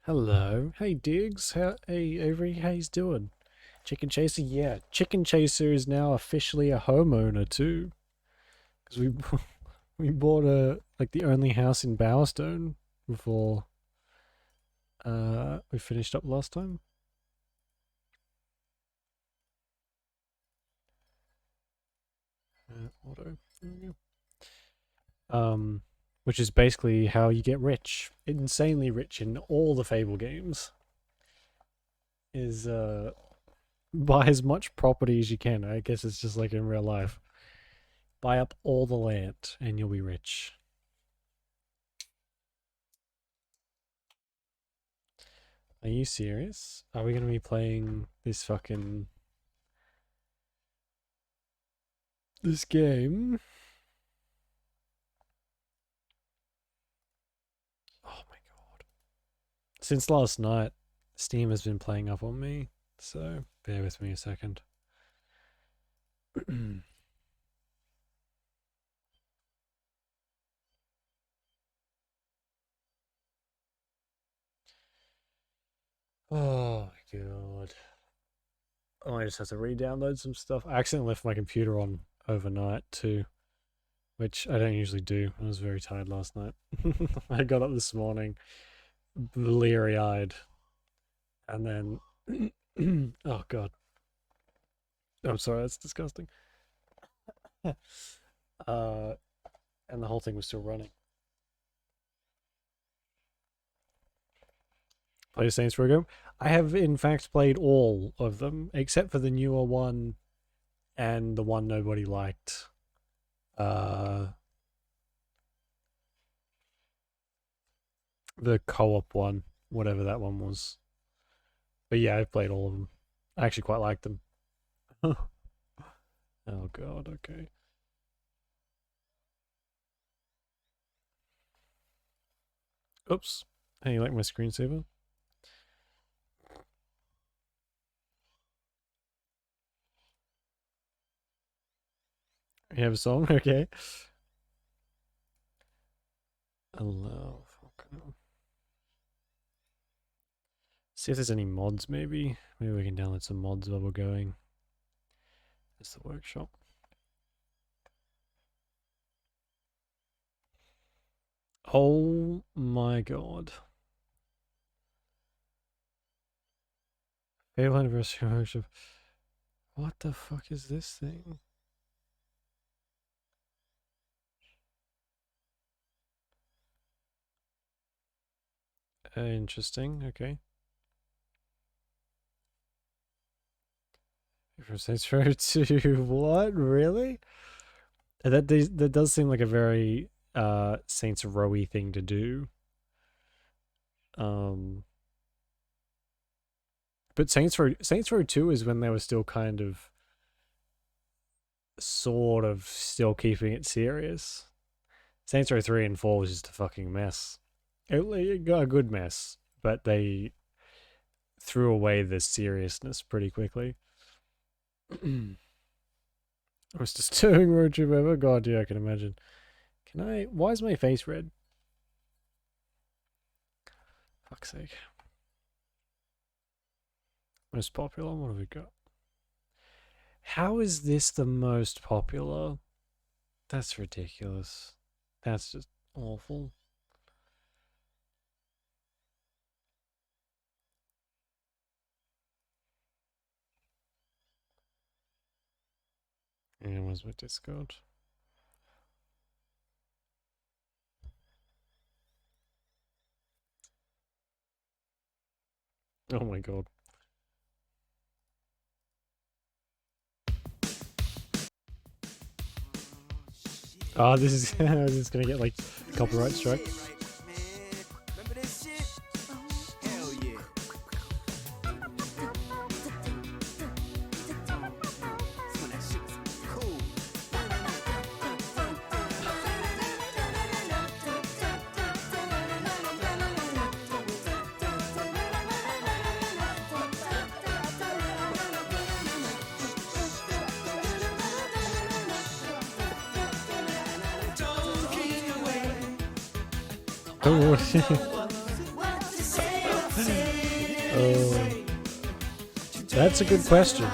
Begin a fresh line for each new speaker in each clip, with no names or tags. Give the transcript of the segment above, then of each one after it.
Hello. Hey Diggs. Hey Avery, how you doing? Chicken Chaser? Yeah, Chicken Chaser is now officially a homeowner too. Because we we bought the only house in Bowerstone before we finished up last time. Auto. There we go. Which is basically how you get rich. Insanely rich in all the Fable games. Is buy as much property as you can. I guess it's just like in real life. Buy up all the land and you'll be rich. Are you serious? Are we gonna be playing this game? Oh my god. Since last night, Steam has been playing up on me, so bear with me a second. Oh my god. Oh, I just have to re-download some stuff. I accidentally left my computer on overnight too, which I don't usually do. I was very tired last night. I got up this morning, bleary-eyed, and then oh god. I'm sorry, that's disgusting. uh, and the whole thing was still running. Play Saints Row. I have in fact played all of them except for the newer one and the one nobody liked. Uh, the co-op one, whatever that one was. But yeah, I've played all of them. I actually quite liked them. Oh god, okay. Oops. Hey, you like my screensaver? You have a song? Okay. Allow. Okay. See if there's any mods, maybe. Maybe we can download some mods while we're going. It's the workshop. Oh my god. Fable Anniversary Workshop. What the fuck is this thing? Interesting, okay. From Saints Row to what? Really? That does seem like a very Saints Rowy thing to do. Um but Saints Row 2 is when they were still kind of sort of still keeping it serious. Saints Row 3 and 4 was just a fucking mess. It got a good mess, but they threw away the seriousness pretty quickly. Most disturbing road trip ever. God, yeah, I can imagine. Can I? Why is my face red? Fuck's sake. Most popular? What have we got? How is this the most popular? That's ridiculous. That's just awful. Yeah, where's my Discord? Oh my god. Oh, this is this is gonna get like copyright strike. Oh, That's a good question.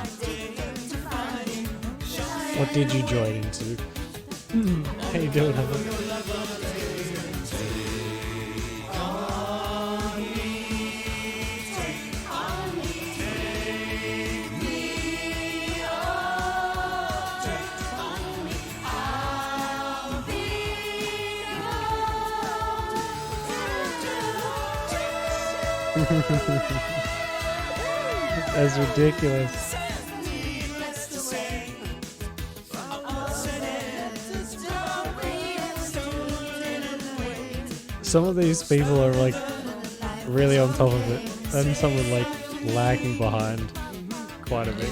What did you join into? How you doing, Heather? That's ridiculous. Some of these people are like really on top of it, and some are like lagging behind quite a bit.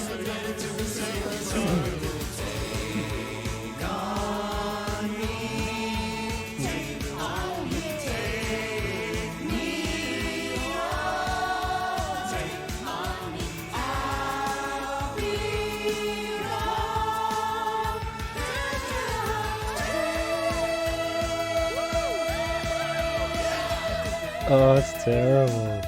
Oh, that's terrible.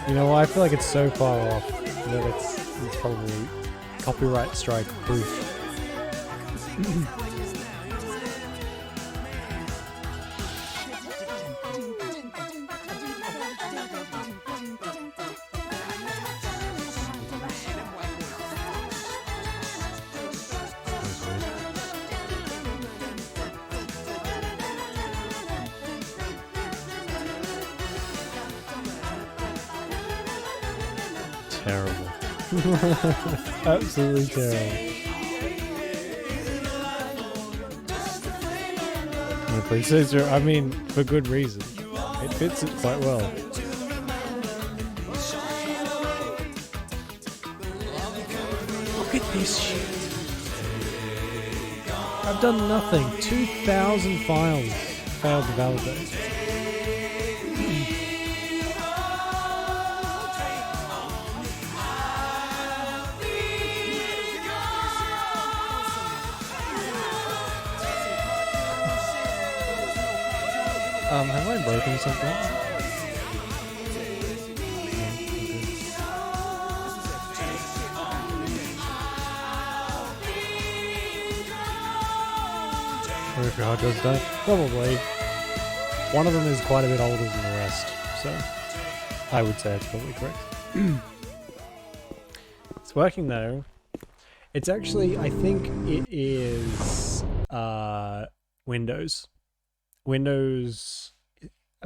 You know, I feel like it's so far off that it's probably copyright strike proof. Terrible. Absolutely terrible. I mean, for good reason. It fits it quite well. Look at this shit. I've done nothing. 2,000 files failed to validate. Have I broken something? If your hard drive's done, probably. One of them is quite a bit older than the rest, so I would say it's probably correct. It's working though. It's actually, I think it is Windows.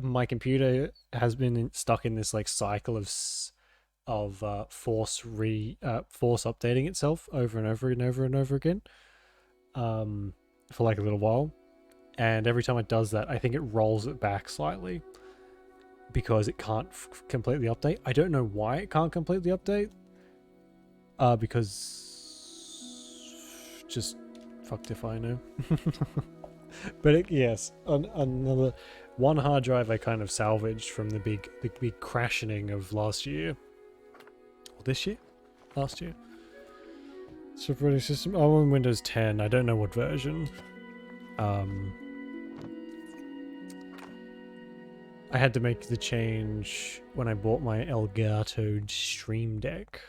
My computer has been stuck in this like cycle of force updating itself over and over and over and over again for like a little while, and every time it does that, I think it rolls it back slightly because it can't completely update. I don't know why it can't completely update, because just fucked if I know. But yes, another one hard drive I kind of salvaged from the big crashing of last year. Or this year? Last year. So operating system. I'm on Windows 10. I don't know what version. I had to make the change when I bought my Elgato Stream Deck.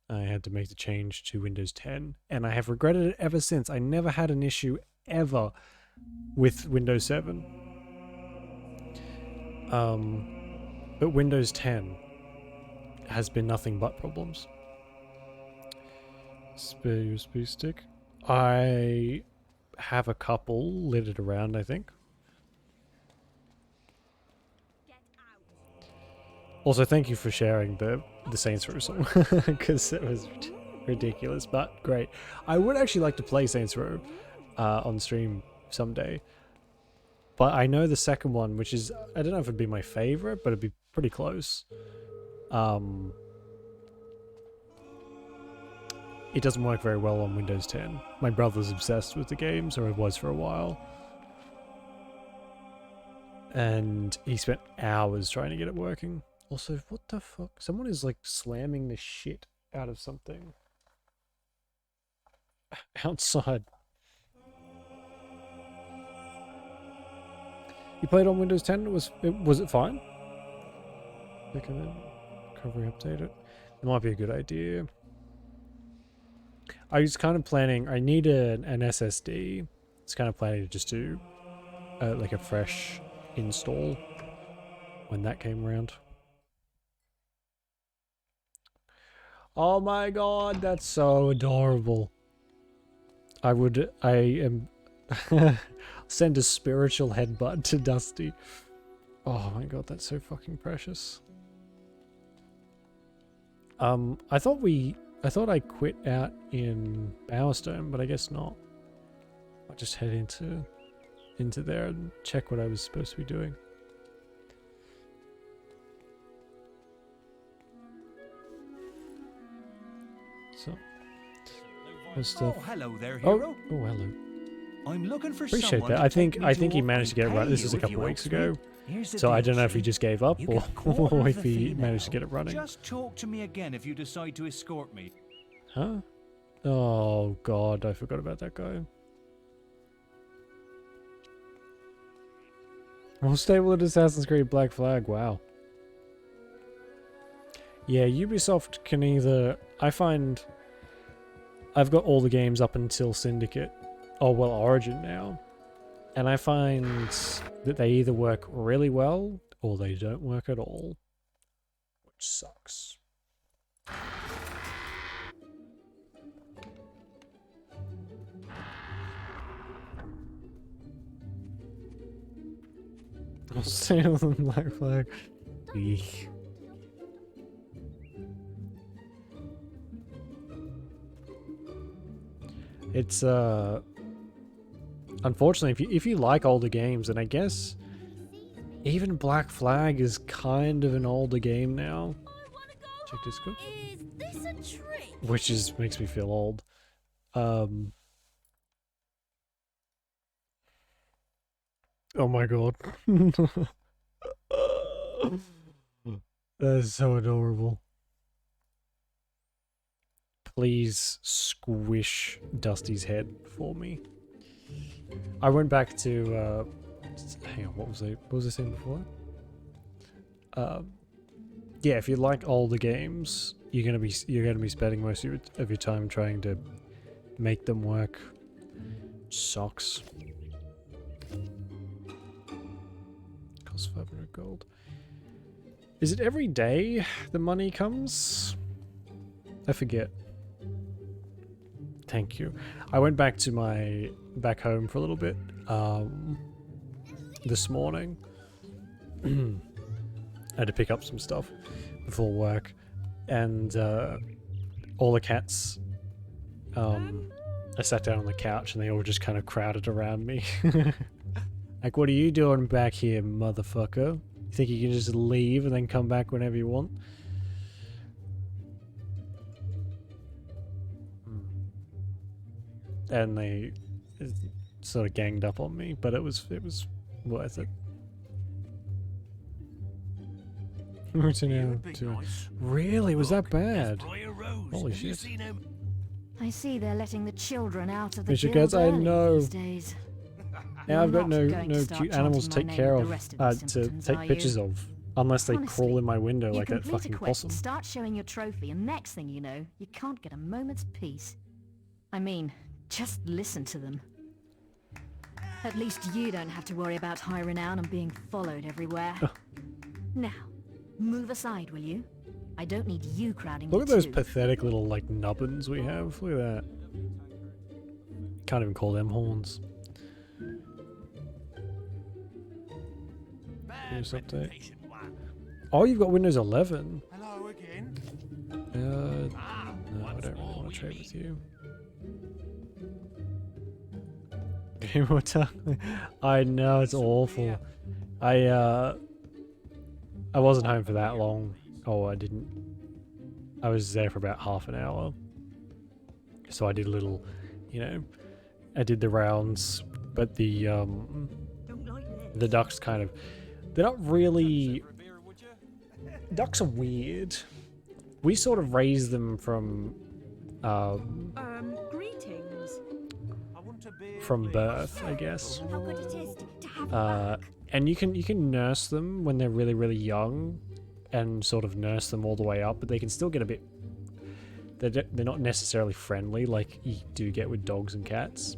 I had to make the change to Windows 10, and I have regretted it ever since. I never had an issue ever with Windows 7. But Windows 10 has been nothing but problems. Spare USB stick. I have a couple littered around, I think. Also, thank you for sharing the Saints Row song, because it was ridiculous, but great. I would actually like to play Saints Row on stream someday. But I know the second one, which is, I don't know if it'd be my favorite, but it'd be pretty close. It doesn't work very well on Windows 10. My brother's obsessed with the games, or he was for a while. And he spent hours trying to get it working. Also, what the fuck? Someone is like slamming the shit out of something outside. You played on Windows 10. Was it fine? Recovery update it. It might be a good idea. I was kind of planning. I need an SSD. It's kind of planning to just do like a fresh install when that came around. Oh my god, that's so adorable. I am send a spiritual headbutt to Dusty. Oh my god, that's so fucking precious. I thought I quit out in Bowerstone, but I guess not. I'll just head into there and check what I was supposed to be doing. So, stuff.
Oh, hello there, hero.
Oh, hello.
I'm looking for
Appreciate
someone
that.
to
I
take
think
me to
he
a
managed to get it right. This was a couple weeks ago, so I don't know if he just gave up or if he managed to get it running.
Just talk to me again if you decide to escort me.
Huh? Oh god, I forgot about that guy. More stable at Assassin's Creed Black Flag. Wow. Yeah, Ubisoft can either... I find... I've got all the games up until Syndicate. Oh, well, Origin now. And I find that they either work really well, or they don't work at all. Which sucks. I'll stay on the Black Flag. Eek. It's unfortunately, if you like older games, and I guess even Black Flag is kind of an older game now. Check Discord.
Is this a trick?
Which makes me feel old. Oh my god. That is so adorable. Please squish Dusty's head for me. I went back to hang on, what was I saying before? Yeah, if you like older games, you're gonna be spending most of your time trying to make them work. Sucks. Costs 500 gold. Is it every day the money comes? I forget. Thank you. I went back to back home for a little bit this morning. I had to pick up some stuff before work, and all the cats, I sat down on the couch and they all just kind of crowded around me. Like, what are you doing back here, motherfucker? You think you can just leave and then come back whenever you want? And they sort of ganged up on me, but it was worth it. Really? Was that bad? Holy shit.
I see they're letting the children out of the
Mr.
guild
Kurtz, I
early
know.
these days.
Now I've got no
You're not going to start
cute animals to
chanting
take
my name
care
with
of,
the rest of the
to
simpletons,
take
are
pictures
you?
of, unless they
Honestly,
crawl in my window
You
like that
complete
fucking
a quest,
possum.
start showing your trophy, and next thing you know, you can't get a moment's peace. I mean, just listen to them. At least you don't have to worry about high renown and being followed everywhere. Now, move aside, will you? I don't need you crowding
Look
me
at those
too.
pathetic little, like, nubbins we have. Look at that. Can't even call them horns. News update. Oh, you've got Windows 11.
Hello again.
No, I don't really want to trade with you. I know, it's awful. I wasn't home for that long. Oh, I didn't. I was there for about half an hour. So I did a little, you know, I did the rounds, but the ducks kind of, they're not really, ducks are weird. We sort of raise them from
greetings.
from birth, I guess.
How good it is to have you back.
And you can nurse them when they're really, really young and sort of nurse them all the way up, but they can still get a bit... They're not necessarily friendly like you do get with dogs and cats.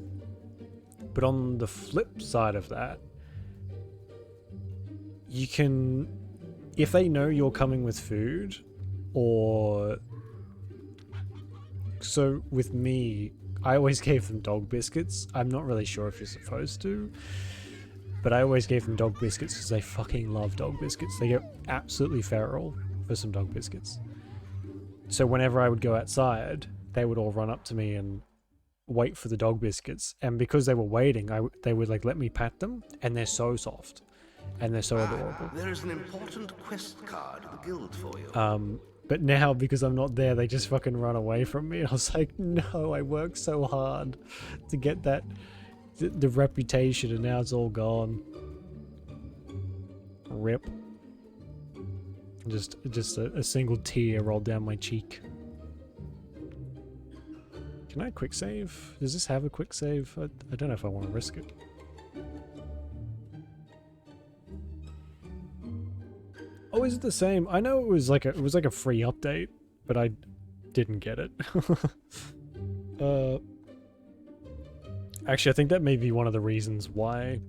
But on the flip side of that, you can... If they know you're coming with food, or... So with me, I always gave them dog biscuits. I'm not really sure if you're supposed to, but I always gave them dog biscuits because they fucking love dog biscuits. They get absolutely feral for some dog biscuits. So whenever I would go outside, they would all run up to me and wait for the dog biscuits. And because they were waiting, they would like let me pat them, and they're so soft. And they're so adorable.
There is an important quest card of the guild for you.
But now, because I'm not there, they just fucking run away from me. And I was like, no, I worked so hard to get that, the reputation, and now it's all gone. Rip. Just a single tear rolled down my cheek. Can I quick save? Does this have a quick save? I don't know if I want to risk it. Oh, is it the same? I know it was like a free update, but I didn't get it. Actually, I think that may be one of the reasons why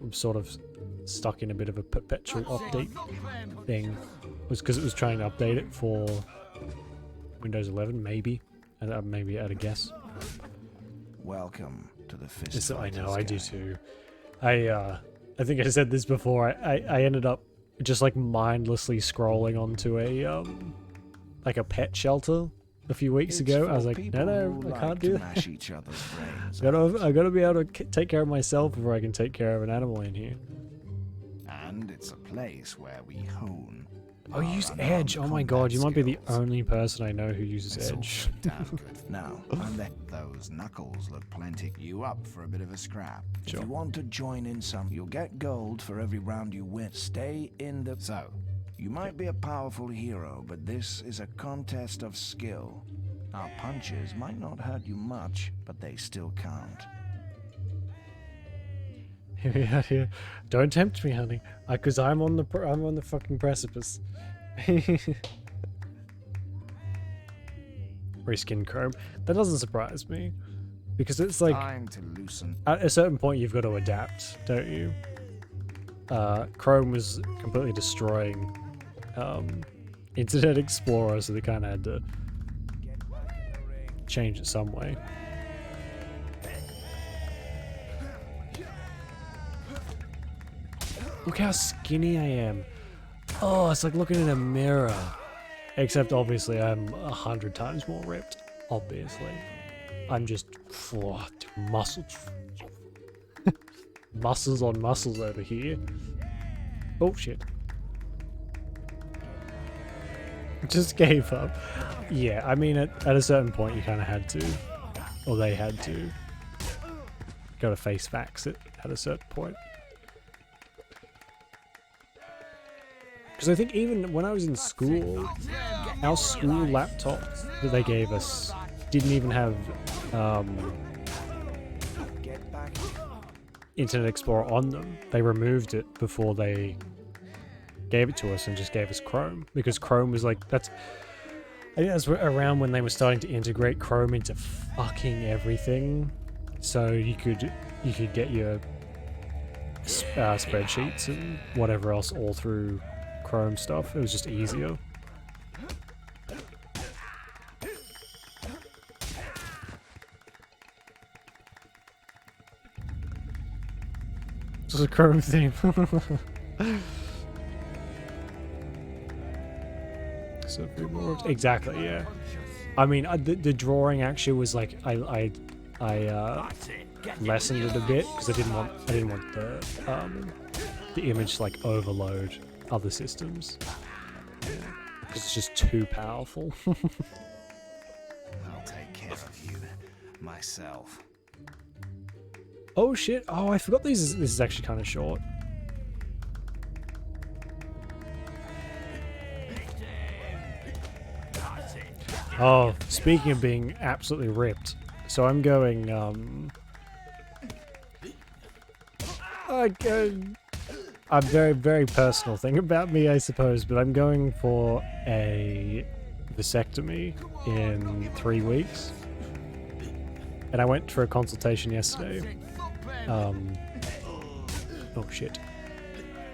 I'm sort of stuck in a bit of a perpetual update thing. Was because it was trying to update it for Windows 11, maybe. Maybe at a guess.
Welcome to the fist.
I know, I do too. I think I said this before. I ended up just like mindlessly scrolling onto a like a pet shelter a few weeks ago. I was like, no, I can't do that. I gotta be able to take care of myself before I can take care of an animal in here.
And it's a place where we hone.
Oh, you use Edge. Oh my god, you might be the only person I know who uses Edge.
Damn good. Now, those knuckles look plenty. You up for a bit of a scrap?
Sure.
If you want to join in some, you'll get gold for every round you win. Stay in the... So, you might be a powerful hero, but this is a contest of skill. Our punches might not hurt you much, but they still count.
Here. Don't tempt me, honey, because I'm on the fucking precipice. Reskin Chrome. That doesn't surprise me, because it's like
Time to loosen.
at a certain point you've got to adapt, don't you? Chrome was completely destroying Internet Explorer, so they kind of had to change it some way. Look how skinny I am. Oh, it's like looking in a mirror. Except obviously I'm 100 times more ripped. Obviously. I'm just muscles. Muscles on muscles over here. Oh shit. Just gave up. Yeah, I mean at a certain point you kind of had to. Or they had to. Gotta face facts it at a certain point. Because I think even when I was in school, our school laptops that they gave us didn't even have Internet Explorer on them. They removed it before they gave it to us and just gave us Chrome. Because Chrome was like, I think that's around when they were starting to integrate Chrome into fucking everything. So you could get your spreadsheets and whatever else all through Chrome stuff. It was just easier. Just a Chrome theme. So exactly, yeah. I mean, the drawing actually was like I lessened it a bit because I didn't want the image to like overload other systems because it's just too powerful.
I'll take care of you myself.
Oh shit! Oh, I forgot this is actually kind of short. Oh, speaking of being absolutely ripped, so I'm going a very, very personal thing about me, I suppose, but I'm going for a vasectomy in 3 weeks. And I went for a consultation yesterday. Oh shit.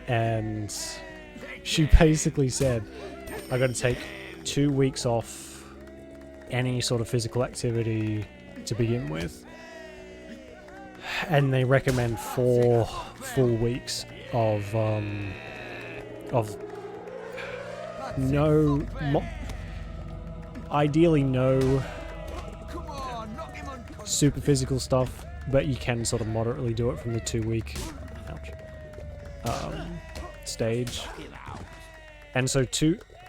And she basically said I got to take 2 weeks off any sort of physical activity to begin with. And they recommend 4 full weeks of no, ideally no super physical stuff, but you can sort of moderately do it from the 2 week stage. And so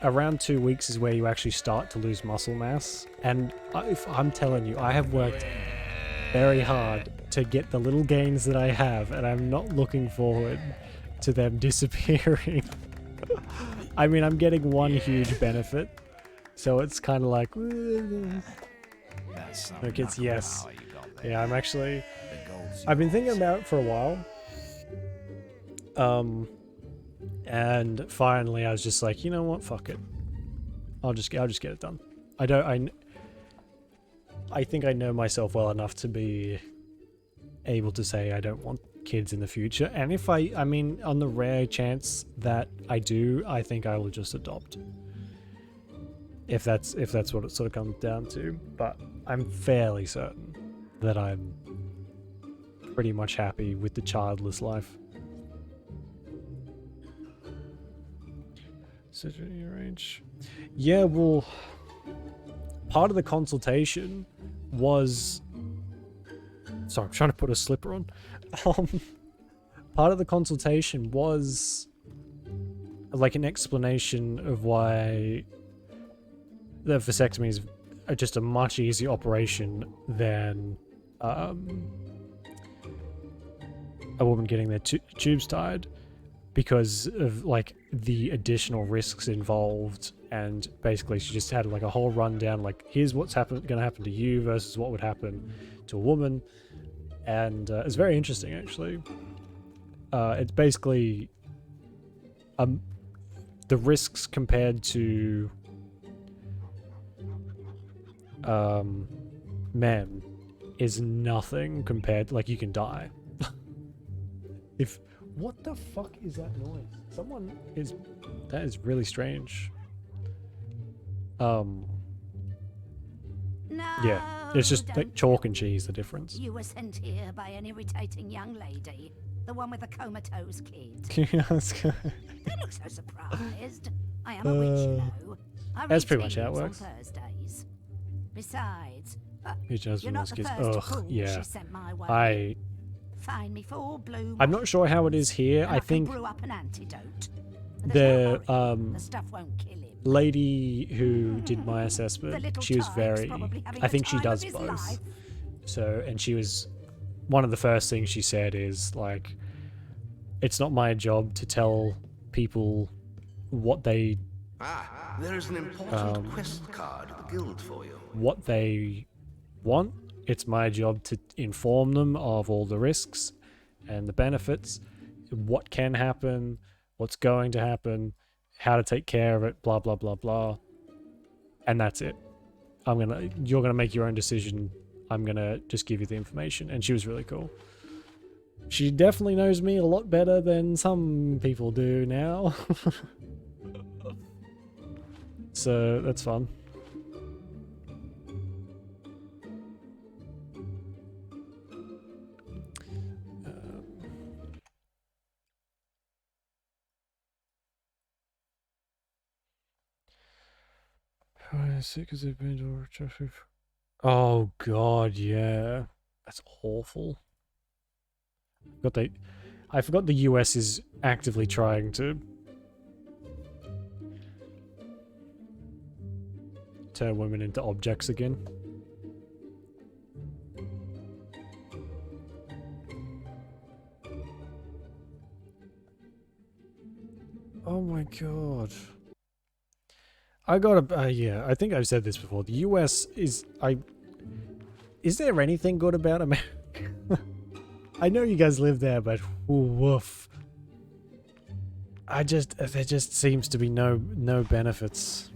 around 2 weeks is where you actually start to lose muscle mass. And I'm telling you, I have worked very hard to get the little gains that I have, and I'm not looking forward to them disappearing. I mean, I'm getting one huge benefit, so it's kind of like, like it's yes. Yeah, I've been thinking about it for a while. And finally I was just like, you know what, fuck it. I'll just get it done. I think I know myself well enough to be able to say I don't want kids in the future. And if I mean, on the rare chance that I do, I think I will just adopt. If that's what it sort of comes down to. But I'm fairly certain that I'm pretty much happy with the childless life. Considering your age. Yeah, well, part of the consultation was... Sorry, I'm trying to put a slipper on. Part of the consultation was like an explanation of why the vasectomy is just a much easier operation than a woman getting their tubes tied, because of like the additional risks involved. And basically she just had like a whole rundown, like here's what's going to happen to you versus what would happen to a woman. And it's very interesting, actually. It's basically the risks compared to men is nothing compared, like you can die. What the fuck is that noise? That is really strange.
No,
Yeah, it's just like
don't
chalk
you.
and cheese, the difference.
You were sent here by an irritating young lady. The one with the comatose kid. Don't look so surprised. I am a witch, you know. I
that's
read
pretty much how it
teams on
works.
Thursdays. Besides,
You're
not the first fool
yeah.
she sent my way.
I
Find me full blue.
I'm not sure how it is here.
and
I
can
think
brew up an antidote.
the
There's no worry. The stuff won't kill him.
lady who did my
The
assessment,
little
she was
tyke's
very,
probably having
I
the
think she
time of
does
his
both.
life.
So, and she was, one of the first things she said is like, it's not my job to tell people what they
There is an important quest card at the guild for you.
what they want. It's my job to inform them of all the risks and the benefits, what can happen, what's going to happen, how to take care of it, blah, blah, blah, blah. And that's it. You're gonna make your own decision. I'm gonna just give you the information. And she was really cool. She definitely knows me a lot better than some people do now. So that's fun. Sick as they've been over traffic. Oh god, yeah. That's awful. I forgot the US is actively trying to turn women into objects again. Oh my god. I gotta, yeah, I think I've said this before. The US is there anything good about America? I know you guys live there, but woof. There just seems to be no benefits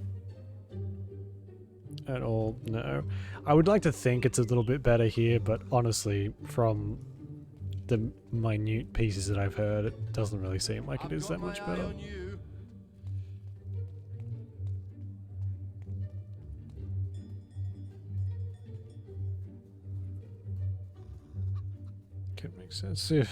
at all. No, I would like to think it's a little bit better here, but honestly, from the minute pieces that I've heard, it doesn't really seem like it is that much better. Could make sense. Two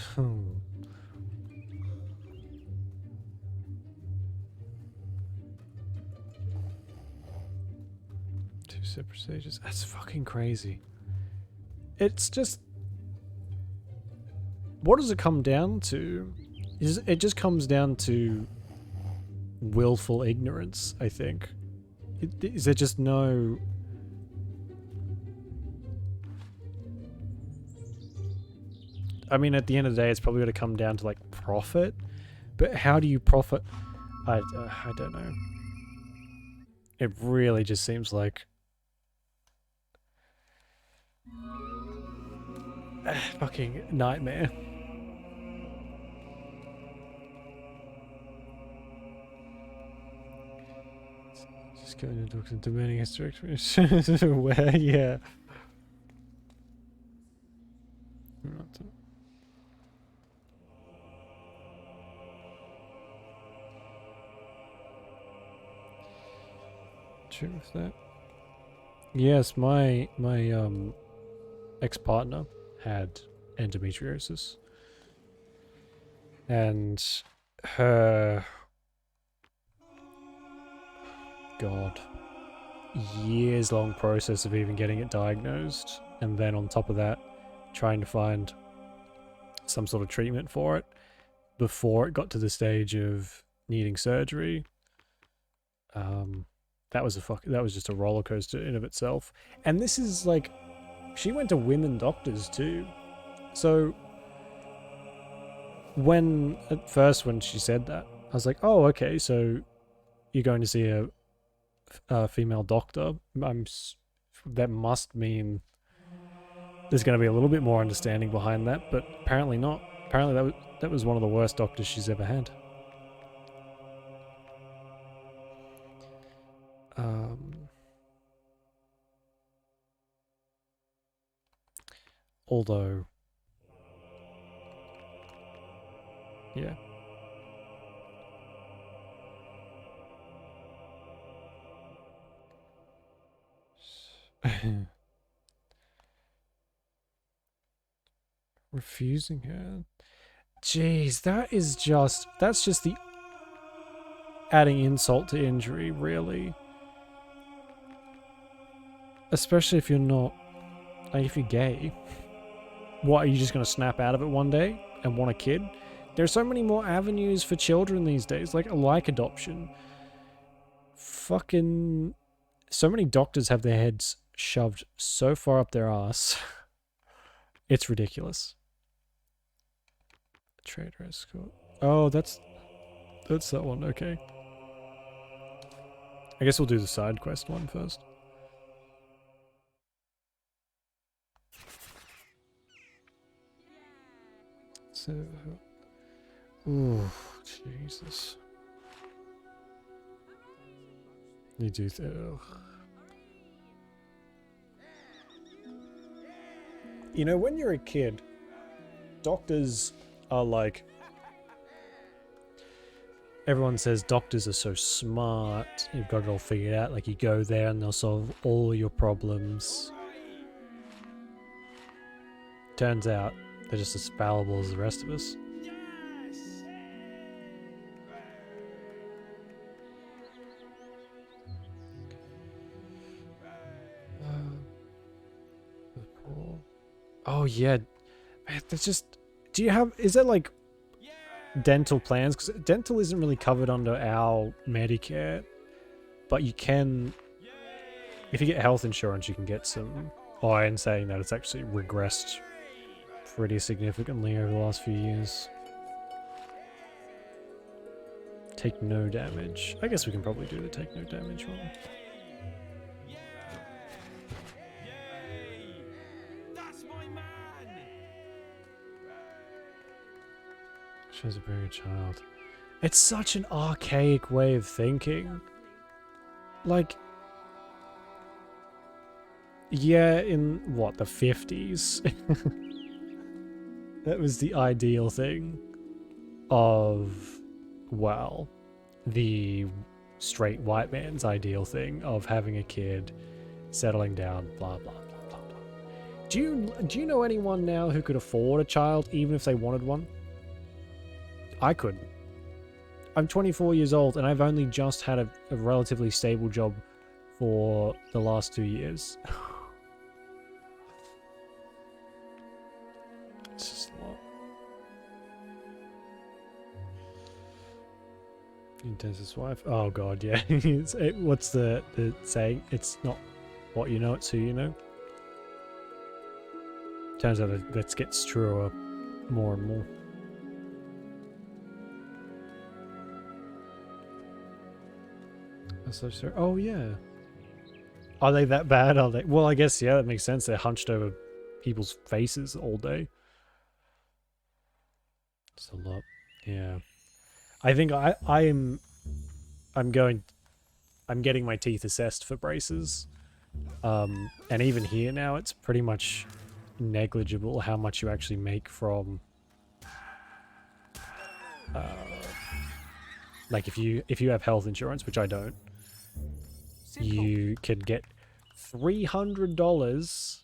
separate stages. That's fucking crazy. It's just... What does it come down to? It just comes down to willful ignorance, I think. Is there just no... I mean, at the end of the day, it's probably going to come down to, like, profit. But how do you profit? I don't know. It really just seems like... fucking nightmare. Just going to talk to demanding his direction. Where? Yeah. True with that. Yes, my ex-partner had endometriosis, and her years-long process of even getting it diagnosed, and then on top of that, trying to find some sort of treatment for it before it got to the stage of needing surgery. That was just a roller coaster in of itself. And this is like, she went to women doctors too. So at first when she said that, I was like, oh, okay, so you're going to see a female doctor. That must mean there's going to be a little bit more understanding behind that, but apparently not. Apparently that was one of the worst doctors she's ever had. Although, yeah. Refusing her. Jeez, that's just the adding insult to injury, really. Especially if you're not, like, if you're gay. What, are you just going to snap out of it one day and want a kid? There's so many more avenues for children these days, like adoption. Fucking... So many doctors have their heads shoved so far up their ass. It's ridiculous. Trader escort. Oh, that's that one, okay. I guess we'll do the side quest one first. So, ooh, Jesus. You do You know, when you're a kid, doctors are like... Everyone says doctors are so smart, you've got it all figured out, like you go there and they'll solve all your problems. Turns out, they're just as fallible as the rest of us. Oh yeah, man, that's just... Do you have... Is that like dental plans? Because dental isn't really covered under our Medicare, but you can... If you get health insurance, you can get some... Oh, I am saying that it's actually regressed pretty significantly over the last few years. Take no damage. I guess we can probably do the take no damage one. Shows a bring a child. It's such an archaic way of thinking. Like, yeah, in what, the 50s? That was the ideal thing of, well, the straight white man's ideal thing of having a kid, settling down, blah, blah, blah, blah, blah. Do you know anyone now who could afford a child even if they wanted one? I couldn't. I'm 24 years old and I've only just had a relatively stable job for the last 2 years. It's just a lot. Intensest wife. Oh god, yeah. What's the saying? It's not what you know, it's who you know. Turns out that gets truer more and more. Oh yeah. Are they that bad? Are they? Well, I guess yeah, that makes sense. They're hunched over people's faces all day. It's a lot. Yeah. I think I'm getting my teeth assessed for braces. And even here now it's pretty much negligible how much you actually make from like if you have health insurance, which I don't, you can get $300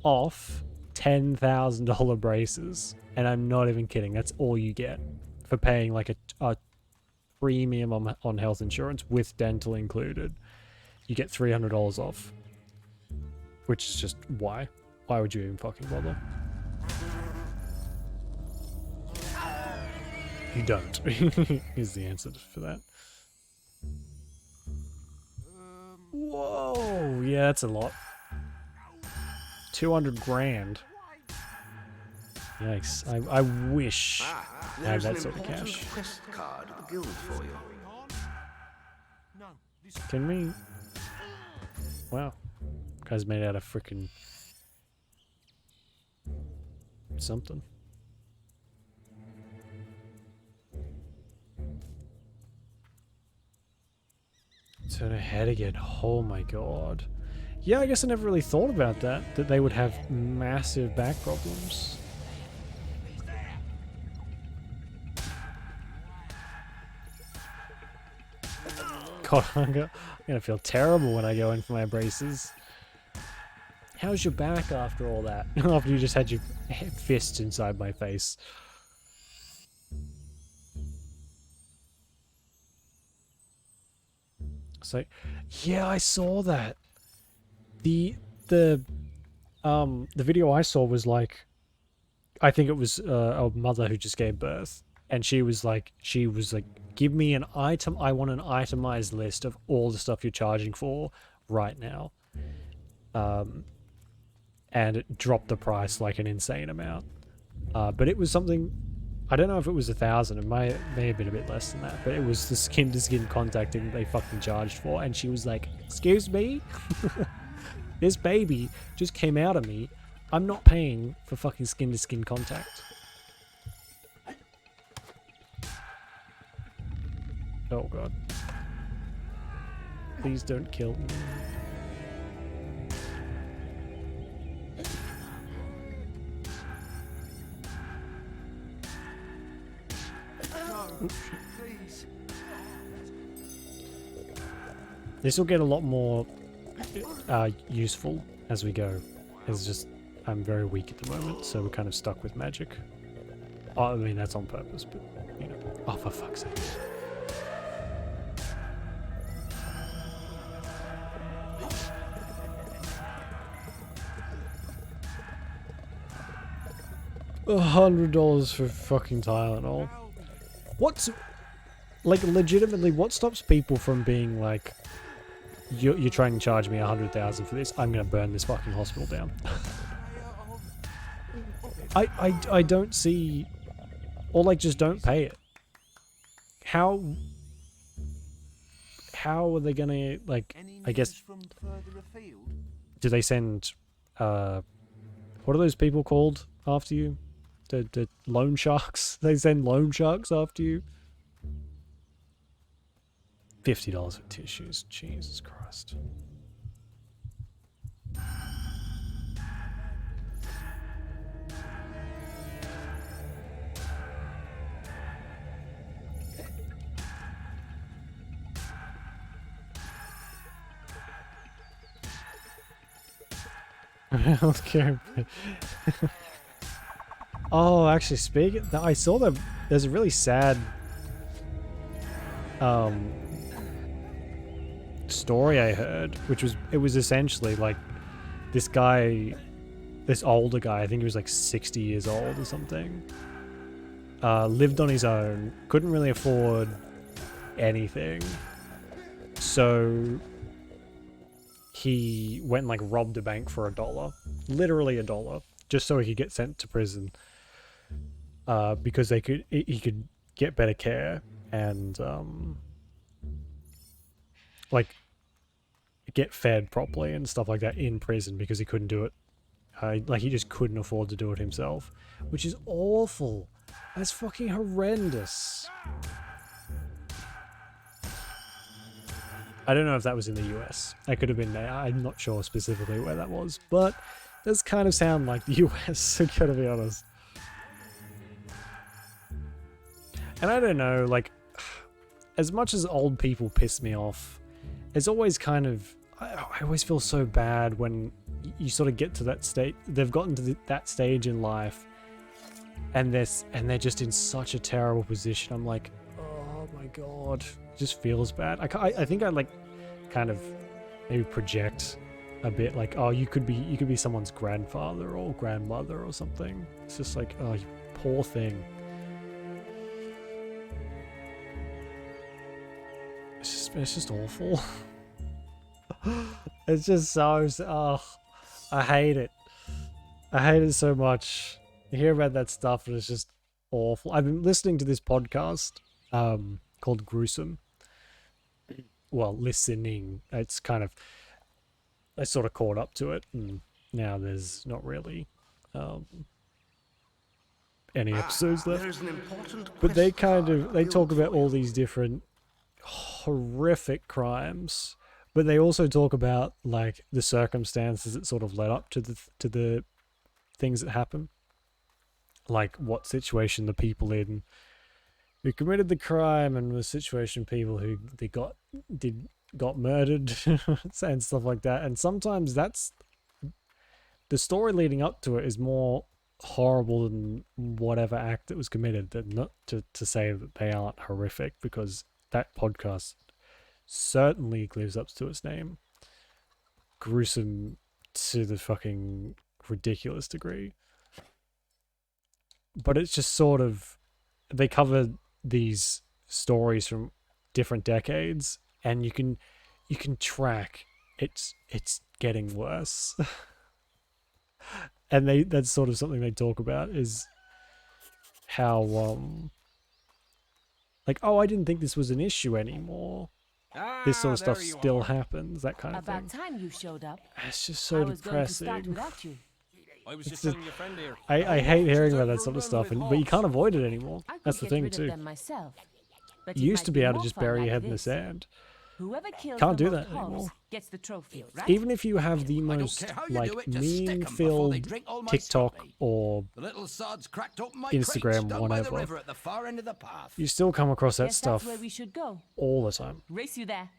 off $10,000 braces, and I'm not even kidding. That's all you get for paying like a premium on health insurance with dental included. You get $300 off, which is just why would you even fucking bother? You don't is the answer for that. Whoa, yeah, that's a lot. 200 grand. Yikes. I wish I had that sort of cash.
Quest card at the guild for you.
Can we? Wow. Guy's made out of frickin' something. Turn ahead again. Oh my god. Yeah, I guess I never really thought about that they would have massive back problems. God, I'm gonna feel terrible when I go in for my braces. How's your back after all that? After you just had your fist inside my face. So, yeah, I saw that. The video I saw was like, I think it was a mother who just gave birth, and she was like, give me an item. I want an itemized list of all the stuff you're charging for right now. And it dropped the price like an insane amount. But it was something, I don't know if it was 1,000. It may have been a bit less than that, but it was the skin-to-skin contacting that they fucking charged for. And she was like, excuse me? This baby just came out of me. I'm not paying for fucking skin-to-skin contact. Oh god. Please don't kill me. This will get a lot more useful as we go. It's just, I'm very weak at the moment, so we're kind of stuck with magic. Oh, I mean, that's on purpose, but, you know. Oh, for fuck's sake. $100 for fucking Tylenol. What's, like, legitimately, what stops people from being like, you're trying to charge me 100,000 for this, I'm gonna burn this fucking hospital down. I don't see, or like, just don't pay it. How are they gonna, like, I guess, do they send, what are those people called after you? the loan sharks. They send loan sharks after you. $50 for tissues. Jesus Christ. Healthcare. Oh, actually, speaking, I saw that there's a really sad story I heard, which was essentially like this guy, this older guy, I think he was like 60 years old or something, lived on his own, couldn't really afford anything, so he went and like robbed a bank for $1, literally $1, just so he could get sent to prison, because he could get better care and like get fed properly and stuff like that in prison, because he couldn't do it. Like he just couldn't afford to do it himself, which is awful. That's fucking horrendous. I don't know if that was in the US. That could have been there. I'm not sure specifically where that was, but it does kind of sound like the US, I gotta be honest. And I don't know, like, as much as old people piss me off, it's always kind of, I always feel so bad when you sort of get to that state. They've gotten to that stage in life, and they're just in such a terrible position. I'm like, oh my god, it just feels bad. I think I like kind of maybe project a bit, like, oh, you could be someone's grandfather or grandmother or something. It's just like, oh, you poor thing. It's just awful. It's just so, oh, I hate it. I hate it so much. You hear about that stuff and it's just awful. I've been listening to this podcast called Gruesome. Well, listening. It's kind of, I sort of caught up to it, and now there's not really any episodes left.
There is an important
But they
quest
kind
card
of, they talk about all
Guildfoyle.
these different horrific crimes, but they also talk about like the circumstances that sort of led up to the things that happen, like what situation the people in who committed the crime and the situation people who got murdered and stuff like that. And sometimes that's the story leading up to it is more horrible than whatever act that was committed. That not to say that they aren't horrific, because that podcast certainly lives up to its name. Gruesome to the fucking ridiculous degree. But it's just sort of, they cover these stories from different decades, and you can track it's getting worse. And that's sort of something they talk about, is how like, oh, I didn't think this was an issue anymore. This sort of stuff still happens, that kind of
About
thing.
time you showed up.
It's just so
I was going to start
depressing.
without you.
I was
It's
just
just-
telling your friend here.
I hate hearing about that sort of stuff, but you can't avoid it anymore.
I could
That's the
get
thing
rid of
too.
them myself. But
You
it
used
might
to be able to
more
just
fun
bury your
like
head in the
this.
sand.
Whoever kills
Can't
the
do
most
that anymore.
hogs gets the trophy, right?
Even if you have the
I don't
most
care how you
like
do it, just stick 'em before they
meme-filled
drink all my
TikTok
stuffy.
or
The little sods cracked open my
Instagram,
crates down by the
whatever.
river at the far end of the path.
you still come across that
Guess
stuff
that's where we should go.
all the time.
Race you there.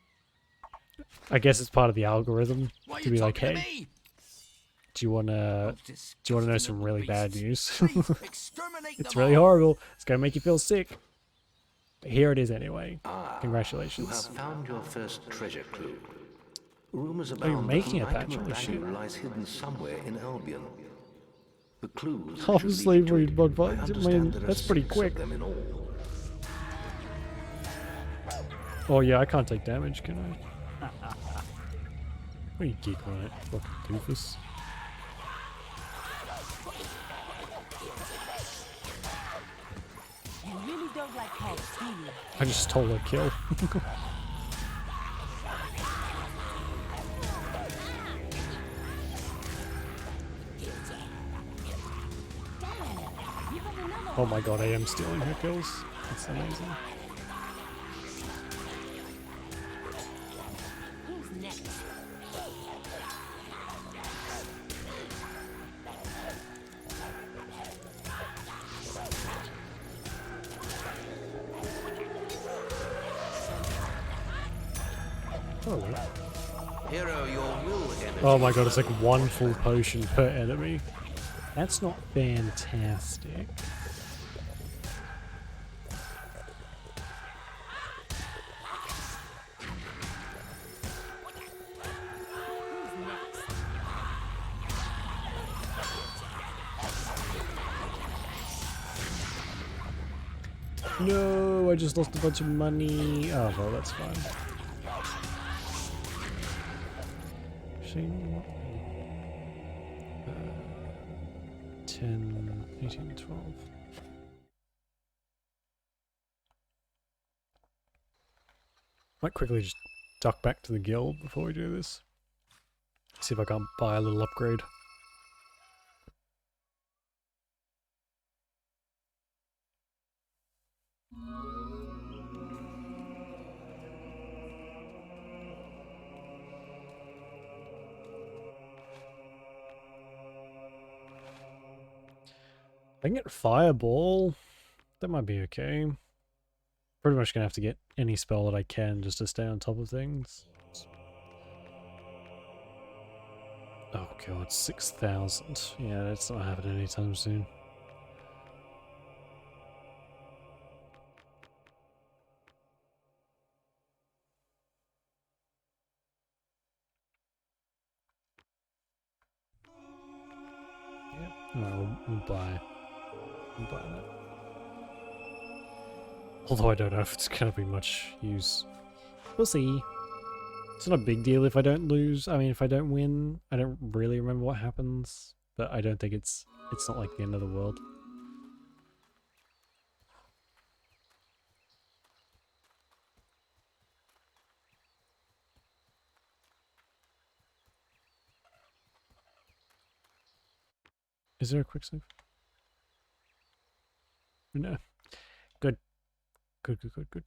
I guess it's part of the algorithm
Why are
to
you
be like,
talking
hey,
to me?
do you wanna know
Disgusting
some
little
really bad
beasts.
news?
Please, exterminate
It's
them
really
all.
horrible. It's gonna make you feel sick. But here it is anyway.
You have
Congratulations.
found your first treasure clue. Rumors
you're
abound
making
that
it,
an item
Patrick.
of
Shit.
value lies hidden somewhere in Albion. The clues
Oh,
should lead
sleep
to
read
it.
bug
I
bug. I
understand
mean,
there are
that's pretty
6
quick.
of them in all.
Oh yeah, I can't take damage, can I? What are you geeking on it, fucking doofus?
You really don't like hogs, do you?
I just stole a kill. Oh my god, I am stealing her kills. That's amazing.
Who's next?
Oh,
Hero, your will energy.
oh my god, it's like one full potion per enemy. That's not fantastic. No, I just lost a bunch of money. Oh, well, that's fine. Shame. 10, 18, 12. Might quickly just duck back to the guild before we do this. See if I can't buy a little upgrade. I can get Fireball. That might be okay. Pretty much gonna have to get any spell that I can just to stay on top of things. Oh god, 6,000. Yeah, that's not happening anytime soon. Yeah, no, we'll buy that. Although I don't know if it's gonna be much use. We'll see. It's not a big deal if I don't lose. I mean, if I don't win, I don't really remember what happens. But I don't think it's not like the end of the world. Is there a quick save? No. Good. Good, good, good, good.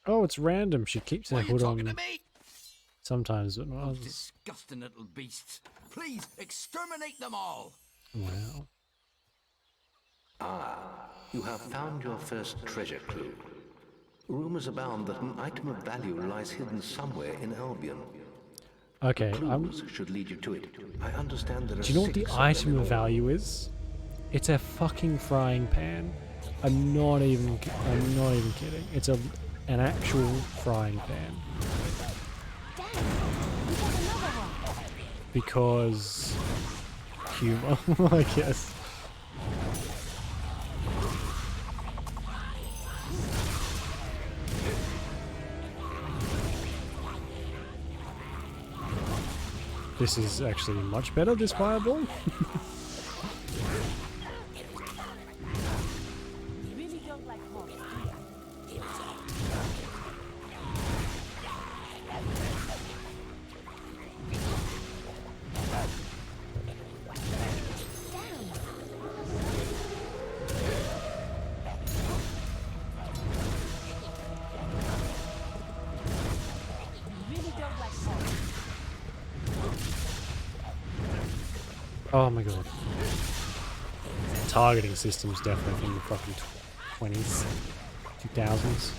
Oh, it's random. She keeps
Why
her
are you
hood
talking to
on
me?
sometimes, but not
Those
others.
disgusting little beasts. Please exterminate them all.
Wow.
Ah, you have found your first treasure clue. Rumors abound that an item of value lies hidden somewhere in Albion.
Okay,
Clues should lead you to it. I understand there are
do you know what the
6 of them
item
in
of
all.
value is? It's a fucking frying pan. I'm not even kidding. It's an actual frying pan.
Damn, we got another one.
Because humor, I guess. This is actually much better, this fireball.
You really don't like horse, do you? You really don't like horse.
Oh my god. Targeting system's definitely from the fucking 20s, 2000s.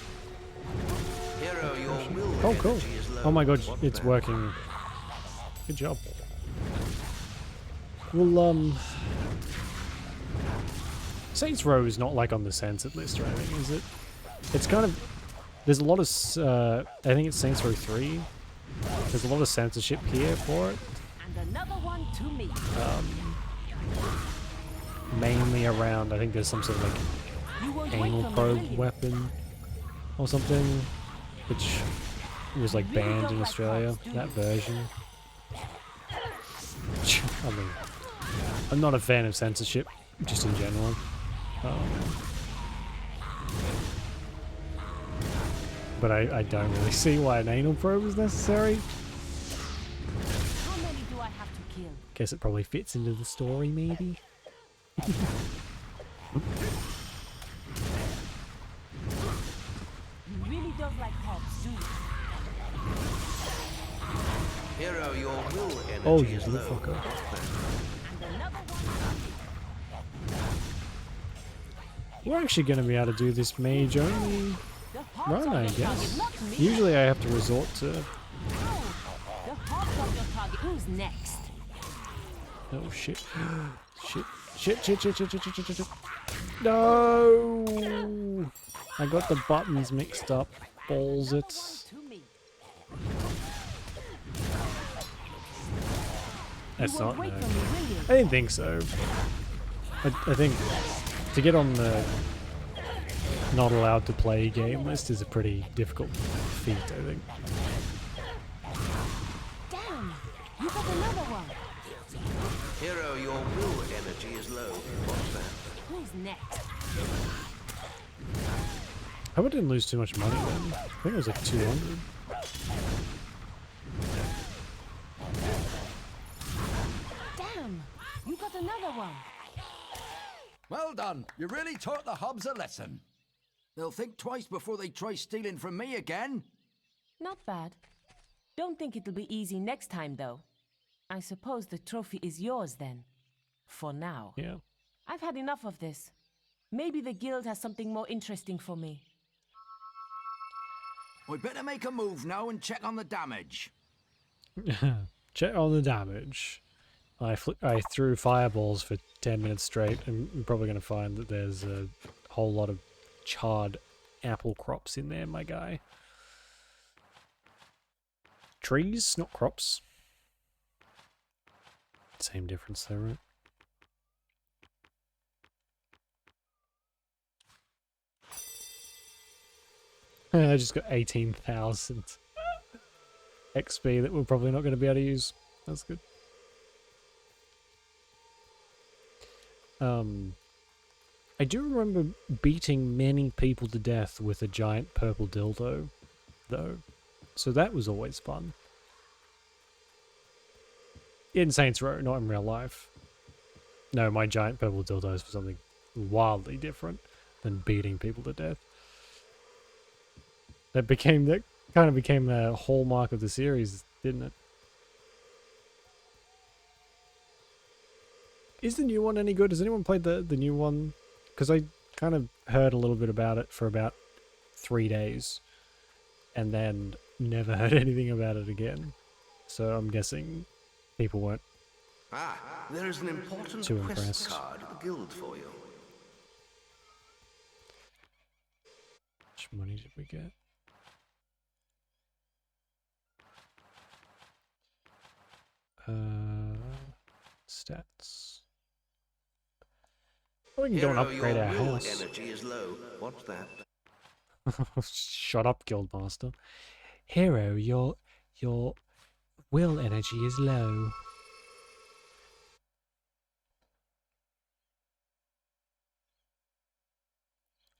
Hero, your will
Oh, cool.
energy is low.
Oh my god,
What
it's
then?
working. Good job. Well, Saints Row is not like on the censored list or anything, is it? It's kind of... There's a lot of... I think it's Saints Row 3. There's a lot of censorship here for it.
And another one to me.
Mainly around, I think there's some sort of like
You won't wait
anal
for me,
probe
will you?
weapon or something, which was like banned in Australia, that version. I mean, I'm not a fan of censorship, just in general. but I don't really see why an anal probe is necessary.
How many do I have to kill?
Guess it probably fits into the story, maybe.
You really don't like hops, do you?
Hero, your will energy
Oh, you
is
little
low.
fucker.
And another one.
We're actually going to be able to do this mage only
The hops
run,
on
I
your
guess.
target, not me.
Usually I have to resort to...
The hops on your target. Who's next?
Oh, shit. Shit. Shit, shit, shit, shit, shit, shit, shit, shit. No! I got the buttons mixed up. Balls it.
To me.
That's
You
not...
won't wait
No.
for me, will you?
I didn't think so. I think to get on the not allowed to play game list is a pretty difficult feat, I think.
Damn! You got another one.
Hero, your will energy is low. What's that?
Who's next?
I hope I didn't lose too much money then. I think it was like 200.
Damn! You got another one.
Well done. You really taught the hobs a lesson. They'll think twice before they try stealing from me again.
Not bad. Don't think it'll be easy next time, though. I suppose the trophy is yours then. For now.
Yeah.
I've had enough of this. Maybe the guild has something more interesting for me.
I better make a move now and check on the damage.
Check on the damage. I threw fireballs for 10 minutes straight, and I'm probably going to find that there's a whole lot of charred apple crops in there, my guy. Trees, not crops. Same difference though, right? I just got 18,000 XP that we're probably not going to be able to use. That's good. I do remember beating many people to death with a giant purple dildo, though. So that was always fun. In Saints Row, not in real life. No, my giant purple dildo is for something wildly different than beating people to death. That kind of became a hallmark of the series, didn't it? Is the new one any good? Has anyone played the new one? Because I kind of heard a little bit about it for about 3 days. And then never heard anything about it again. So I'm guessing people weren't
Ah, there is an important
too
quest
impressed.
card at the guild for you.
How much money did we get? Stats. Oh, we can go and
Hero,
upgrade
your
our
will
house.
energy is low. What's that?
Shut up, Guildmaster. Hero, your will energy is low.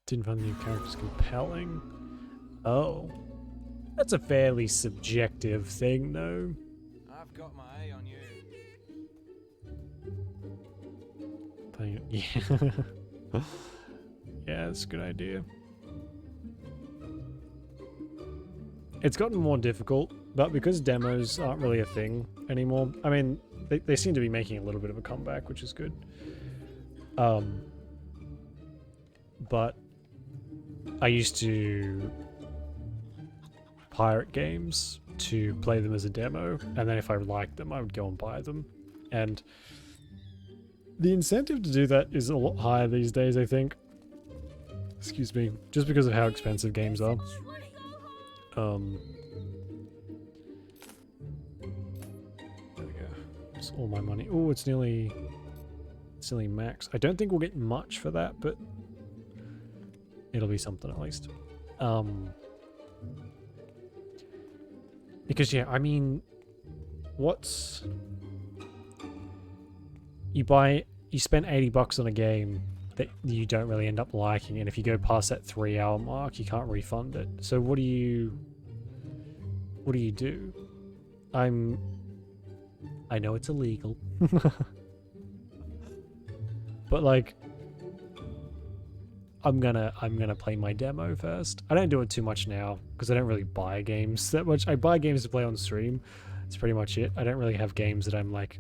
Didn't find the new characters compelling. Oh. That's a fairly subjective thing, though.
I've got my eye on you.
Yeah. Yeah, that's a good idea. It's gotten more difficult, but because demos aren't really a thing anymore, I mean, they seem to be making a little bit of a comeback, which is good. But I used to pirate games to play them as a demo, and then if I liked them, I would go and buy them. And the incentive to do that is a lot higher these days, I think. Excuse me. Just because of how expensive games are. There we go. It's all my money. Oh, it's nearly max. I don't think we'll get much for that, but it'll be something at least. Because yeah, I mean, you spend $80 on a game, that you don't really end up liking, and if you go past that 3-hour mark, you can't refund it. So what do you do? I know it's illegal, but like, I'm gonna play my demo first. I don't do it too much now because I don't really buy games that much. I buy games to play on stream. That's pretty much it. I don't really have games that I'm like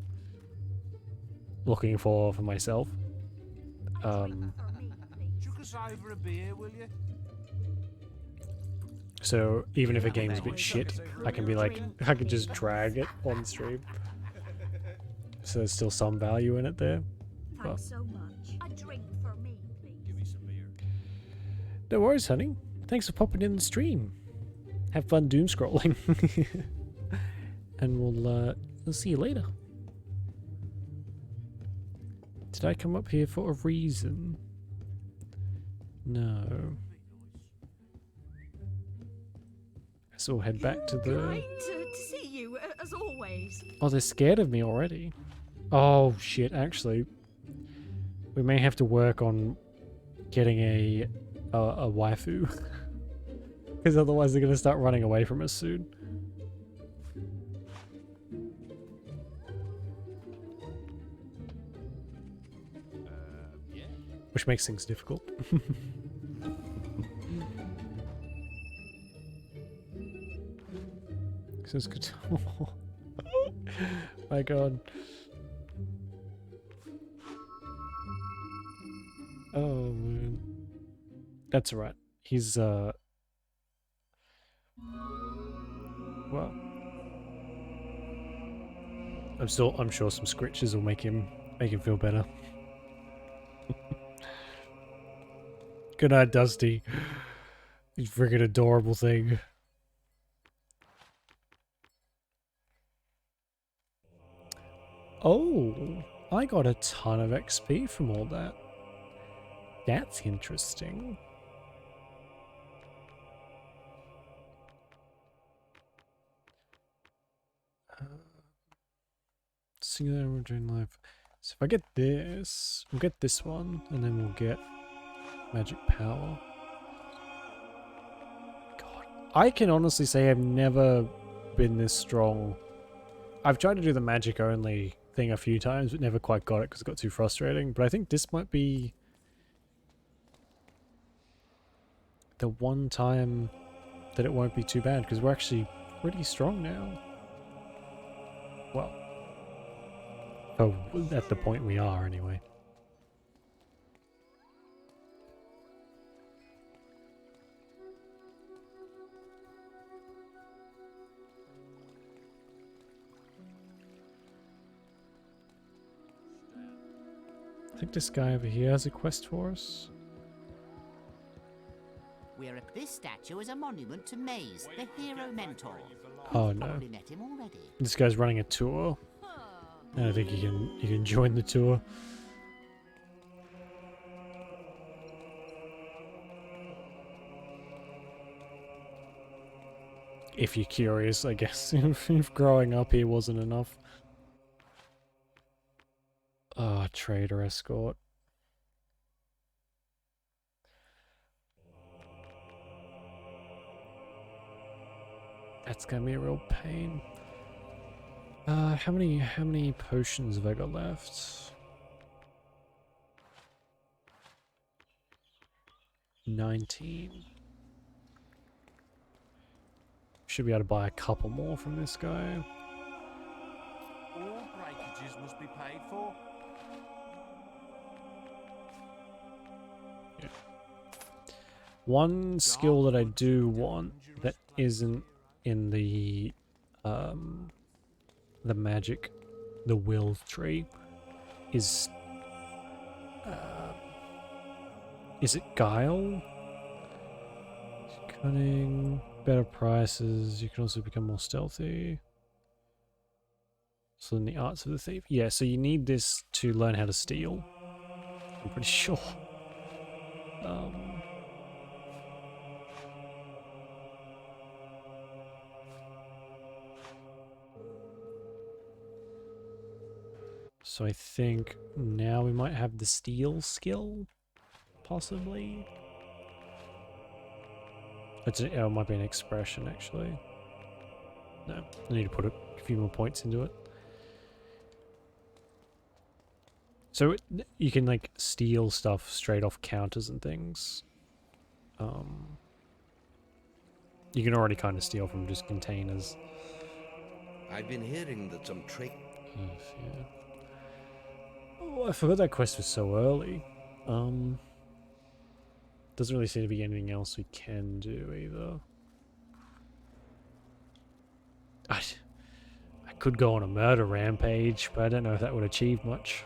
looking for myself. So even if a game's a bit shit, I can be like, I can just drag it on stream. So there's still some value in it there. But
so much. A drink for me, please. Give me some beer.
no worries, honey. Thanks for popping in the stream. Have fun doom scrolling. And we'll see you later. Did I come up here for a reason? No. So we'll head back to the...
Great to see you, as always.
Oh, they're scared of me already. Oh, shit, actually. We may have to work on getting a waifu. Because otherwise they're going to start running away from us soon. Which makes things difficult. So it's good. My god. Oh man. That's alright. He's well. I'm sure some scritches will make him feel better. Good night, Dusty. You freaking adorable thing. Oh, I got a ton of XP from all that. That's interesting. Singular return life. So if I get this, we'll get this one, and then we'll get magic power. God, I can honestly say I've never been this strong. I've tried to do the magic only thing a few times, but never quite got it because it got too frustrating. But I think this might be the one time that it won't be too bad because we're actually pretty strong now. Well, oh, at the point we are anyway. I think this guy over here has a quest for us.
This statue is a monument to Maze, the hero mentor.
Oh
You've
no.
probably met him already.
This guy's running a tour. And I think you can join the tour. If you're curious, I guess. If growing up here wasn't enough. Ah, trader escort. That's gonna be a real pain. How many potions have I got left? 19. Should be able to buy a couple more from this guy.
All breakages must be paid for.
Yeah. One skill that I do want that isn't in the magic, the will tree, is it guile? Cunning, better prices, you can also become more stealthy. So in the arts of the thief. Yeah, so you need this to learn how to steal. I'm pretty sure. So I think now we might have the steal skill. possibly. It might be an expression, actually. No, I need to put a few more points into it. So you can like steal stuff straight off counters and things. You can already kind of steal from just containers.
I've been hearing that some trade.
Yeah. Oh, I forgot that quest was so early. Doesn't really seem to be anything else we can do either. I could go on a murder rampage, but I don't know if that would achieve much.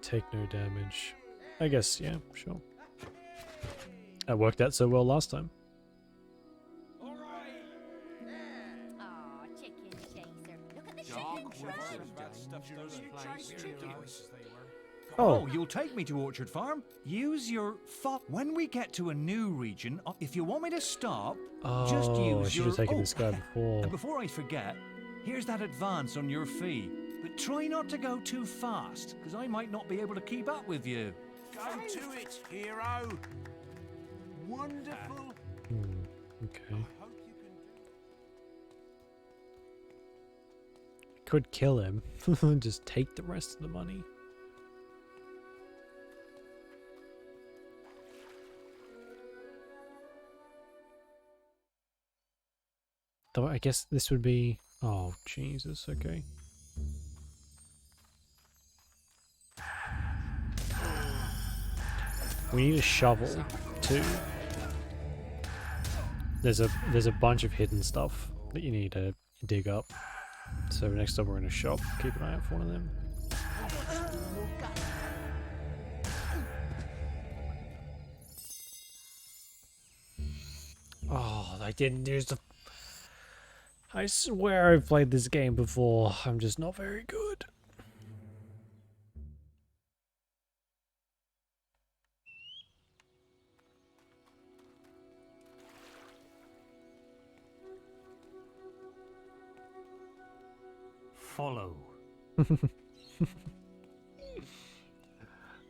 Take no damage. I guess, yeah, sure. That worked out so well last time.
Aw, chicken chaser. Look at the chicken
Oh, you'll take me to Orchard Farm? Use your thought. When we get to a new region, if you want me to stop, just use
I should have taken this guy before.
And before I forget, here's that advance on your fee. But try not to go too fast, because I might not be able to keep up with you.
Go to it, hero. Wonderful.
Okay. Could kill him. Just take the rest of the money. Though I guess this would be... Oh, Jesus, okay. We need a shovel, too. There's a bunch of hidden stuff that you need to dig up. So next time we're in a shop, keep an eye out for one of them. Oh, I didn't use the... I swear I've played this game before. I'm just not very good.
Follow.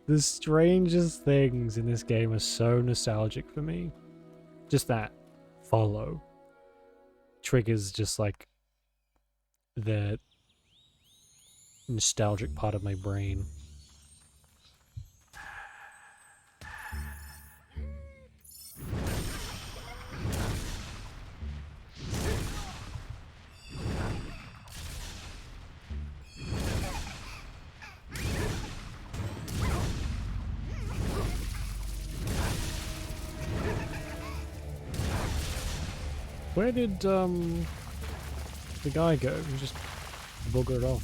The strangest things in this game are so nostalgic for me. Just that follow triggers just like the nostalgic part of my brain. Where did the guy go? He just buggered off.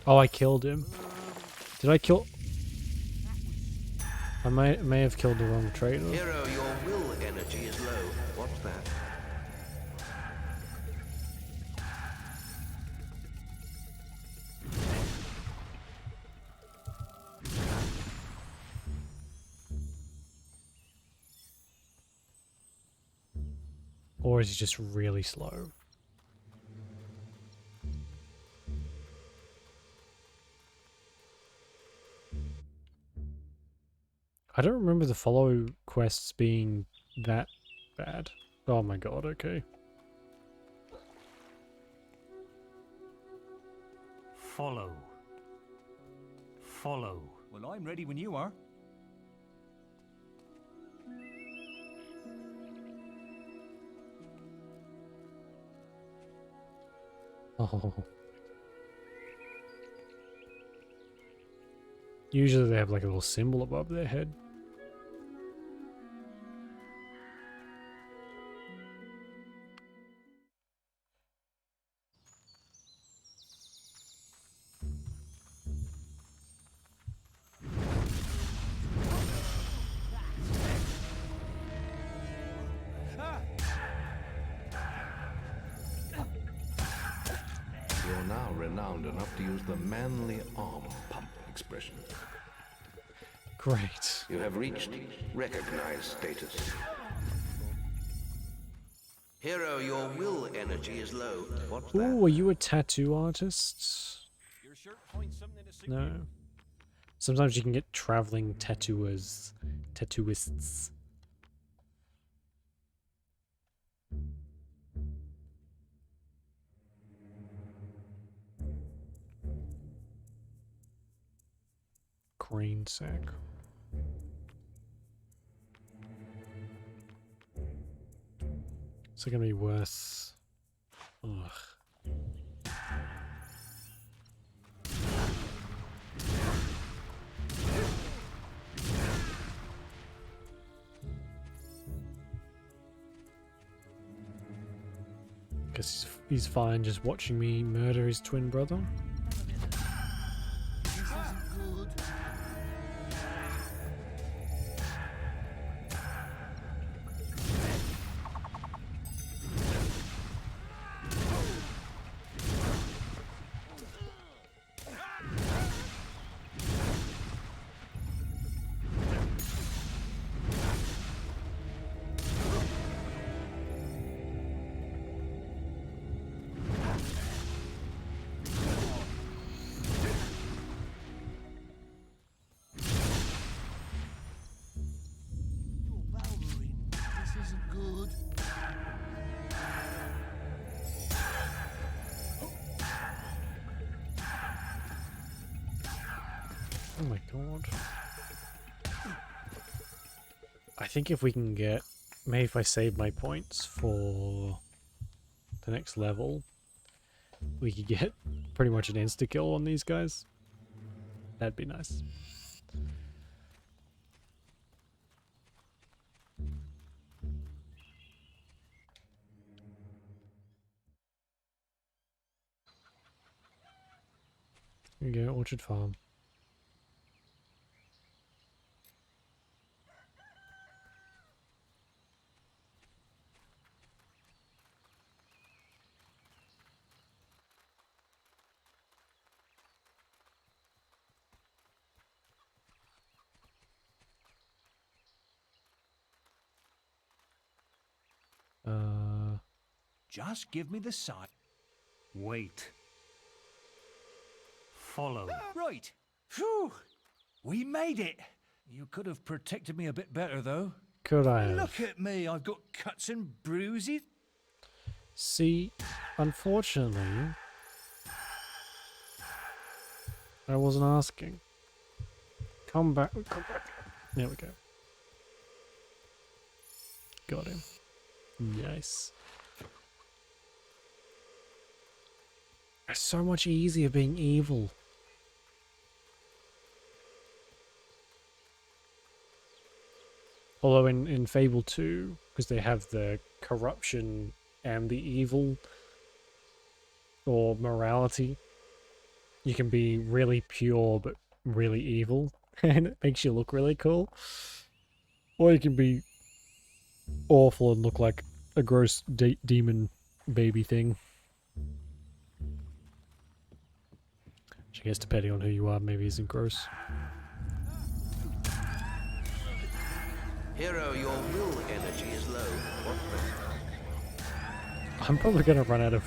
Oh, I killed him. Did I kill? I may have killed the wrong trader.
Hero, your will energy is low. What's that?
Or is he just really slow? I don't remember the follow quests being that bad. Oh my god, okay.
Follow. Follow. Well, I'm ready when you are.
Oh. Usually they have like a little symbol above their head.
enough to use the manly arm pump expression.
Great.
You have reached recognized status. Hero, your will energy is low. What's that?
Ooh, are you a tattoo artist?
You're sure to find something to suit
No.
you.
Sometimes you can get traveling tattooers. Tattooists. Green sack. Is it gonna be worth? Ugh. Guess he's fine just watching me murder his twin brother. Oh my god. I think if we can get... Maybe if I save my points for the next level, we could get pretty much an insta-kill on these guys. That'd be nice. Here you go, Orchard Farm.
Just give me the sign. Wait. Follow. Right. Phew. We made it. You could have protected me a bit better, though.
Could I have?
Look at me. I've got cuts and bruises.
See, unfortunately, I wasn't asking. Come back. Come back. There we go. Got him. Nice. It's so much easier being evil. Although in Fable 2, because they have the corruption and the evil, or morality, you can be really pure but really evil, and it makes you look really cool. Or you can be awful and look like a gross demon baby thing. Which I guess depending on who you are, maybe isn't gross.
Hero, your will energy is low. What
I'm probably gonna run out of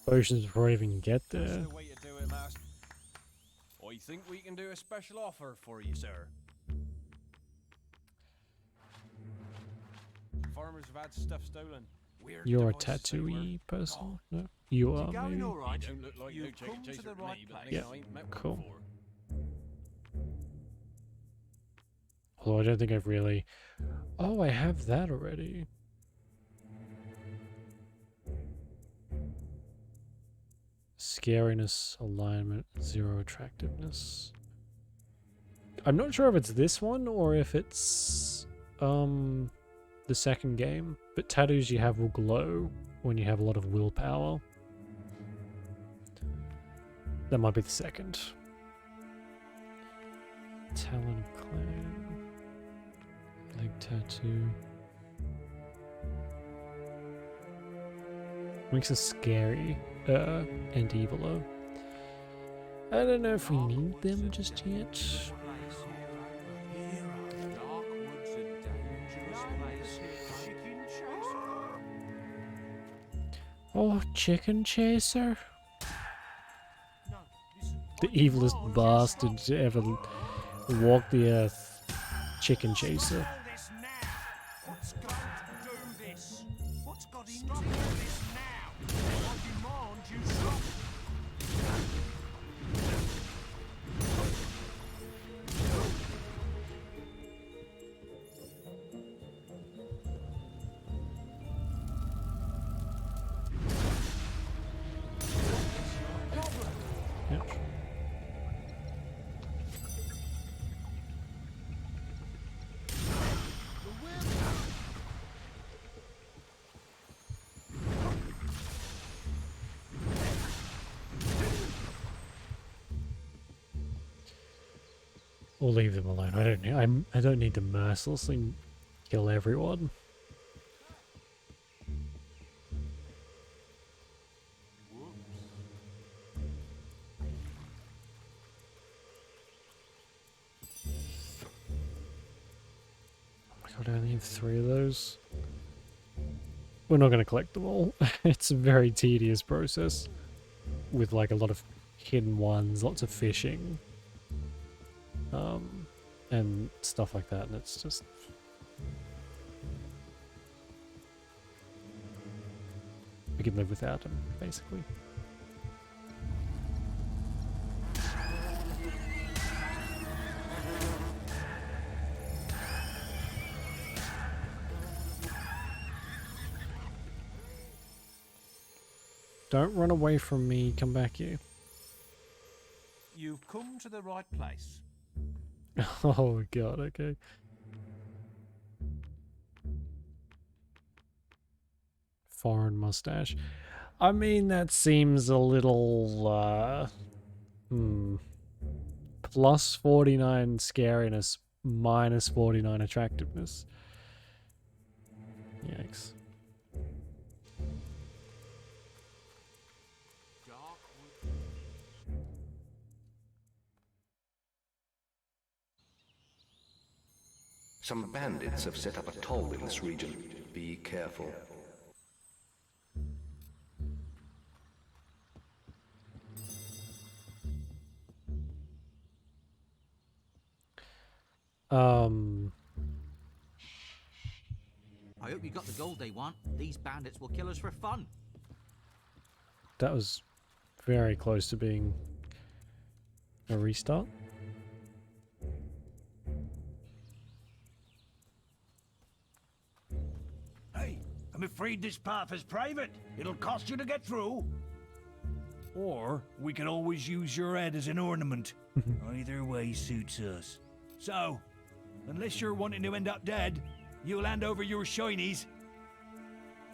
potions before I even get there.
That's the way to do it, master. I think we can do a special offer for you, sir. Farmers have had stuff stolen. Weird
You're a
devices
tattooey
everywhere.
person? No? You are,
Going
maybe?
all right? You don't look like no chicken chaser to me, but
Yeah,
I ain't met one
cool.
before.
Although I don't think I've really... Oh, I have that already. Scariness, alignment, 0 attractiveness. I'm not sure if it's this one or if it's the second game, but tattoos you have will glow when you have a lot of willpower. That might be the second. Talon Clan. Leg tattoo. Makes us scary and evil. I don't know if we need them just yet. Oh, chicken chaser? The evilest bastard to ever walk the earth. Chicken chaser.
What's got to do this? What's got into this now? I demand you stop.
Yep. We'll leave them alone. I don't need to mercilessly kill everyone. Oh my god, I only have 3 of those. We're not going to collect them all. It's a very tedious process with like a lot of hidden ones, lots of fishing. And stuff like that, and it's just... we can live without them, basically. Don't run away from me, come back here.
You've come to the right place.
Oh god, okay. Foreign mustache. I mean, that seems a little, Plus 49 scariness, minus 49 attractiveness. Yikes.
Some bandits have set up a toll in this region. Be careful.
I hope you got the gold they want. These bandits will kill us for fun.
That was very close to being a restart.
Hey, I'm afraid this path is private. It'll cost you to get through. Or we can always use your head as an ornament. Either way suits us. So, unless you're wanting to end up dead, you'll hand over your shinies.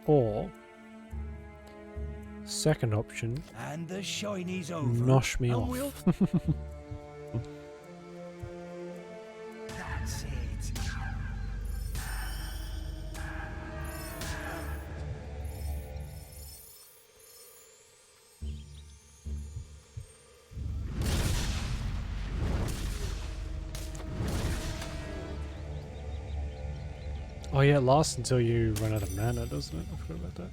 Or, second option,
And the shinies over.
nosh me
and
off.
we'll... That's it.
Oh yeah, it lasts until you run out of mana, doesn't it? I forgot about that.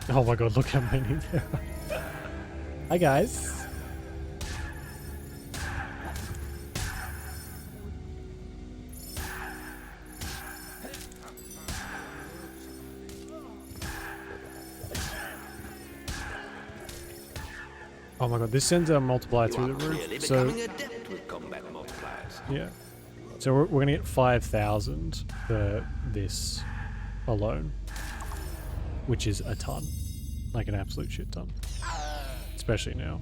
Oh my god, look how many there are. Hi guys. Oh my god, this sends a multiplier through the roof. So
Adept with combat multipliers.
yeah, so we're gonna get 5,000 for this alone, which is a ton, like an absolute shit ton, especially now.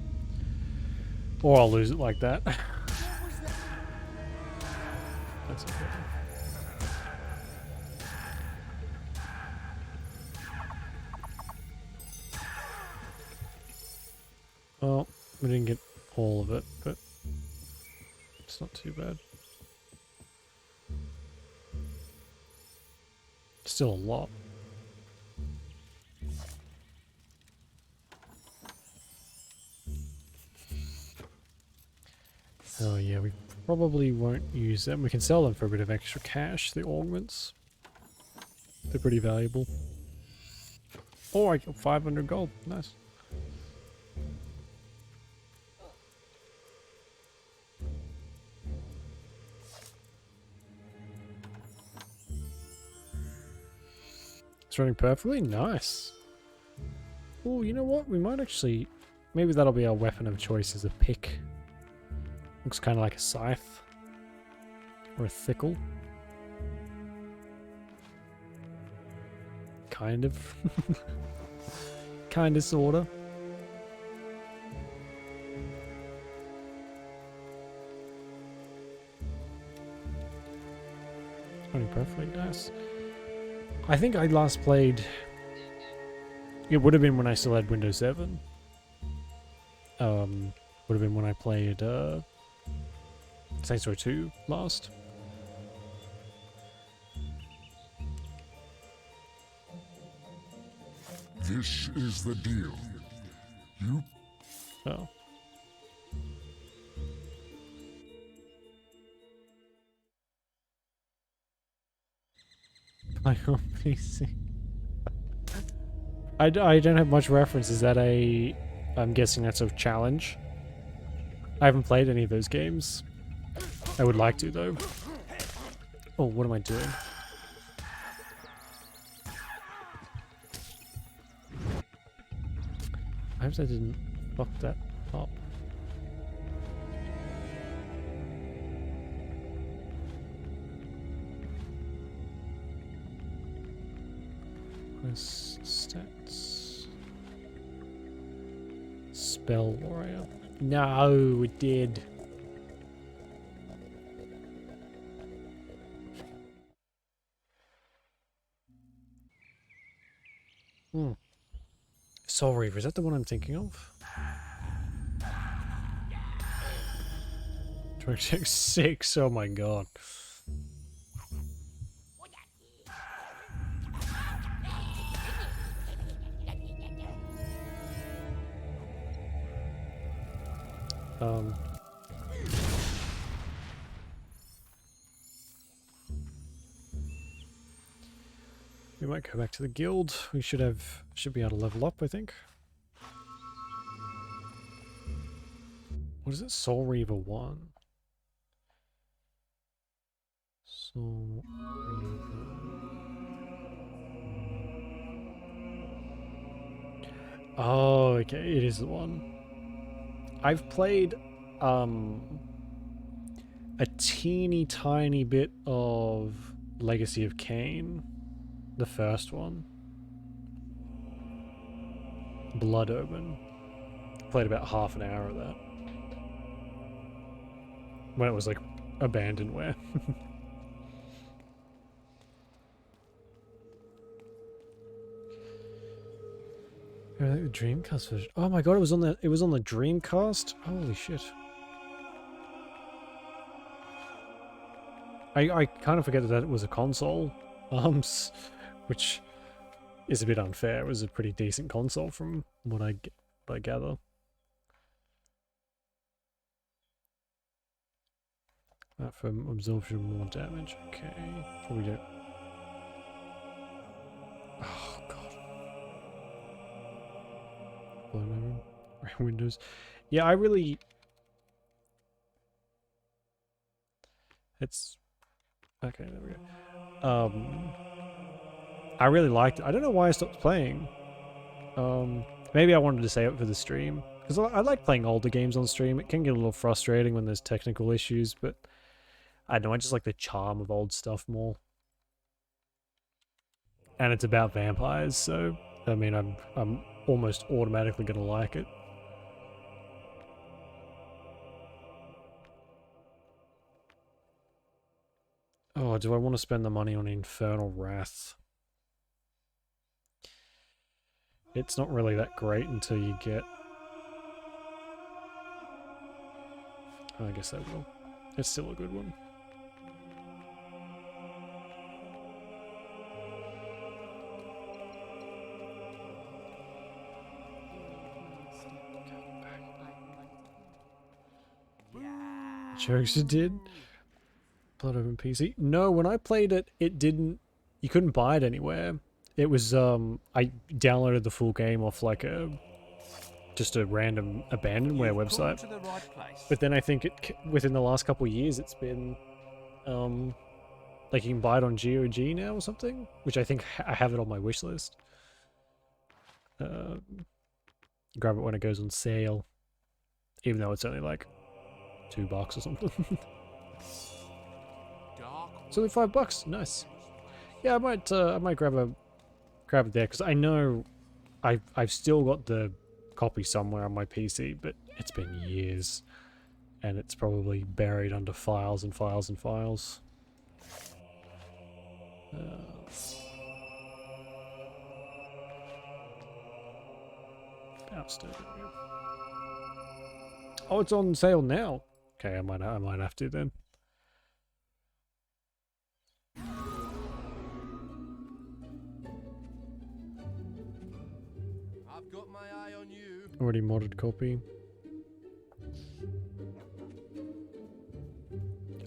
Or I'll lose it like that. That's okay. Well, We didn't get all of it, but it's not too bad. Still a lot. Oh yeah, we probably won't use them. We can sell them for a bit of extra cash, the augments. They're pretty valuable. Oh, I got 500 gold. Nice. It's running perfectly? Nice. Oh, you know what? We might actually... Maybe that'll be our weapon of choice as a pick. Looks kind of like a scythe. Or a thickle. Kind of. Kind of, sorta. Running perfectly nice. I think I last played... It would have been when I still had Windows 7. Would have been when I played Saints Row 2 last.
This is the deal. You...
Oh. Play on PC. I don't have much reference. Is that a... I'm guessing that's a challenge. I haven't played any of those games. I would like to, though. Oh, what am I doing? I hope I didn't fuck that up. Quest stats. Spell warrior. No, it did. Soul Reaver, is that the one I'm thinking of? 26, oh my god. We might go back to the guild. We should be able to level up, I think. What is it? Soul Reaver 1. Soul Reaver. Oh, okay, it is the one. I've played a teeny tiny bit of Legacy of Kain. The first one. Blood Omen. Played about half an hour of that. When it was like abandonware. I think the Dreamcast version. Oh my god, it was on the Dreamcast? Holy shit. I kind of forget that it was a console. Which is a bit unfair. It was a pretty decent console from what I gather. For absorption, more damage. Okay. Probably don't. Oh god. Windows. Yeah, I really. It's okay. There we go. I really liked it. I don't know why I stopped playing. Maybe I wanted to save it for the stream because I like playing older games on stream. It can get a little frustrating when there's technical issues, but I don't know. I just like the charm of old stuff more. And it's about vampires, so I mean, I'm almost automatically gonna like it. Oh, do I want to spend the money on Infernal Wrath? It's not really that great until you get I guess I will. It's still a good one. Jokes you did? Blood Open PC? No, when I played it, it didn't... You couldn't buy it anywhere. It was, I downloaded the full game off, like, just a random abandonware website. But then I think within the last couple of years, it's been, like, you can buy it on GOG now or something? Which I think I have it on my wish list. Grab it when it goes on sale. Even though it's only, like, $2 or something. It's only $5. Nice. Yeah, I might grab it there because I know I've still got the copy somewhere on my PC, but it's been years, and it's probably buried under files and files and files. Downstairs. Oh, it's on sale now. Okay, I might have to then.
I've got my eye on you.
Already modded copy.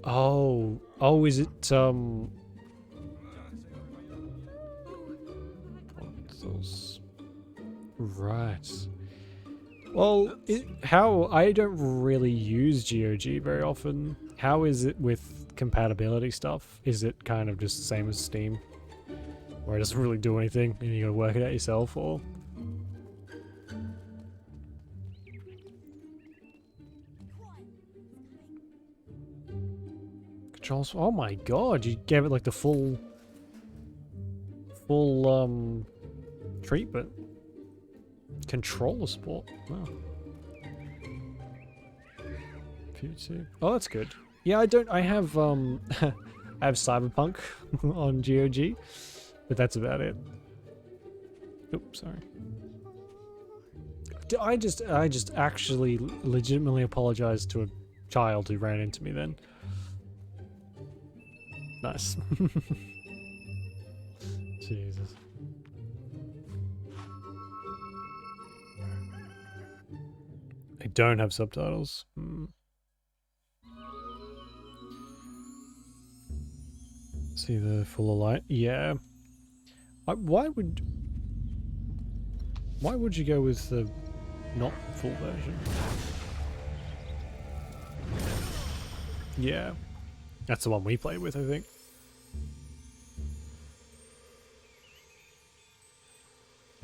Oh, is it consoles? Right. Well, how I don't really use GOG very often. How is it with compatibility stuff? Is it kind of just the same as Steam, where it doesn't really do anything and you gotta work it out yourself, or? Controls. Oh my god, you gave it like the full treatment. Controller support. Wow. PC. Oh, that's good. Yeah, I have I have Cyberpunk on GOG, but that's about it. Oops, sorry. I just actually legitimately apologized to a child who ran into me then. Nice. Jesus. I don't have subtitles. See the full light? Yeah. Why would you go with the not full version? Yeah. That's the one we played with, I think.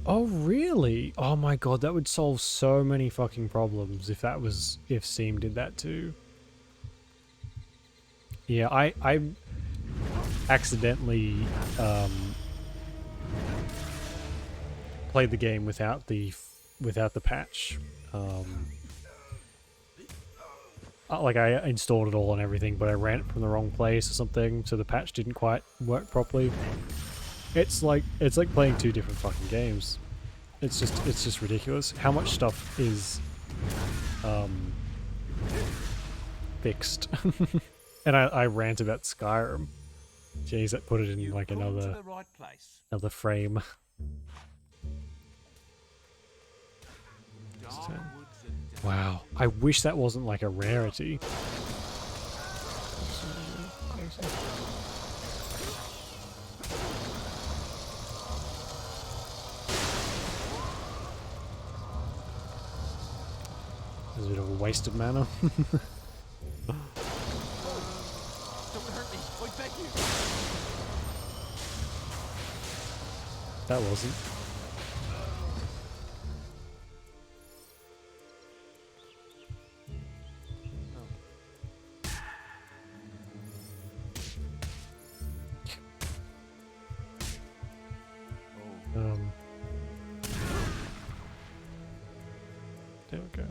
Oh, really? Oh my god, that would solve so many fucking problems if Steam did that too. Yeah, I accidentally played the game without the patch. Like I installed it all and everything, but I ran it from the wrong place or something, so the patch didn't quite work properly. It's like playing two different fucking games. It's just ridiculous how much stuff is fixed. And I rant about Skyrim. Jeez, that put it in like another frame. Wow, I wish that wasn't like a rarity. There's a bit of a wasted mana.
Don't hurt me, I beg you.
That wasn't. There we go.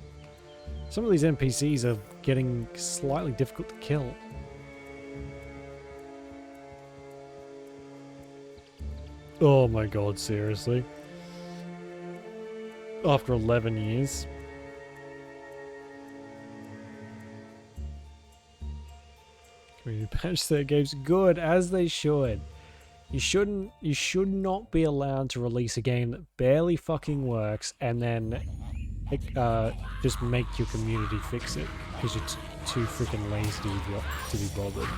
Some of these NPCs are getting slightly difficult to kill. Oh my god, seriously? After 11 years? patch their games. Good, as they should. You should not be allowed to release a game that barely fucking works and then just make your community fix it because you're too freaking lazy to be bothered.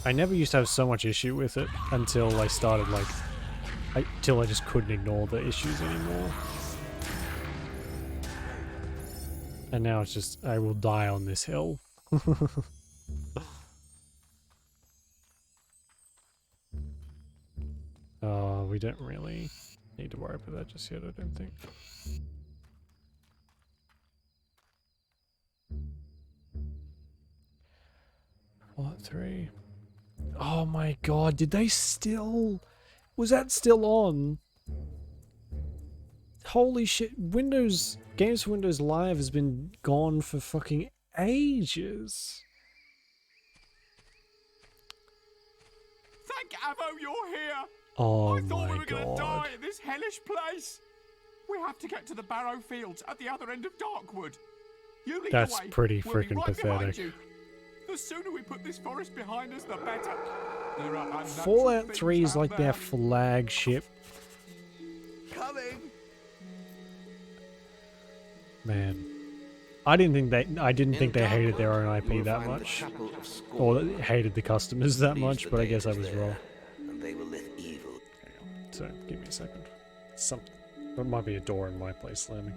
I never used to have so much issue with it until I started till I just couldn't ignore the issues anymore. And now it's just, I will die on this hill. We don't really need to worry about that just yet, I don't think. What, 3? Oh my god, did they still... Was that still on? Holy shit, Games for Windows Live has been gone for fucking ages.
Thank Avo you're here!
Oh
I thought we
my
were gonna
god.
die in this hellish place! We have to get to the Barrow Fields at the other end of Darkwood. You lead
That's
the way.
pretty
We'll be
freaking
right behind
pathetic.
you. The sooner we put this forest behind us, the better. There are unnatural
Fallout
things
3 is
out
like
there.
their flagship.
Coming.
Man, I didn't think they hated their own
you
IP
will
that
find the
much,
chapel of Scorn.
or that they hated the customers that
Believes
much.
the
But I guess I
day
was
is there,
wrong.
And they will let evil.
So give me a second. Something. There might be a door in my place slamming.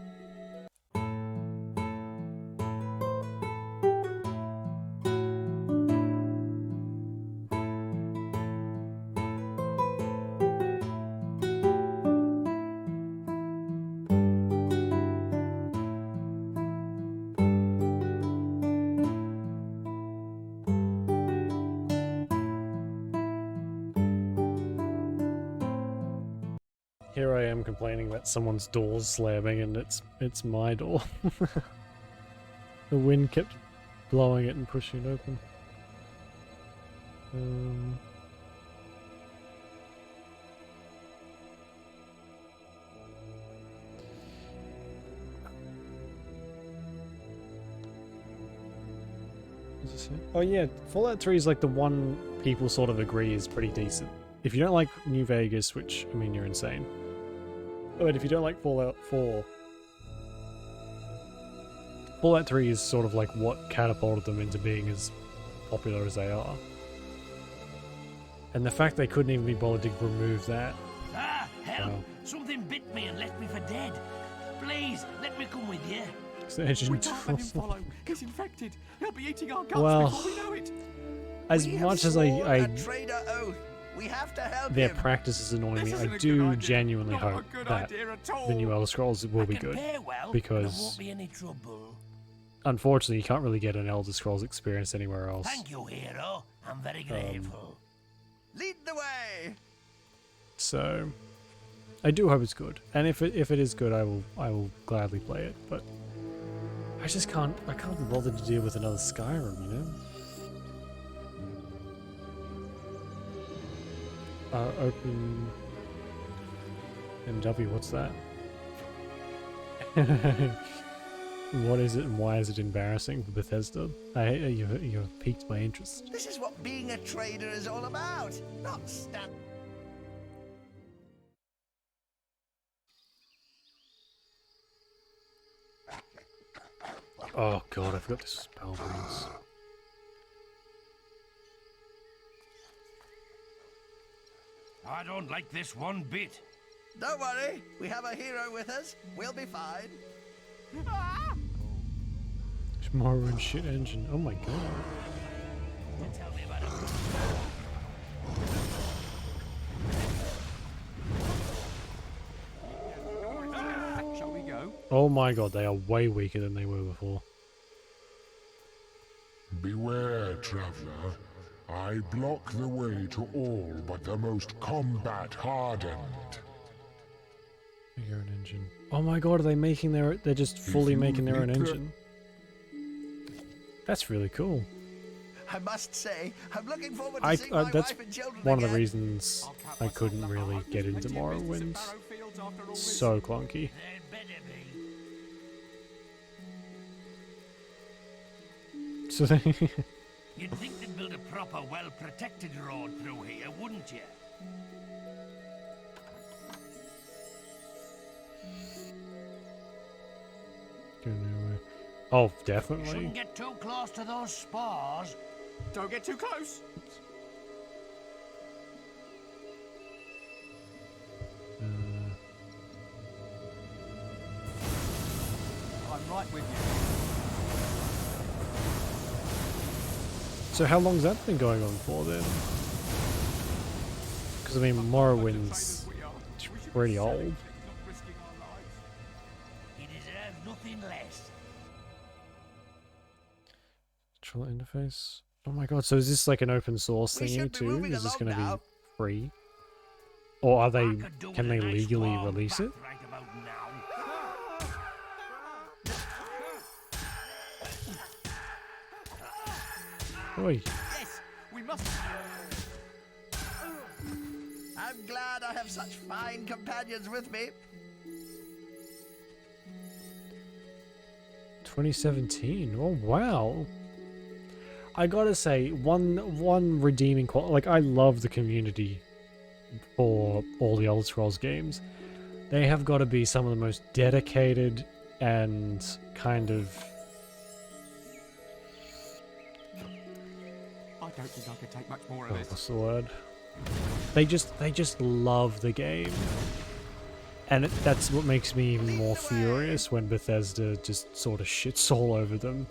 Here I am complaining about someone's doors slamming, and it's my door. The wind kept blowing it and pushing it open. What does it say? Oh yeah, Fallout 3 is like the one people sort of agree is pretty decent. If you don't like New Vegas, which, I mean, you're insane. But if you don't like Fallout 4, Fallout 3 is sort of like what catapulted them into being as popular as they are. And the fact they couldn't even be bothered to remove that.
Ah, help!
Wow.
Something bit me and left me for dead. Please, let me come with you.
It's the engine
We can't let him
trouble.
follow. He's infected. He'll be eating our guts
Well,
before we know it.
As much as I
Trader oath. We have to help
their
him.
practices annoy
This
me,
isn't
I
a
do
good idea.
genuinely
Not a
hope
good
that
idea at all.
the new Elder Scrolls will be
I can
good.
pay well,
Because
there won't be any trouble.
unfortunately, you can't really get an Elder Scrolls experience anywhere else.
Thank you, hero. I'm very grateful.
Lead the way.
So, I do hope it's good, and if it is good, I will gladly play it. But I just can't be bothered to deal with another Skyrim, you know. Open MW. What's that? What is it, and why is it embarrassing for Bethesda? You've piqued my interest.
This is what being a trader is all about. Not stand.
Oh god, I forgot this was Palpatine's.
I don't like this one bit.
Don't worry, we have a hero with us. We'll be fine.
It's Morrowind shit engine. Oh my god.
Tell me about it.
Shall we go?
Oh my god, they are way weaker than they were before.
Beware, traveler. I block the way to all but the most combat-hardened.
Your own engine. Oh my god, are they making they're just fully
you
making their own
need to-
engine? That's really cool.
I must say, I'm looking forward to seeing my
that's
wife and children
one of the
again.
reasons I couldn't really get into Morrowind. So clunky. So they
You'd think they'd build a proper, well-protected road through here, wouldn't you?
Oh, definitely.
Shouldn't get too close to those spars.
Don't get too close. I'm right with you.
So how long's that been going on for then? Because I mean, Morrowind's pretty old.
He deserves nothing less.
Control interface. Oh my god! So is this like an open source thingy too? Is this going to be free, or are they? Can they legally release it?
Right about now.
Oi.
Yes, we must.
I'm glad I have such fine companions with me.
2017. Oh wow. I gotta say, one redeeming quality. Like, I love the community for all the Elder Scrolls games. They have got to be some of the most dedicated and kind of.
I don't think I could take much more
Oh,
of this.
what's the word? They just love the game, and that's what makes me even more furious when Bethesda just sort of shits all over them,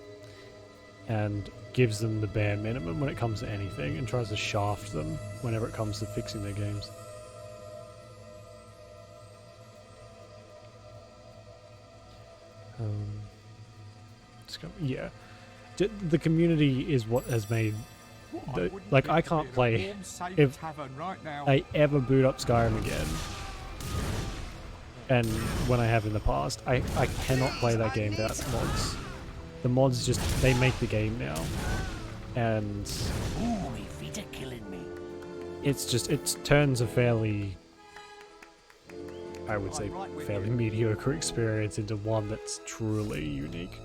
and gives them the bare minimum when it comes to anything, and tries to shaft them whenever it comes to fixing their games. Yeah, the community is what has made. Like, I can't play if I ever boot up Skyrim again, and when I have in the past, I cannot play that game without mods. The mods just, they make the game now, and
Ooh, my feet are killing me.
it's just, it turns a fairly, I would say, fairly mediocre experience into one that's truly unique.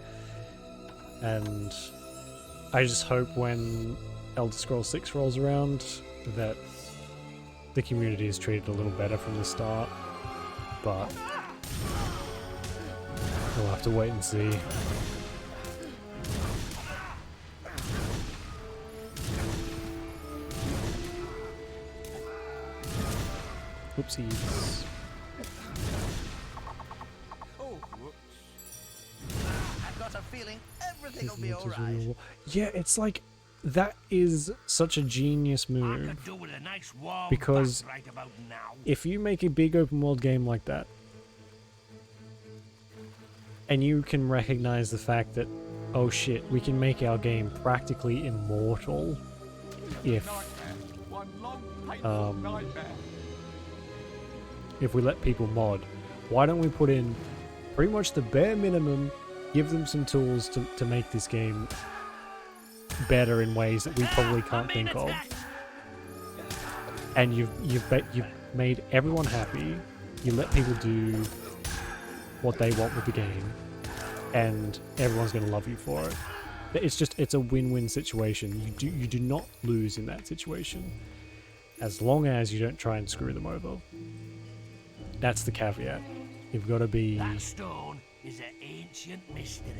And I just hope when Elder Scrolls 6 rolls around that the community is treated a little better from the start, but we'll have to wait and see. Oopsies.
I've got a feeling everything will be alright.
Yeah, it's like, that is such a genius move, because if you make a big open world game like that, and you can recognize the fact that, oh shit, we can make our game practically immortal if we let people mod, why don't we put in pretty much the bare minimum, give them some tools to make this game better in ways that we probably can't think of, and you've made everyone happy. You let people do what they want with the game, and everyone's going to love you for it. It's a win-win situation. You do not lose in that situation, as long as you don't try and screw them over. That's the caveat. You've got to be.
That stone is an ancient mystery.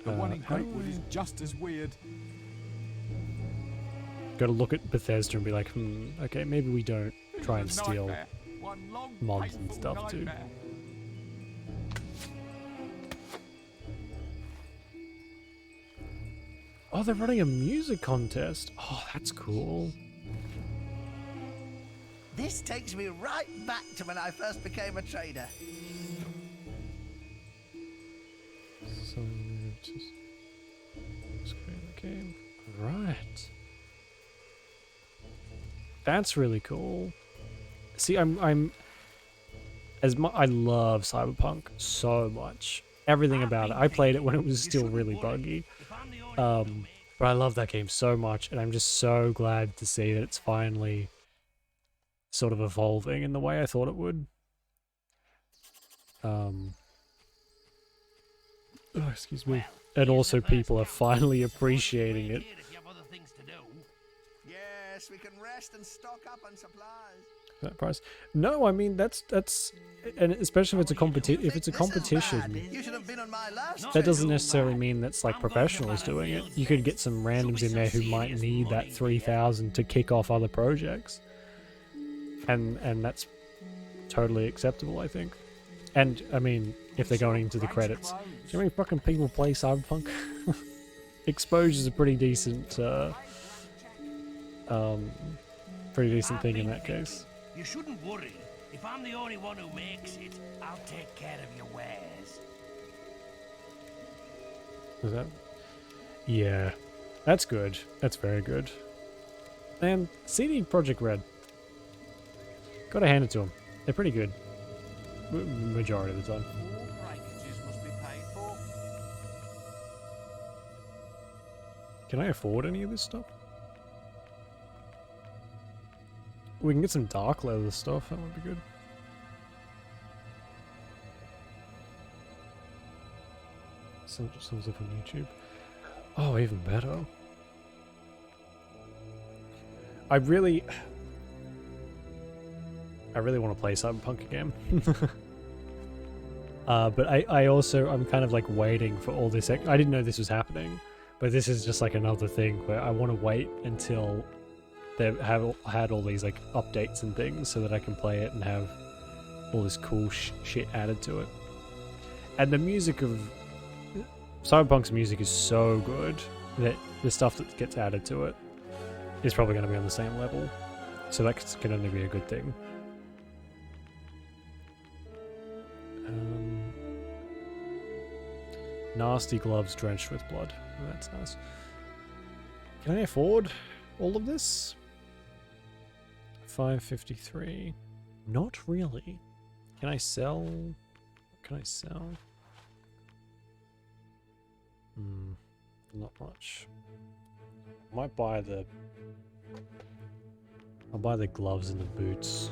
The one in Greatwood is just as weird.
Got to look at Bethesda and be like, okay, maybe we don't try and steal mods and stuff too. Oh, they're running a music contest. Oh, that's cool.
This takes me right back to when I first became a trader.
So, just create the game. Right. That's really cool. See, I love Cyberpunk so much. Everything about it. I played it when it was still really buggy. But But I love that game so much, and I'm just so glad to see that it's finally sort of evolving in the way I thought it would. Oh, excuse me. And also people are finally appreciating it.
Yes, we can rest and stock up on supplies.
That price? No, I mean that's and especially if it's a competition. If it's a competition,
You should have been on my last.
that doesn't necessarily mean that's like professionals doing it. You could get some randoms in there who might need that 3,000 to kick off other projects, and that's totally acceptable, I think. And I mean, if they're going into the credits, do you know how many fucking people play Cyberpunk? Exposure's a pretty decent, pretty decent thing in that case.
You shouldn't worry. If I'm the only one who makes it, I'll take care of your wares.
Is that? Yeah, that's good. That's very good. And CD Projekt Red, gotta hand it to them. They're pretty good. Majority of the time. Can I afford any of this stuff? We can get some dark leather stuff, that would be good. Some stuff on YouTube. Oh, even better. I really want to play Cyberpunk again. But I'm kind of like waiting for all this. I didn't know this was happening, but this is just like another thing where I want to wait until they have had all these like updates and things so that I can play it and have all this cool shit added to it. And the music of Cyberpunk's music is so good that the stuff that gets added to it is probably going to be on the same level. So that can only be a good thing. Nasty gloves drenched with blood. Oh, that's nice. Can I afford all of this? 553. Not really. Can I sell? What can I sell? Not much. Might buy the... I'll buy the gloves and the boots.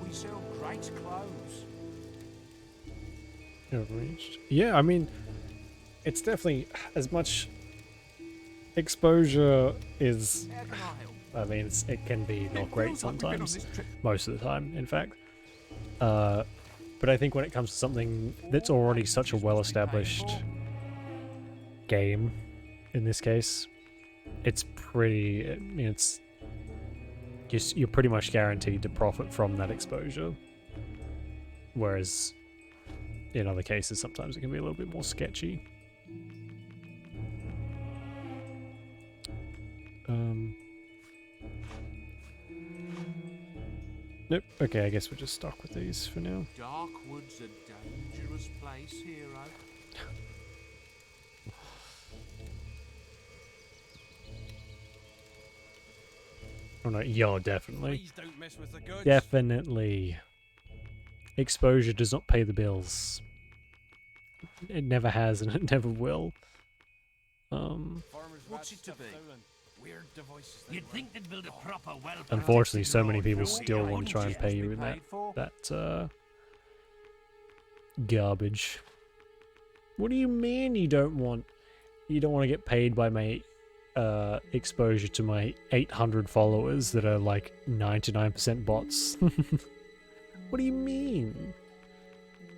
We sell great clothes.
Overreached. Yeah, I mean, it's definitely as much exposure is. I mean, it can be not great sometimes, most of the time, in fact. But I think when it comes to something that's already such a well-established game, in this case, it's pretty. I mean, it's you're pretty much guaranteed to profit from that exposure. Whereas in other cases, sometimes it can be a little bit more sketchy. Nope. Okay, I guess we're just stuck with these for now.
Darkwood's a dangerous place, hero.
Oh no, yeah, definitely.
Please don't mess with the goods.
Definitely. Exposure does not pay the bills. It never has and it never will.
What's it to be? Weird devices. You'd think they'd build a proper well.
Unfortunately, so many people still want to try and pay you in that garbage. What do you mean you don't want to get paid by my exposure to my 800 followers that are like 99% bots? What do you mean?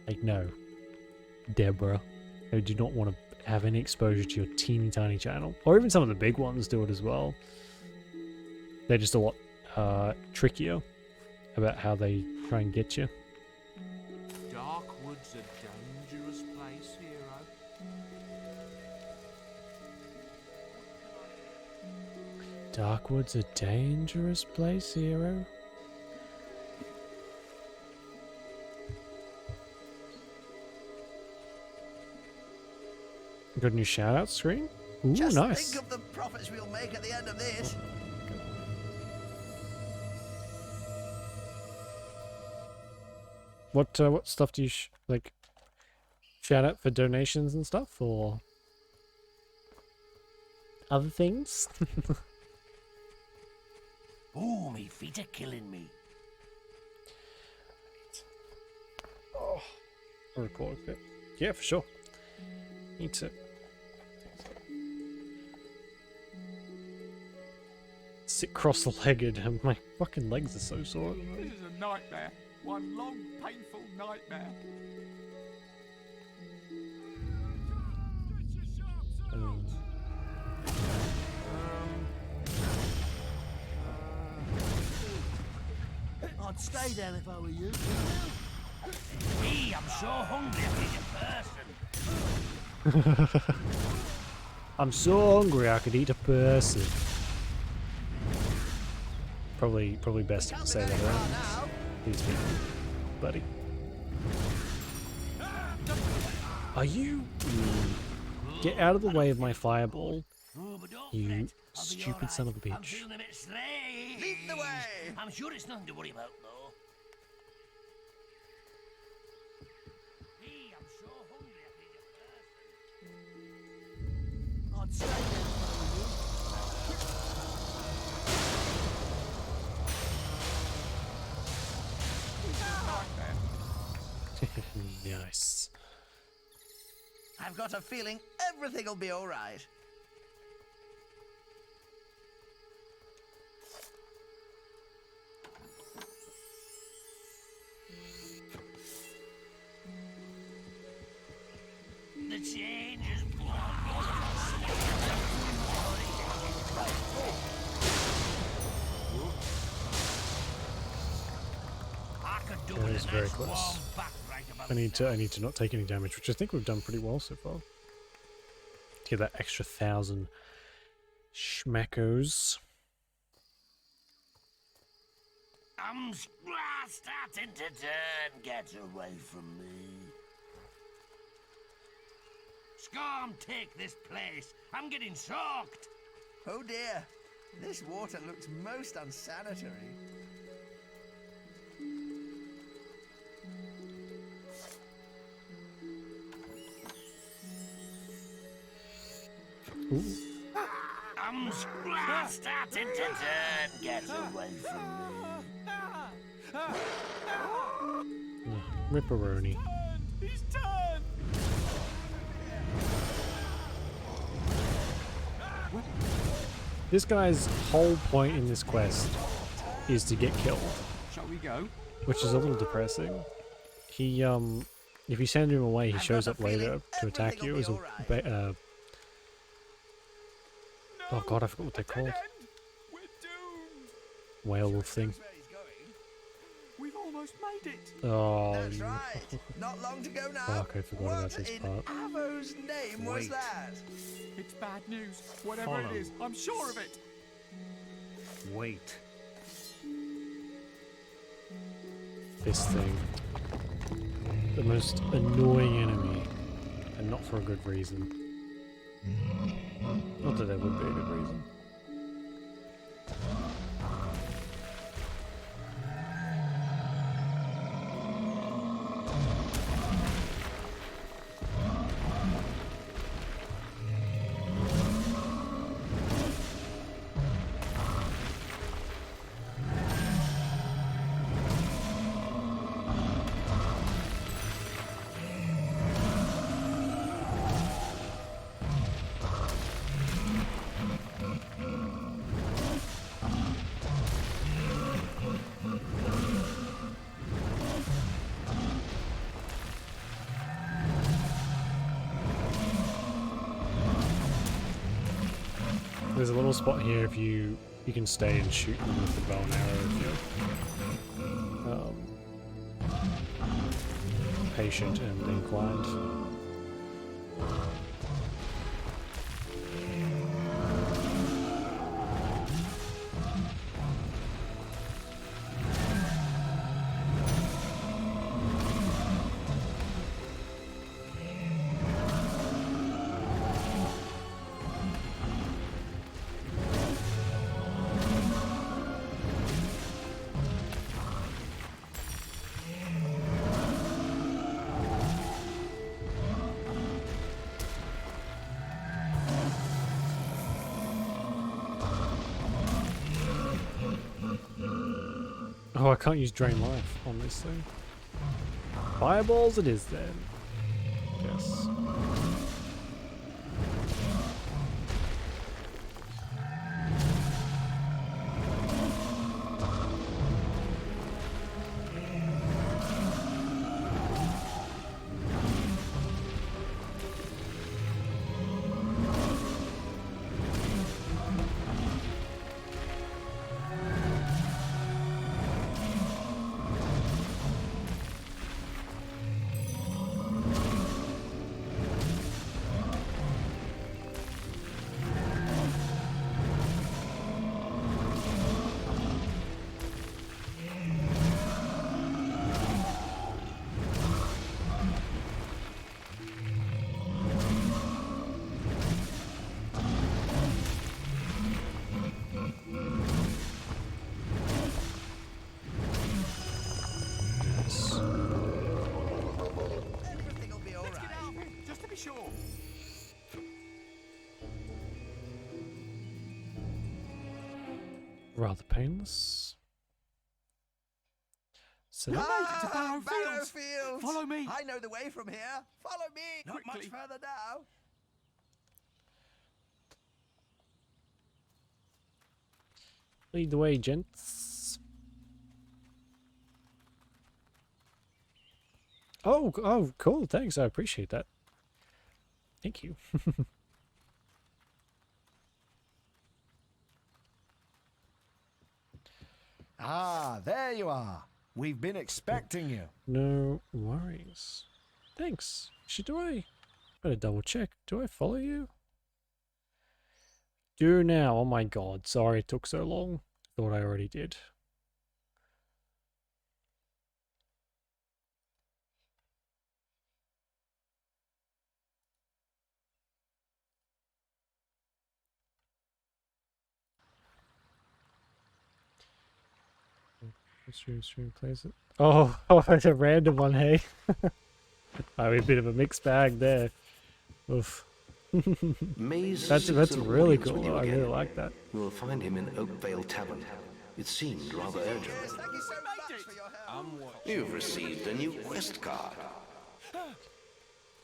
Like, no, Deborah, I do not want to have any exposure to your teeny tiny channel. Or even some of the big ones do it as well. They're just a lot trickier about how they try and get you.
Darkwood's a dangerous place, hero.
Darkwood's a dangerous place, hero. Got a new shout-out screen? Ooh,
Just
nice.
think of the profits we'll make at the end of this.
What stuff do you like? Shout out for donations and stuff, or other things?
Oh, me feet are killing me.
Oh, a record bit. Yeah, for sure. Need to sit cross-legged, and my fucking legs are so sore.
This is a nightmare. One long, painful nightmare.
I'd stay down if I were you. Gee, I'm so hungry I need a person.
I'm so hungry I could eat a person. Probably best to say that around these people, buddy. Are you? Get out of the way of my fireball, you stupid son of a bitch.
I'm feeling a bit stray. Lead the way. I'm sure it's nothing to worry about, though. Gee, I'm so hungry I need a person. I'd stay there
Nice.
I've got a feeling everything'll be all right.
The change is
That is very close. I need to not take any damage, which I think we've done pretty well so far. To get that extra 1,000 schmackos.
I'm starting to turn. Get away from me. Scum, take this place. I'm getting soaked.
Oh dear, this water looks most unsanitary.
Ooh.
I'm starting to turn. Get away from me.
Ripperoni.
He's turned!
This guy's whole point in this quest is to get killed.
Shall we go?
Which is a little depressing. He, if you send him away, he shows up later to attack you as a, oh god, I forgot what they're called. Werewolf thing.
We've almost made it.
Oh,
That's right. Not long to go now.
fuck, I forgot about this part.
Avo's name was that?
It's bad news. Whatever
Follow.
it is, I'm sure of it.
Wait.
This thing. The most annoying enemy. And not for a good reason. Not that there would be a good reason. There's a little spot here if you can stay and shoot them with the bow and arrow if you're patient and inclined. Oh, I can't use Drain Life on this thing. Fireballs it is then. Yes.
Sure.
Rather painless. So
We made it to Barrow Fields.
Barrowfields.
Follow me.
I know the way from here. Follow me. Not
Quickly.
much further now.
lead the way, gents. Oh, cool. Thanks. I appreciate that. Thank you.
Ah, there you are. We've been expecting you.
No worries. Thanks. Do I? Better double check. Do I follow you? Do now. Oh my god. Sorry it took so long. Thought I already did. Stream plays it. Oh, it's a random one, hey. A bit of a mixed bag there. Oof. that's really cool. Though. I really like that.
You will find him in Oakvale Tavern. It seemed rather urgent.
Thank you so much for your help.
You've received a new quest card.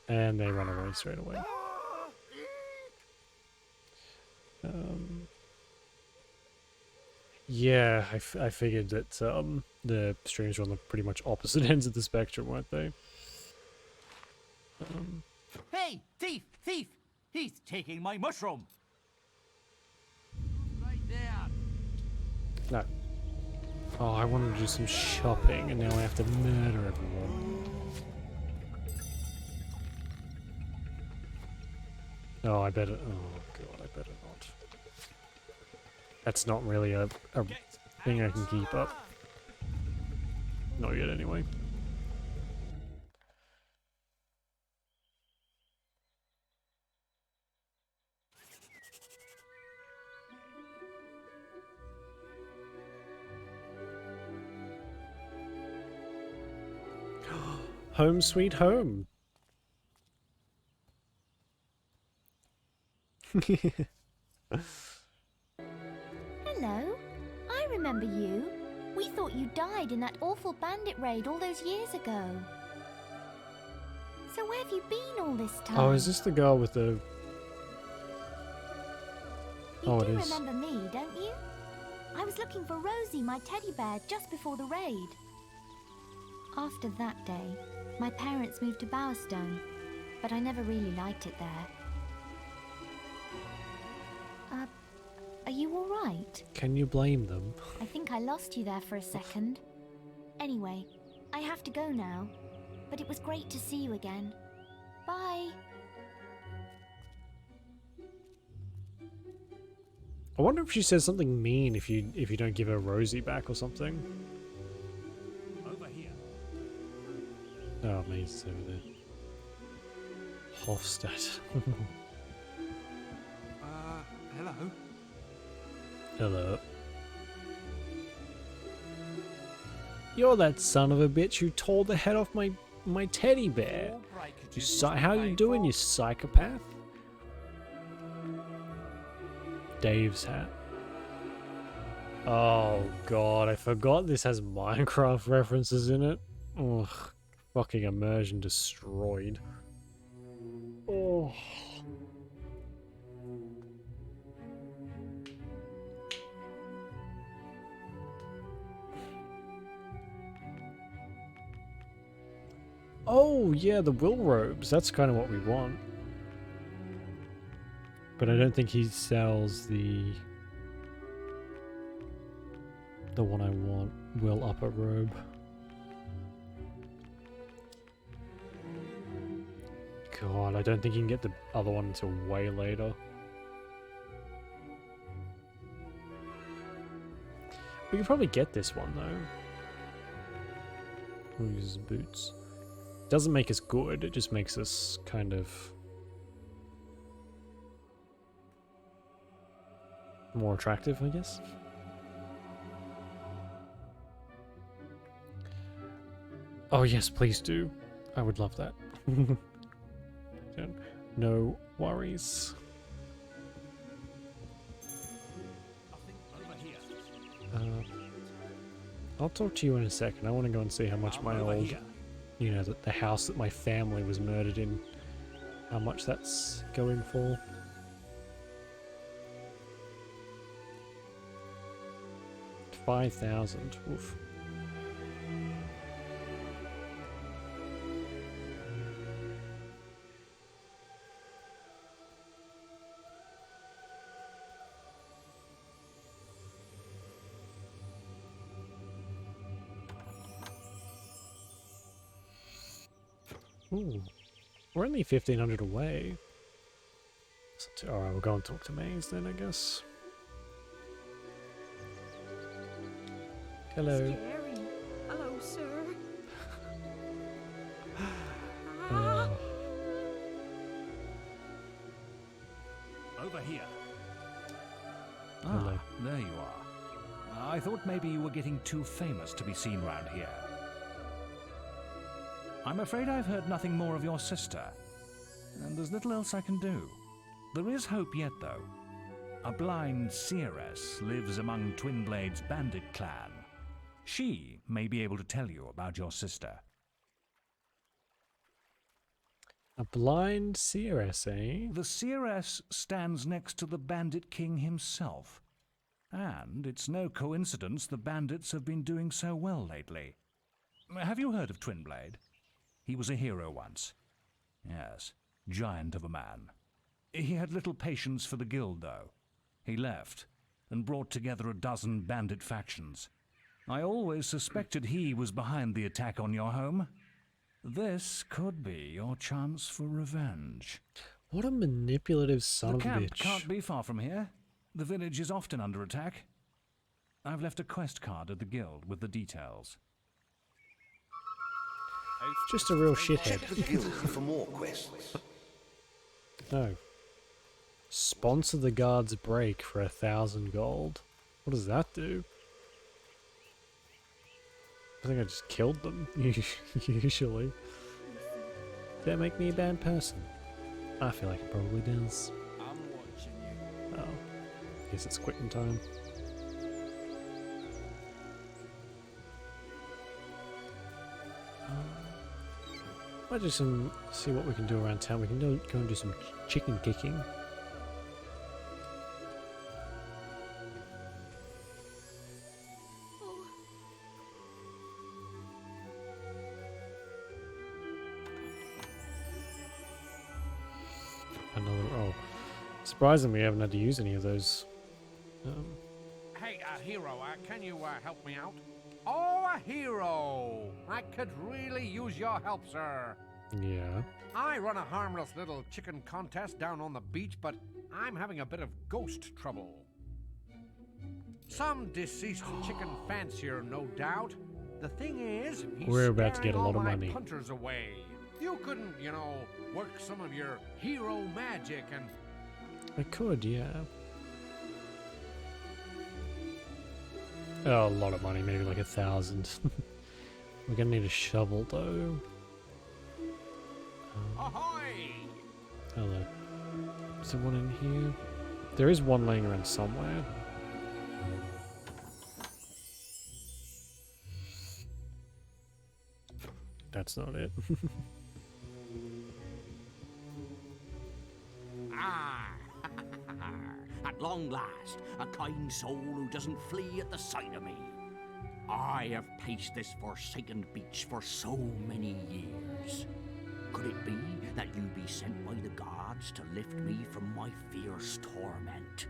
And they run away straight away. Yeah, I figured that the streams were on the pretty much opposite ends of the spectrum, weren't they?
Hey, thief, thief! He's taking my mushroom. Right there.
No. Oh, I wanted to do some shopping, and now I have to murder everyone. Oh, I better. Oh god, I better not. That's not really a thing I can keep up. Not yet, anyway. Home sweet home.
Hello, I remember you. We thought you died in that awful bandit raid all those years ago. So where have you been all this time?
Oh, is this the girl with the...
You do remember me, don't you? I was looking for Rosie, my teddy bear, just before the raid. After that day, my parents moved to Bowerstone, but I never really liked it there. Are you all right?
Can you blame them?
I think I lost you there for a second. Anyway, I have to go now, but it was great to see you again. Bye.
I wonder if she says something mean if you don't give her Rosie back or something.
Over here.
Oh, Maze over there. Hofstad.
Hello?
Hello. You're that son of a bitch who tore the head off my teddy bear. How you doing, you psychopath? Dave's hat. Oh god, I forgot this has Minecraft references in it. Ugh, fucking immersion destroyed. Oh. Oh yeah, the will robes. That's kind of what we want. But I don't think he sells the one I want. Will upper robe. God, I don't think you can get the other one until way later. We can probably get this one though. We'll use boots. Doesn't make us good, it just makes us kind of more attractive, I guess. Oh yes, please do. I would love that. No worries. I'll talk to you in a second. I want to go and see how much my old, you know, the house that my family was murdered in, how much that's going for. $5,000. Oof. Ooh, we're only 1,500 away. Alright, we'll go and talk to Maze then, I guess. Hello.
Scary. Hello, sir.
Over here.
Hello.
There you are. I thought maybe you were getting too famous to be seen round here. I'm afraid I've heard nothing more of your sister, and there's little else I can do. There is hope yet, though. A blind seeress lives among Twinblade's bandit clan. She may be able to tell you about your sister.
A blind seeress, eh?
The seeress stands next to the bandit king himself. And it's no coincidence the bandits have been doing so well lately. Have you heard of Twinblade? He was a hero once. Yes, giant of a man. He had little patience for the guild, though. He left and brought together a dozen bandit factions. I always suspected he was behind the attack on your home. This could be your chance for revenge.
What a manipulative son of a
The camp
bitch.
can't be far from here. The village is often under attack. I've left a quest card at the guild with the details.
Just a real shithead.
Check the guild for more quests.
No. Sponsor the guard's break for 1,000 gold. What does that do? I think I just killed them, usually. Does that make me a bad person? I feel like it probably does.
I'm watching you.
Oh. Guess it's quitting time. Might do some, see what we can do around town. We can go and do some chicken kicking. Another, oh. Surprising we haven't had to use any of those.
Hey, hero, can you help me out? Oh, a hero! I could really use your help, sir.
Yeah.
I run a harmless little chicken contest down on the beach, but I'm having a bit of ghost trouble. Some deceased chicken fancier, no doubt. The thing is, he's
We're about to get a lot of
my
money.
punters away. You couldn't, you know, work some of your hero magic and...
I could, yeah. Oh, a lot of money, maybe like 1,000. We're gonna need a shovel though.
Ahoy!
Hello. Is there one in here? There is one laying around somewhere. That's not it.
Ah, at long last, a kind soul who doesn't flee at the sight of me. I have paced this forsaken beach for so many years. Could it be that you be sent by the gods to lift me from my fierce torment?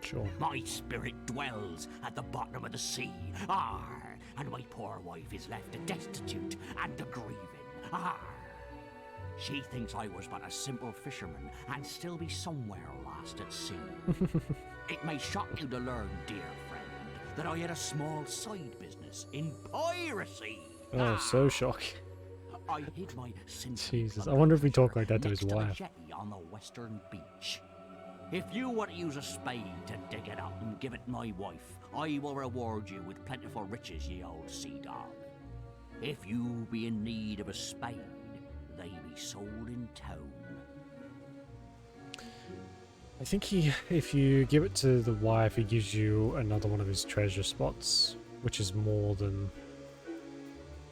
Sure.
My spirit dwells at the bottom of the sea. Arr, and my poor wife is left destitute and a grieving. Arr. She thinks I was but a simple fisherman and still be somewhere lost at sea. It may shock you to learn, dear friend, that I had a small side business in piracy.
Oh, so shocking.
I hid my sinful
Jesus, I wonder if we talk like that to his
next
wife.
the jetty on the western beach. If you were to use a spade to dig it up and give it my wife, I will reward you with plentiful riches, ye old sea dog. If you be in need of a spade, they be sold in town.
I think if you give it to the wife, he gives you another one of his treasure spots, which is more than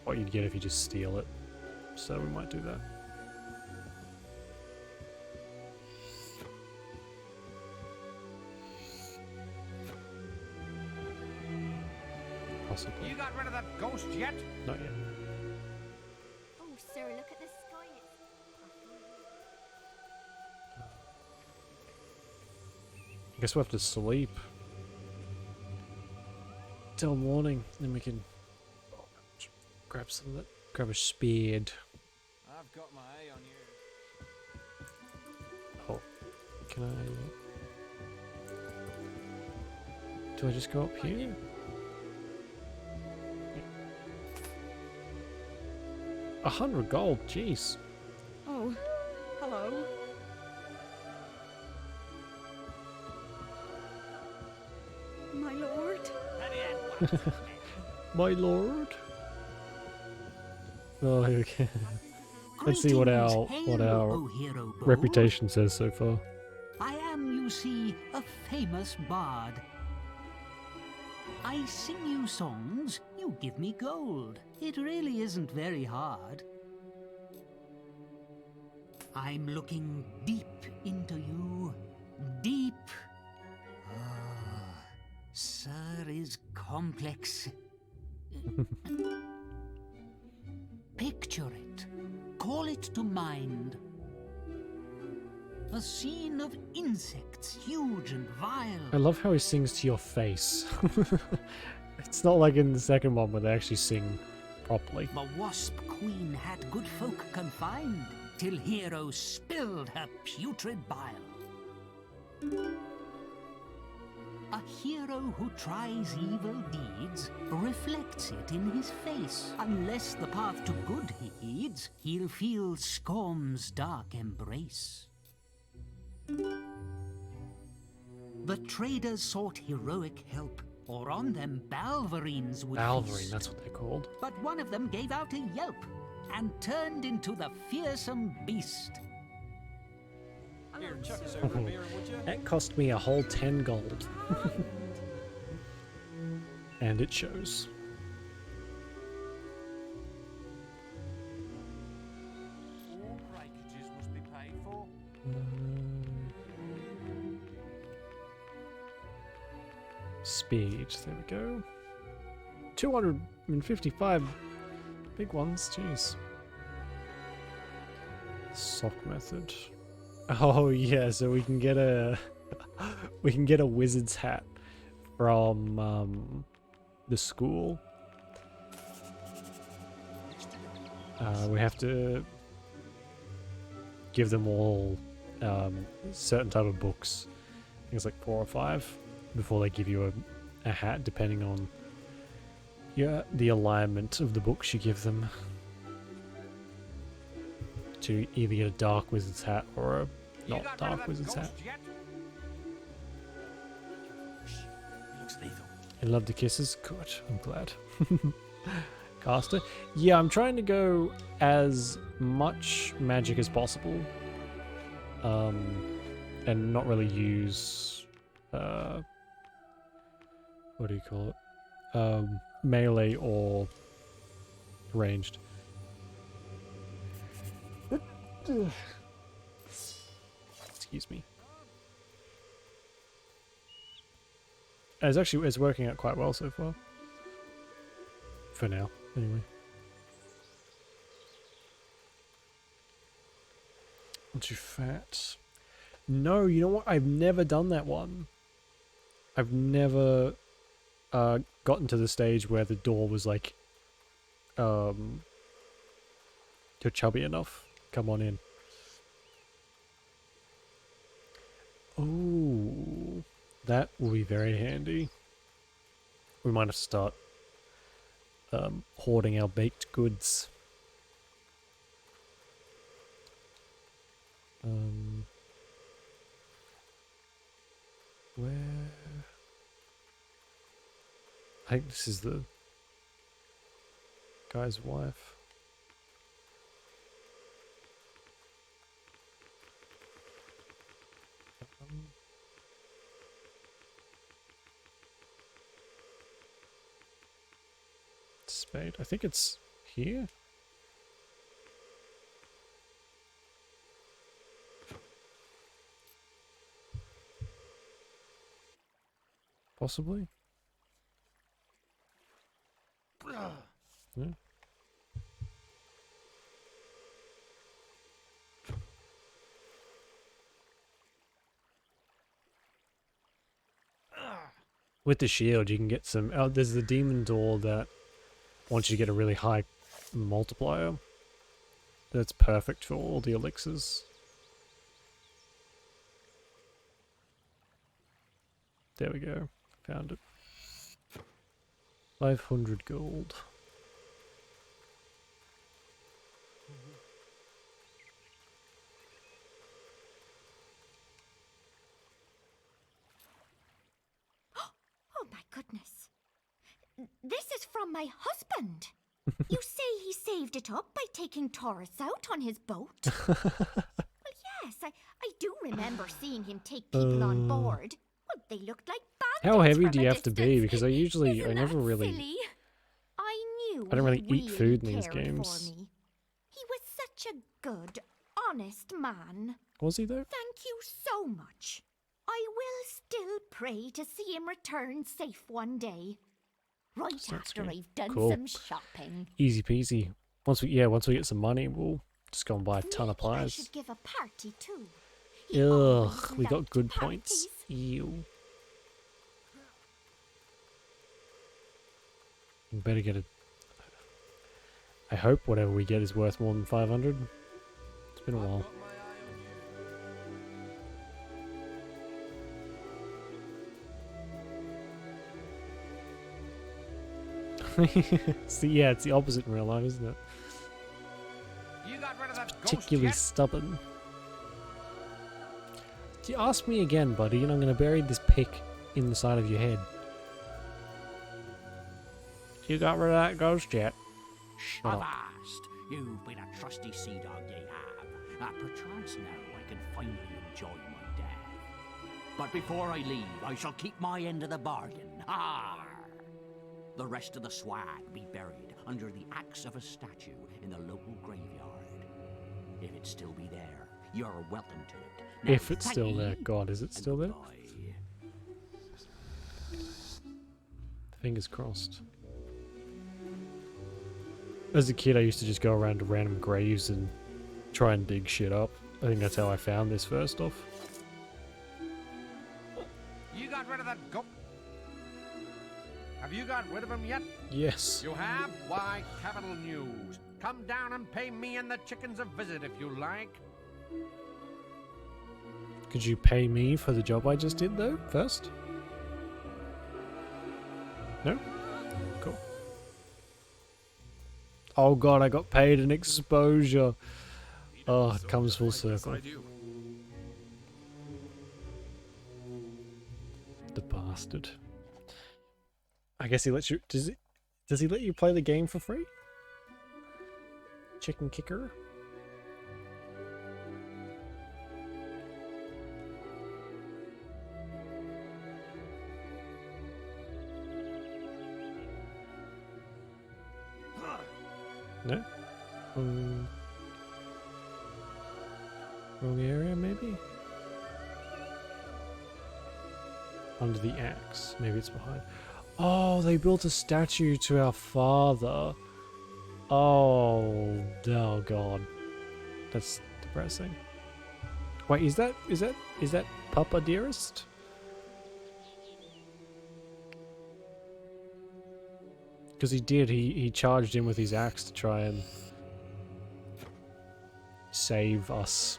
what you'd get if you just steal it. So we might do that. Possibly.
You got rid of that ghost yet?
Not yet.
Oh, sir, look at the sky.
I guess we'll have to sleep till morning, then we can grab some of that. Grab a spade.
I've got my eye on you.
Oh, can I? Do I just go up here? 100 gold, jeez.
Oh, hello. My lord?
My lord. Oh, here we go. Let's see what our reputation says so far.
I am, you see, a famous bard. I sing you songs, you give me gold. It really isn't very hard. I'm looking deep into you, deep. Ah, sir is complex. Picture it. Call it to mind. A scene of insects, huge and vile.
I love how he sings to your face. It's not like in the second one where they actually sing properly.
The wasp queen had good folk confined, till Hero spilled her putrid bile. A hero who tries evil deeds reflects it in his face. Unless the path to good he heeds, he'll feel Scorm's dark embrace. The traders sought heroic help, or on them Balverines would
Balverine,
feast.
that's what they're called.
But one of them gave out a yelp and turned into the fearsome beast.
Here, chuck us over a beer, would you?
That cost me a whole 10 gold. And it shows.
All breakages must be paid for.
Speed, there we go. 255 big ones, jeez. Sock method. Oh yeah, so we can get a wizard's hat from the school. We have to give them all certain type of books. I think it's like 4 or 5 before they give you a hat, depending on the alignment of the books you give them. To either get a dark wizard's hat or a not dark wizard's hat.
Looks lethal.
You love the kisses? Good, I'm glad. Caster? Yeah, I'm trying to go as much magic as possible. And not really use what do you call it? Melee or ranged. Excuse me. It's working out quite well so far. For now, anyway. I'm too fat. No, you know what? I've never done that one. I've never gotten to the stage where the door was like, you're chubby enough. Come on in. Oh, that will be very handy. We might have to start hoarding our baked goods. Where? I think this is the guy's wife. Spade. I think it's here. Possibly. Yeah. With the shield, you can get some. Oh, there's the demon door that wants you to get a really high multiplier. That's perfect for all the elixirs. There we go. Found it. 500 gold.
Oh my goodness. This is from my husband. You say he saved it up by taking Taurus out on his boat? Well, yes, I do remember seeing him take people on board. Well, they looked like bandits.
How heavy
from
do
a
you have to be?
distance.
Because I never
Isn't
really...
that silly? I knew
I don't really
he
eat food in these
cared for
games.
me. He was such a good, honest man.
Was he though?
Thank you so much. I will still pray to see him return safe one day. Right after
good.
I've done
Cool.
some shopping.
Easy peasy. Once we get some money, we'll just go and buy a ton of
I
pies.
should give a party too.
Ugh, we got
liked
good
parties.
points. Ew. We better get a... I hope whatever we get is worth more than 500. It's been a while. See, yeah, it's the opposite in real life, isn't it?
You got rid of that ghost
Particularly
yet?
stubborn. You ask me again, buddy, and I'm going to bury this pick in the side of your head. You got rid of that ghost yet? Shut up.
Avast! You've been a trusty sea dog, ye have. Perchance now I can finally enjoy my death. But before I leave, I shall keep my end of the bargain. Arr! The rest of the swag be buried under the axe of a statue in the local graveyard. If it still be there, you're welcome to it. Now,
If it's still there. God, is it still there? Fingers crossed. As a kid, I used to just go around to random graves and try and dig shit up. I think that's how I found this first off.
You got rid of that ghost. Have you got rid of him yet?
Yes.
You have? Why, capital news. Come down and pay me and the chickens a visit if you like.
Could you pay me for the job I just did, though, first? No? Cool. Oh god, I got paid an exposure. Oh, it comes full circle. The bastard. I guess he lets you... Does he let you play the game for free? Chicken kicker? No? Wrong area, maybe? Under the axe. Maybe it's behind. Oh, they built a statue to our father. Oh god. That's depressing. Wait, is that Papa Dearest? Because he charged in with his axe to try and save us.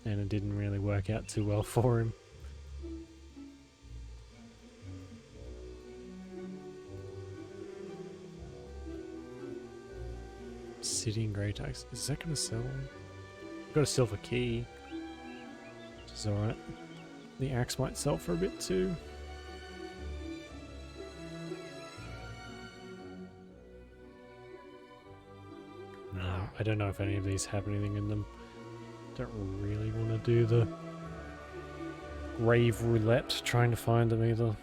And it didn't really work out too well for him. City and Grey Tax. Is that gonna sell? Got a silver key. Which is alright. The axe might sell for a bit too. No, I don't know if any of these have anything in them. Don't really want to do the grave roulette trying to find them either.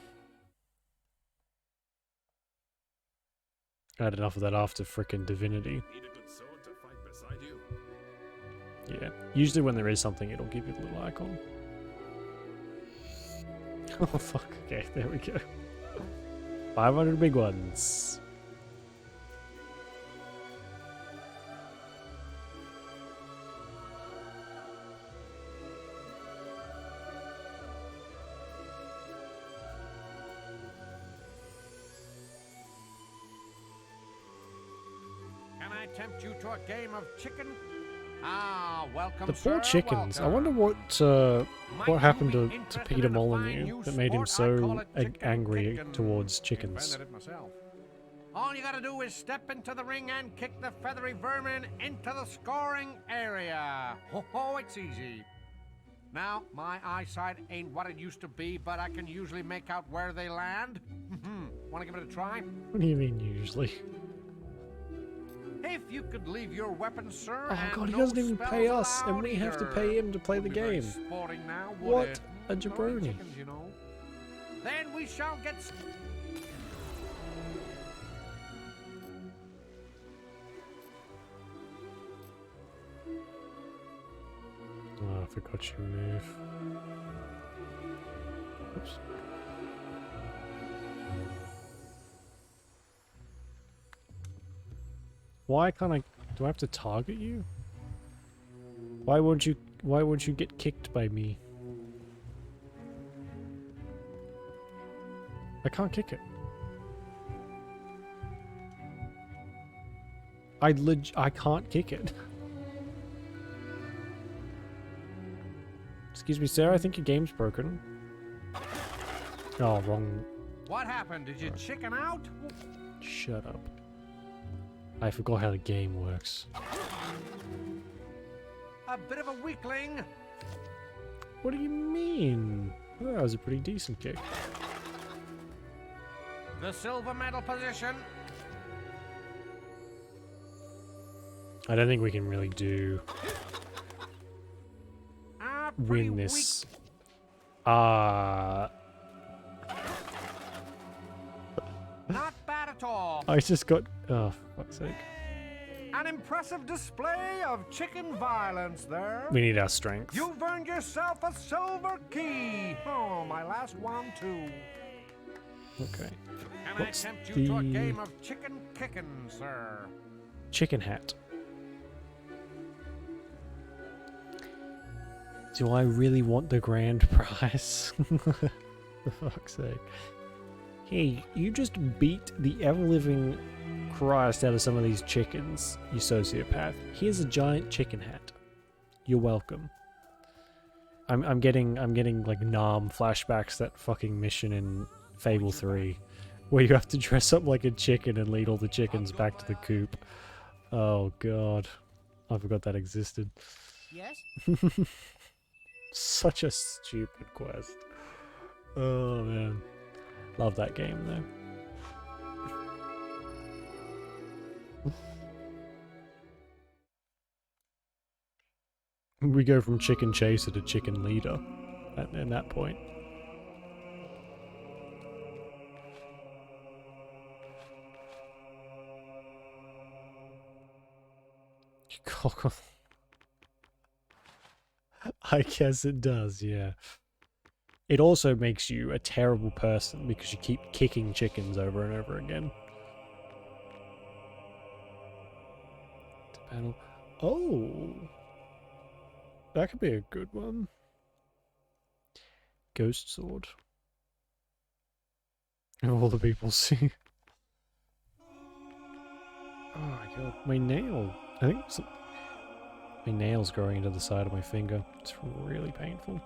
I had enough of that after frickin' Divinity. Yeah, usually when there is something, it'll give you the little icon. Oh fuck, okay, there we go. 500 big ones.
Can I tempt you to a game of chicken? Ah, welcome,
The
sir,
poor chickens. I
welcome.
wonder what happened to Peter Molyneux that made him so angry towards chickens.
Invented it myself. All you gotta do is step into the ring and kick the feathery vermin into the scoring area. Oh, it's easy. Now, my eyesight ain't what it used to be, but I can usually make out where they land. Wanna give it a try?
What do you mean usually?
If you could leave your weapon, sir.
Oh
and
god, he
no
doesn't even
spells
pay us, and
allowed
we have to
either.
pay him to play the
Would be very
game.
sporting now, would
What
it?
a
Only
jabroni.
chickens, you know. Then we shall get.
Oh, I forgot you move. Oops. Why can't I? Do I have to target you? Why won't you get kicked by me? I can't kick it. I can't kick it. Excuse me, sir, I think your game's broken. Oh, wrong.
What happened? Did you chicken out?
Shut up. I forgot how the game works.
A bit of a weakling.
What do you mean? Oh, that was a pretty decent kick.
The silver medal position.
I don't think we can really do win this.
Not bad at all.
I just got. Oh, for fuck's sake.
An impressive display of chicken violence there.
We need our strength.
You've earned yourself a silver key. Oh, my last one too.
Okay.
Can
What's
I tempt you to a
the-
game of chicken kicking, sir?
Chicken hat. Do I really want the grand prize? For fuck's sake. Hey, you just beat the ever-living Christ out of some of these chickens, you sociopath. Here's a giant chicken hat. You're welcome. I'm getting like Nam flashbacks, that fucking mission in Fable 3 where you have to dress up like a chicken and lead all the chickens back to the coop. Oh god. I forgot that existed.
Yes?
Such a stupid quest. Oh man. Love that game though. We go from chicken chaser to chicken leader at that point. I guess it does, yeah. It also makes you a terrible person because you keep kicking chickens over and over again. To battle. Oh! That could be a good one. Ghost sword. Of all the people see. Oh my god, my nail. I think my nail's growing into the side of my finger. It's really painful.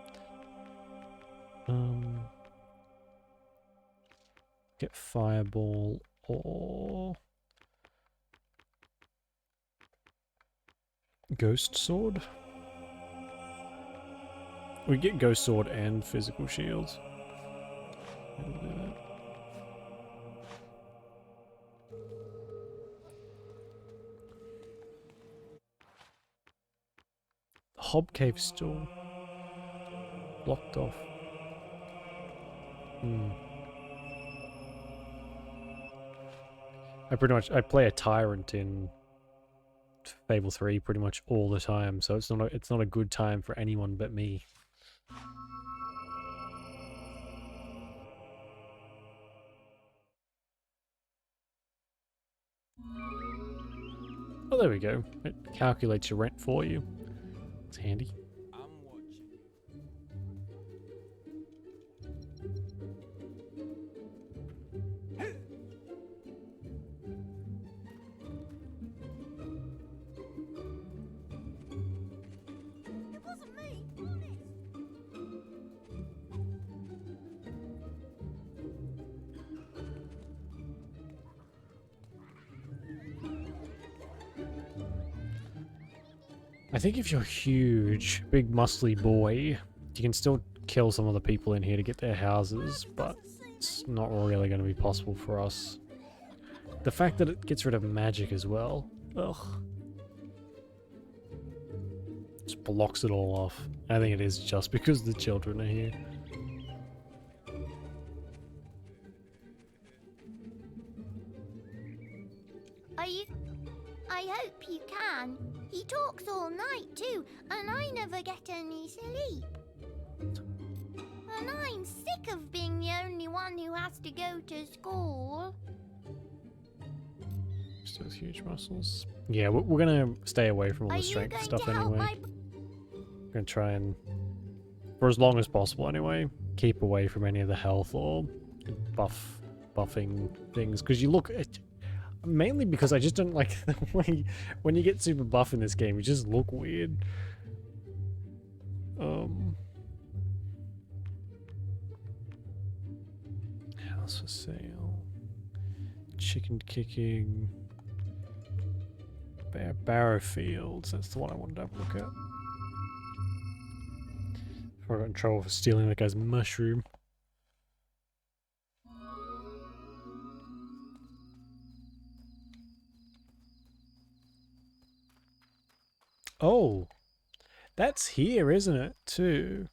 Get fireball or ghost sword. We get ghost sword and physical shields. We'll do that. The Hob Cave still blocked off. I play a tyrant in Fable 3 pretty much all the time, so it's not a good time for anyone but me. Oh, there we go. It calculates your rent for you. It's handy. I think if you're huge, big muscly boy, you can still kill some of the people in here to get their houses, but it's not really going to be possible for us. The fact that it gets rid of magic as well. Ugh. Just blocks it all off. I think it is just because the children are here.
I hope you can. He talks all night too, and I never get any sleep. And I'm sick of being the only one who has to go to school.
Just those huge muscles. Yeah, we're gonna stay away from all the strength stuff anyway. We're gonna try and, for as long as possible anyway, keep away from any of the health or buffing things. Because you look at... Mainly because I just don't like when you get super buff in this game, you just look weird. House for sale. Chicken kicking. Barrow Fields, that's the one I wanted to have a look at. Before I got in trouble for stealing that guy's mushroom. Oh, that's here, isn't it, too?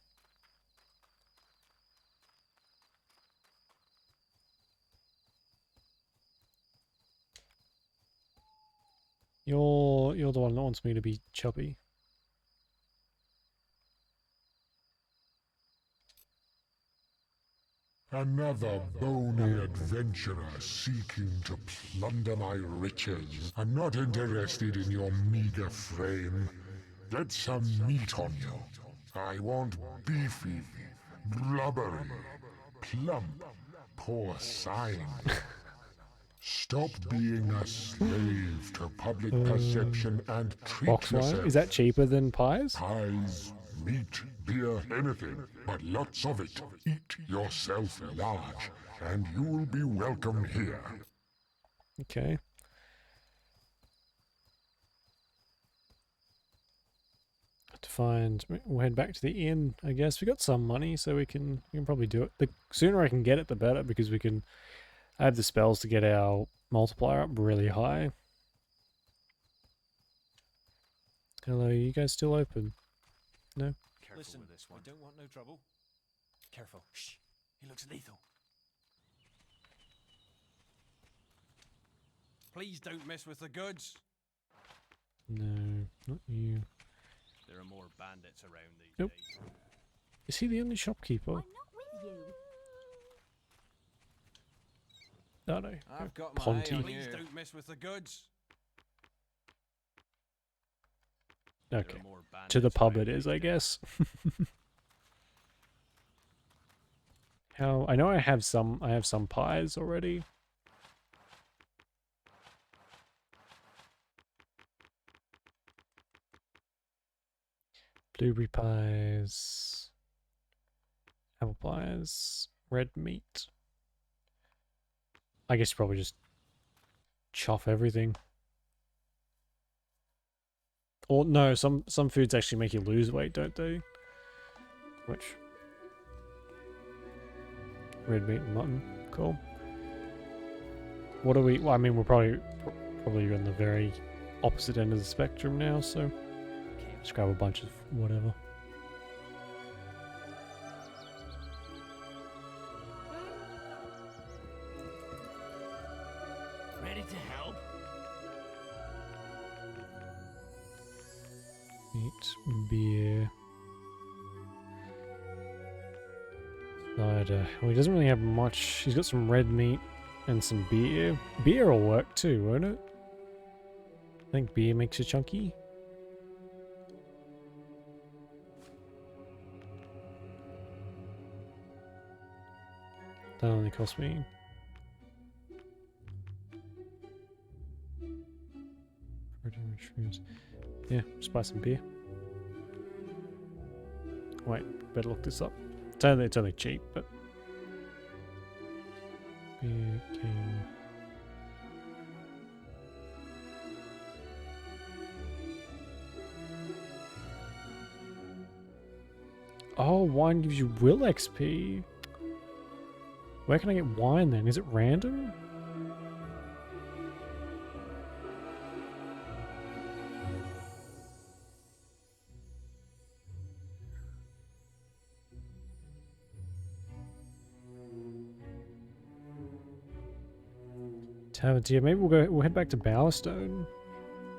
You're the one that wants me to be chubby.
Another bony adventurer seeking to plunder my riches. I'm not interested in your meager frame. Get some meat on you. I want beefy, blubbery, plump, porcine. Stop being a slave to public perception and treat
Box wine?
yourself.
Is that cheaper than pies?
Pies, meat, beer, anything, but lots of it. Eat yourself large, and you will be welcome here.
Okay. To find, we'll head back to the inn. I guess we got some money, so we can probably do it. The sooner I can get it, the better, because we can add the spells to get our multiplier up really high. Hello, you guys still open? No?
Careful Listen, with this one. I don't want no trouble. Careful. Shh. He looks lethal. Please don't mess with the goods.
No. Not you.
There are more bandits around these
Nope.
days.
Is he the only shopkeeper?
With you.
No, no.
I've got my
Ponty.
eye on you. Please don't mess with the goods.
Okay. To the pub it is, I guess. How I know I have some pies already. Blueberry pies. Apple pies. Red meat. I guess you probably just chuff everything. Or no, some foods actually make you lose weight, don't they? Which red meat and mutton, cool. What are we? Well, I mean, we're probably on the very opposite end of the spectrum now, so just grab a bunch of whatever.
Ready to help?
Meat, beer, cider. Well, he doesn't really have much. He's got some red meat and some beer. Beer will work too, won't it? I think beer makes you chunky. That only cost me. Yeah, just buy some beer. Wait, better look this up. It's only cheap, but beer king. Oh, wine gives you will XP. Where can I get wine then? Is it random? Taverns, yeah, maybe we'll head back to Bowerstone.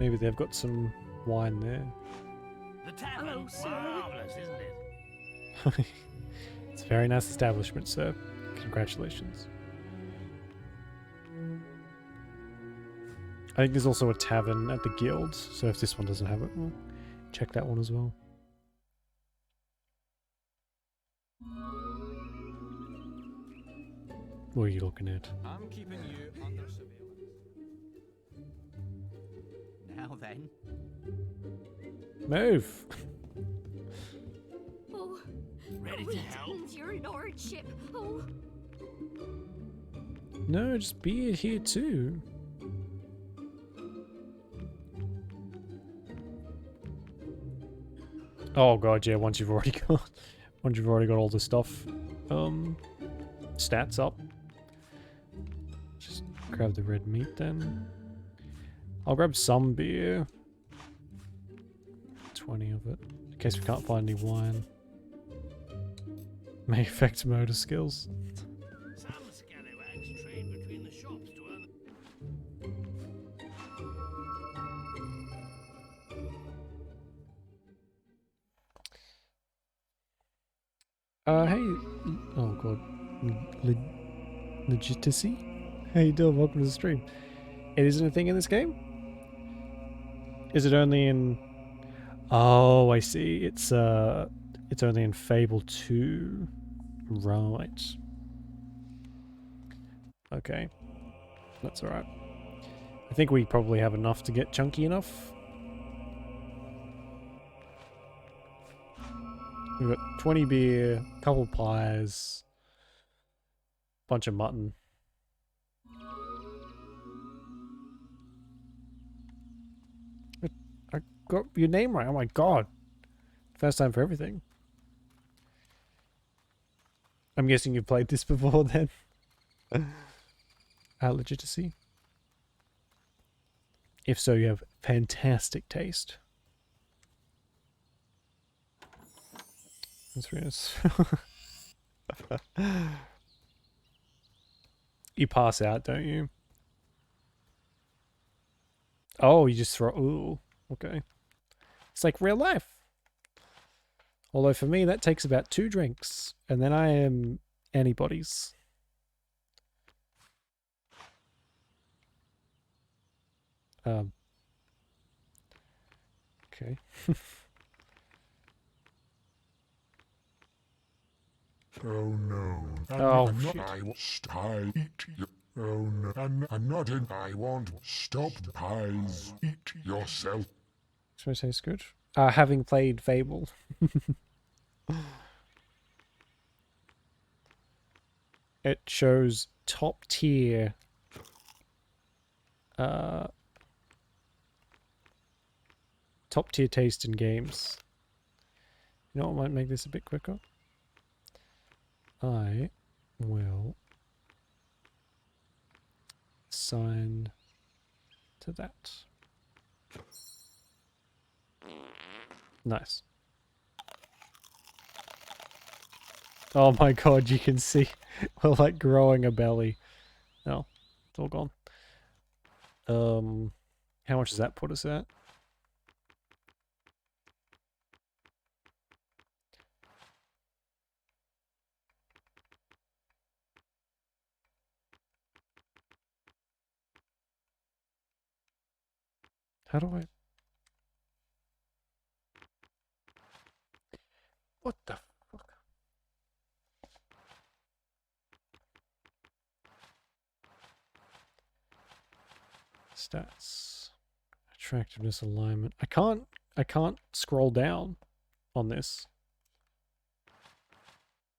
Maybe they've got some wine there.
The tavern's marvelous, isn't it?
It's a very nice establishment, sir. Congratulations. I think there's also a tavern at the guild, so if this one doesn't have it, we'll check that one as well. What are you looking at?
I'm keeping you under surveillance.
Now then.
Move!
Oh,
Ready to help?
greetings, your lordship. Oh,
No, just be here too. Oh god, yeah, once you've already got all the stuff stats up. Just grab the red meat then. I'll grab some beer. 20 of it. In case we can't find any wine. May affect motor skills.
Some scallywags trade between the shops to earn.
Hey, oh god, Legitimacy? How you doing? Welcome to the stream. It isn't a thing in this game? Is it only in... Oh, I see. It's only in Fable 2. Right. Okay. That's alright. I think we probably have enough to get chunky enough. We've got 20 beer, couple pies, bunch of mutton. I got your name right. Oh my god. First time for everything. I'm guessing you've played this before then. Legitimacy. If so, you have fantastic taste. That's really nice. You pass out, don't you? Oh, you just throw... Ooh, okay. It's like real life. Although for me, that takes about 2 drinks, and then I am anybody's. Okay.
Oh no.
Oh,
I'm
shit.
not, I eat you. Oh no. I'm not in. I want stop pies. Eat yourself.
Should I say it's good? Having played Fable. It shows top tier taste in games. You know what might make this a bit quicker? I will sign to that. Nice. Oh my god, you can see we're like growing a belly. Oh, it's all gone. How much does that put us at? How do I... What the fuck? Stats. Attractiveness, alignment. I can't scroll down on this.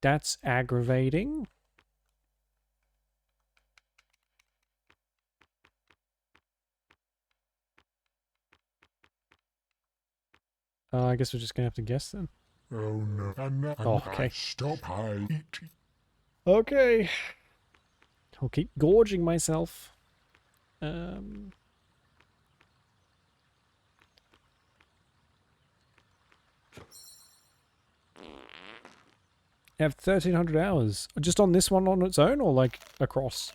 That's aggravating. I guess we're just gonna have to guess then.
Oh no.
Oh, okay.
Stop. I eat.
Okay. I'll keep gorging myself. I have 1,300 hours. Just on this one on its own, or like across?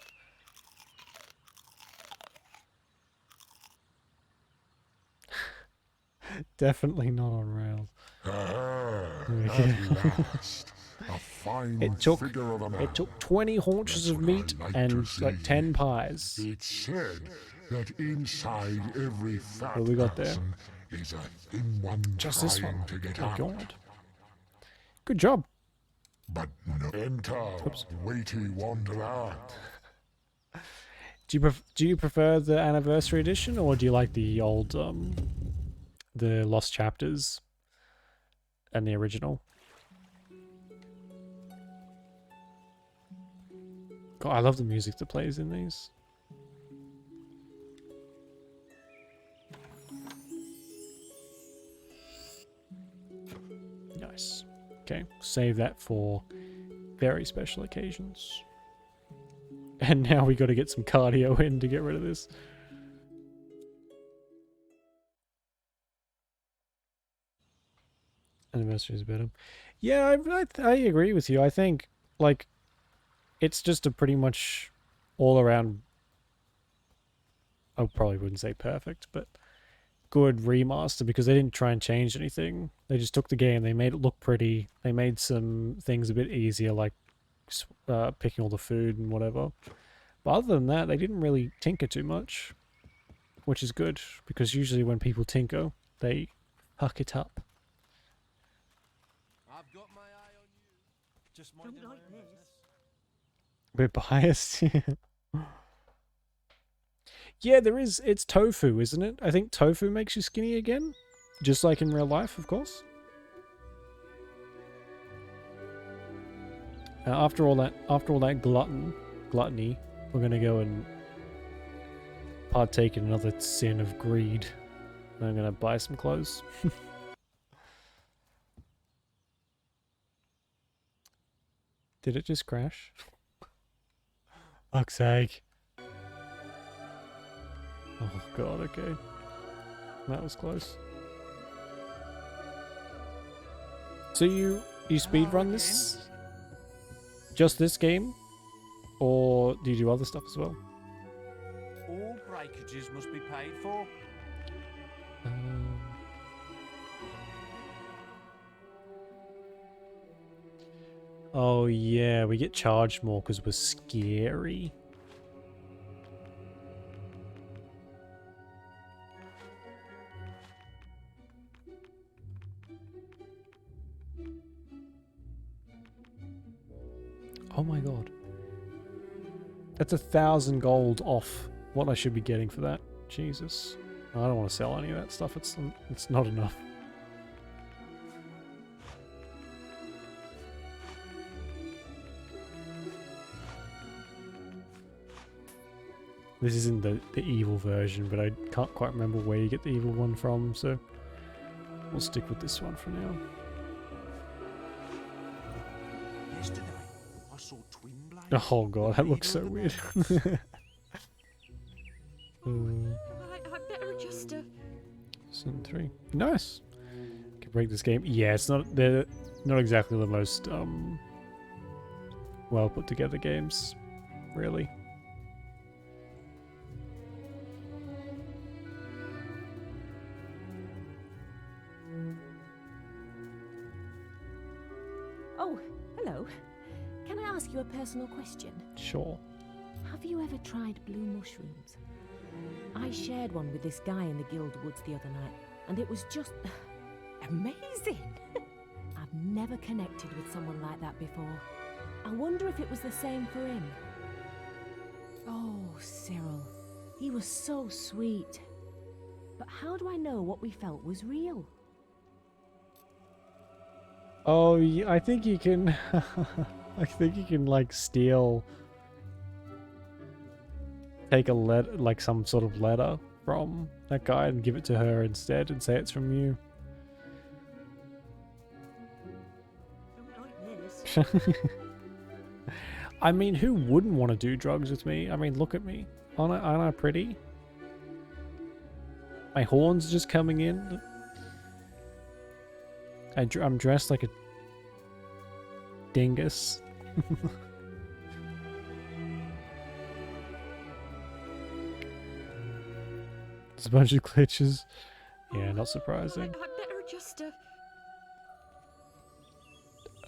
Definitely not on rails.
At last. A fine figure of a man.
It took 20 haunches of meat and like 10 pies.
It's said that inside every fat
What we got there?
person is a thin one
Just
trying
this one.
to get
Oh
out.
god. Good job.
But no. Enter, weighty wanderer.
Do you prefer the anniversary edition, or do you like the old the lost chapters and the original? God, I love the music that plays in these. Nice. Okay, save that for very special occasions. And now we got to get some cardio in to get rid of this. Anniversary is better. Yeah, I agree with you. I think, like, it's just a pretty much all-around... I probably wouldn't say perfect, but good remaster, because they didn't try and change anything. They just took the game, they made it look pretty, they made some things a bit easier, like picking all the food and whatever. But other than that, they didn't really tinker too much, which is good, because usually when people tinker, they huck it up.
I've got my eye on you. Just minding my own business.
A bit biased. Yeah, there is. It's tofu, isn't it? I think tofu makes you skinny again, just like in real life, of course. After all that gluttony, we're gonna go and partake in another sin of greed. I'm gonna buy some clothes. Did it just crash? Fuck's sake. Oh god, okay. That was close. So you speedrun this? Just this game? Or do you do other stuff as well?
All breakages must be paid for.
Oh yeah, we get charged more because we're scary. Oh my god. That's 1,000 gold off what I should be getting for that. Jesus. I don't want to sell any of that stuff. It's not enough. This isn't the evil version, but I can't quite remember where you get the evil one from, so we'll stick with this one for now.
Yesterday, I saw twin blades.
Oh god, that looks so weird.
I better just.
Season 3. Nice. Can break this game. Yeah, it's not. They're not exactly the most well put together games, really.
Oh, hello. Can I ask you a personal question?
Sure.
Have you ever tried blue mushrooms? I shared one with this guy in the Guild Woods the other night, and it was just amazing. I've never connected with someone like that before. I wonder if it was the same for him. Oh, Cyril, he was so sweet. But how do I know what we felt was real?
Oh, yeah, I think you can. I think you can like steal. Take a letter, like some sort of letter from that guy, and give it to her instead, and say it's from you.
Don't like this.
I mean, who wouldn't want to do drugs with me? I mean, look at me. Aren't I pretty? My horns just coming in. I'm dressed like a dingus. There's a bunch of glitches. Yeah, not surprising.
I better just.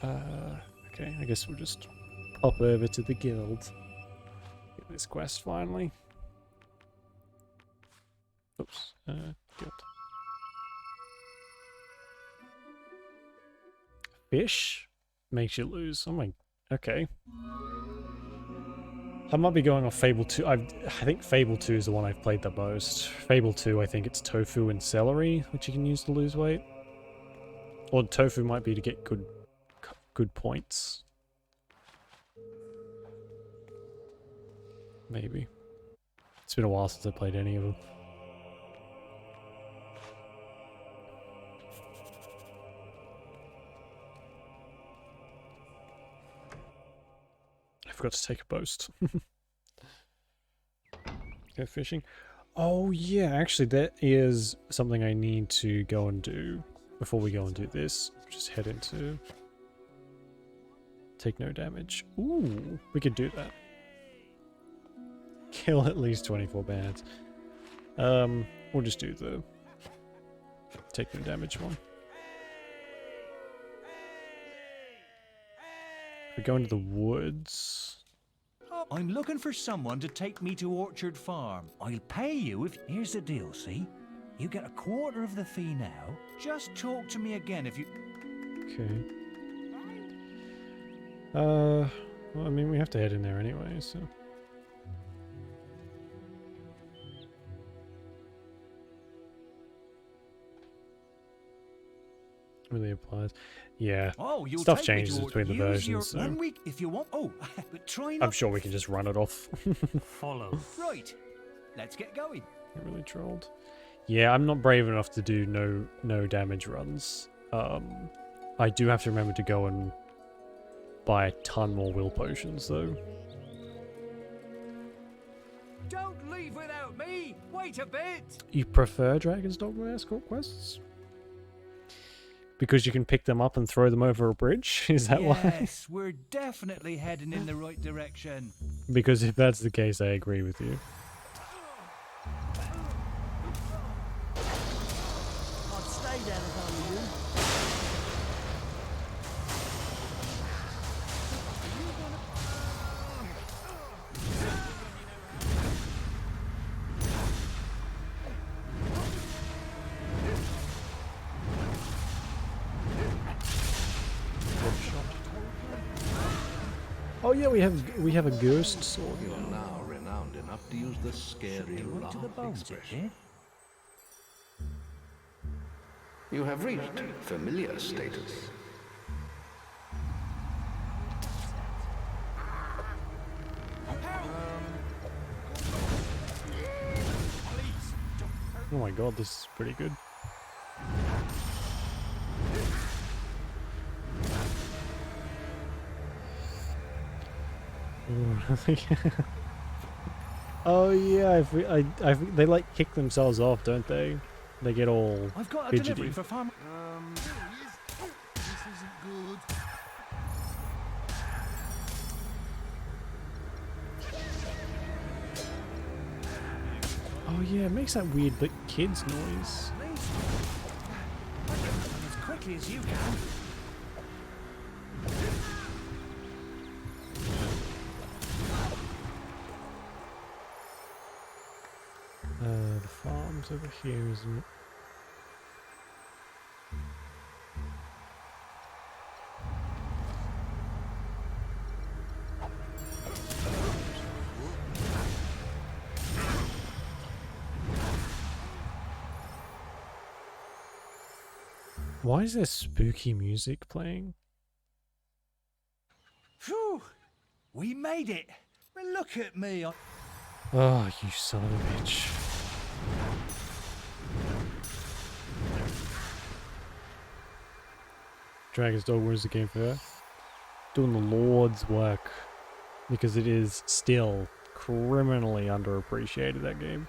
Okay, I guess we'll just pop over to the guild. Get this quest finally. Oops. Guild. Fish makes you lose. Oh my. Okay. I might be going off Fable 2. I think Fable 2 is the one I've played the most. Fable 2, I think it's tofu and celery, which you can use to lose weight. Or tofu might be to get good points. Maybe. It's been a while since I played any of them. I forgot to take a post. Go fishing. Oh yeah, actually that is something I need to go and do before we go and do this. Just head into take no damage. Ooh, we could do that. Kill at least 24 bands. We'll just do the take no damage one. We go into the woods.
I'm looking for someone to take me to Orchard Farm. I'll pay you if... Here's the deal, see? You get a quarter of the fee now. Just talk to me again if you...
Okay. Well, I mean, we have to head in there anyway, so... Really applies. Yeah.
Oh, you'll
stuff
take me
changes
to
between the
use
versions,
your...
so...
1 week if you want... Oh, but try not...
I'm sure we can just run it off.
Follow.
Right. Let's get going.
I really trolled. Yeah, I'm not brave enough to do no damage runs. I do have to remember to go and buy a ton more will potions, though.
Don't leave without me. Wait a bit.
You prefer Dragon's Dogma escort quests? Because you can pick them up and throw them over a bridge? Is that why?
Yes, we're definitely heading in the right direction.
Because if that's the case, I agree with you.
I'd stay down if I were you.
Oh yeah, we have a ghost sword
You're
now.
now renowned enough to use the scary laugh
to the bones,
expression. You have reached familiar status.
Oh my god, this is pretty good. Oh yeah, they like kick themselves off, don't they? They get all
I've got a
fidgety.
delivery for farm.
This isn't good.
Oh yeah, it makes that weird like kids noise.
As quickly as you can.
The farm's over here, isn't it? Why is there spooky music playing?
Phew! We made it. Well, look at me.
Oh, you son of a bitch. Dragon's Dogma is the game for her. Doing the Lord's work. Because it is still criminally underappreciated, that game.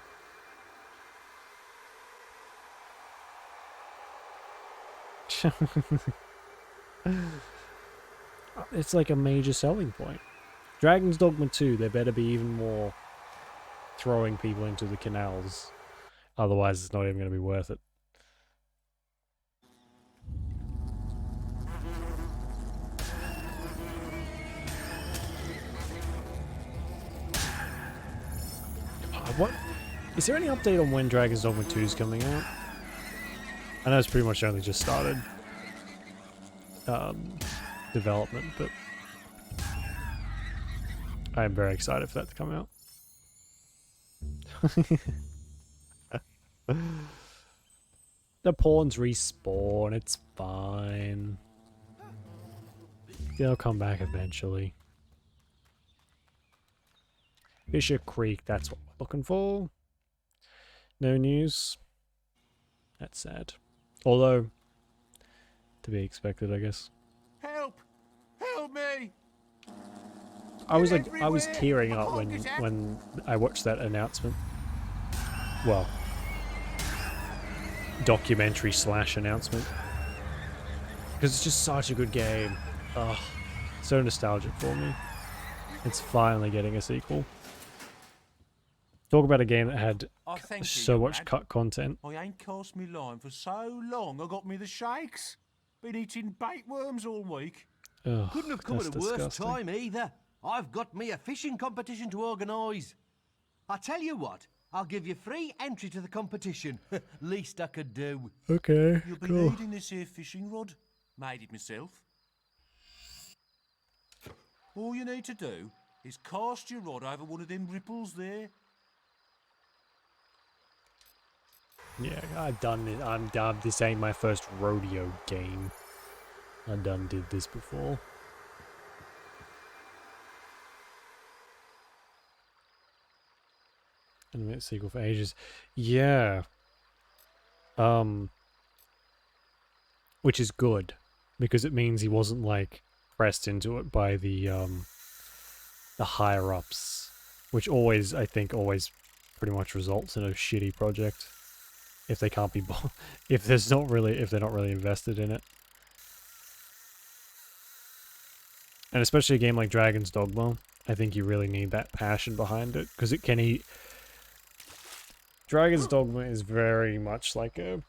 It's like a major selling point. Dragon's Dogma 2, there better be even more throwing people into the canals. Otherwise, it's not even going to be worth it. What? Is there any update on when Dragon's Dogma 2 is coming out? I know it's pretty much only just started development, but I am very excited for that to come out. The pawns respawn, it's fine. They'll come back eventually. Fisher Creek, that's what we're looking for. No news. That's sad. Although, to be expected, I guess.
Help! Help me!
I was tearing up when I watched that announcement. Well, documentary / announcement. Because it's just such a good game. Ugh, so nostalgic for me. It's finally getting a sequel. Talk about a game that had so much cut content.
I ain't cast me line for so long, I got me the shakes. Been eating bait worms all week.
Ugh,
Couldn't have come at
that's
a worse
disgusting.
time either. I've got me a fishing competition to organise. I tell you what, I'll give you free entry to the competition. Least I could do.
Okay,
You'll be
cool.
needing this here fishing rod. Made it myself. All you need to do is cast your rod over one of them ripples there.
Yeah, I've done it. I'm done. This ain't my first rodeo game. I done did this before. And a sequel for ages. Yeah. Which is good. Because it means he wasn't like pressed into it by the higher ups. Which always, I think, pretty much results in a shitty project. If they can't be if they're not really invested in it. And especially a game like Dragon's Dogma, I think you really need that passion behind it, because it can eat. Dragon's Dogma is very much like a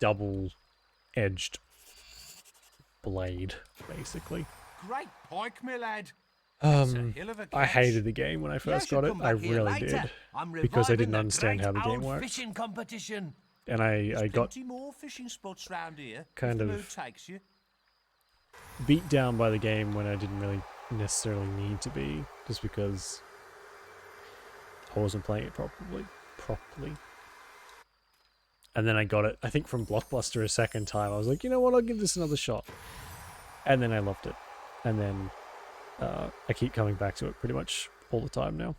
double-edged blade, basically.
Great pike, my lad. That's a hell of a
I
catch.
hated the game when I first got it. I really did, because I didn't understand how the game worked.
Fishing competition.
And I got
Plenty more fishing spots round here.
kind
if the
of
mood takes you.
beat down by the game when I didn't really necessarily need to be, just because I wasn't playing it properly. And then I got it, I think, from Blockbuster a second time. I was like, you know what, I'll give this another shot. And then I loved it. And then I keep coming back to it pretty much all the time now.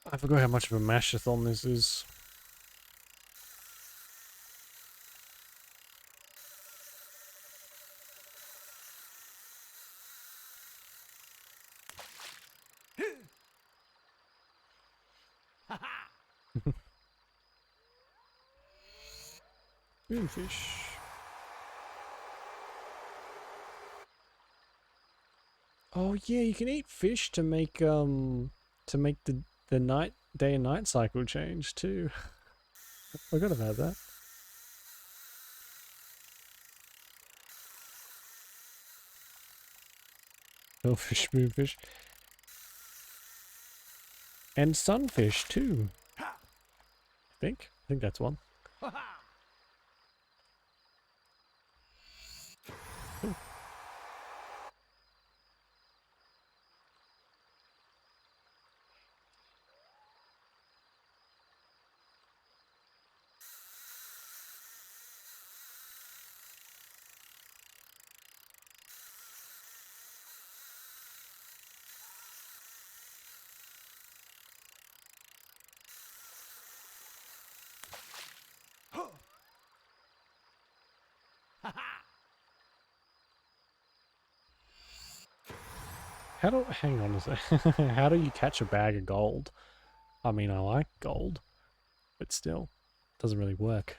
I forgot how much of a mashathon this is. Moonfish. Oh yeah, you can eat fish to make the day and night cycle change too. I forgot about that. Hellfish, moonfish. And sunfish too. I think that's one. Ooh. Hang on a sec. How do you catch a bag of gold? I mean, I like gold, but still, it doesn't really work.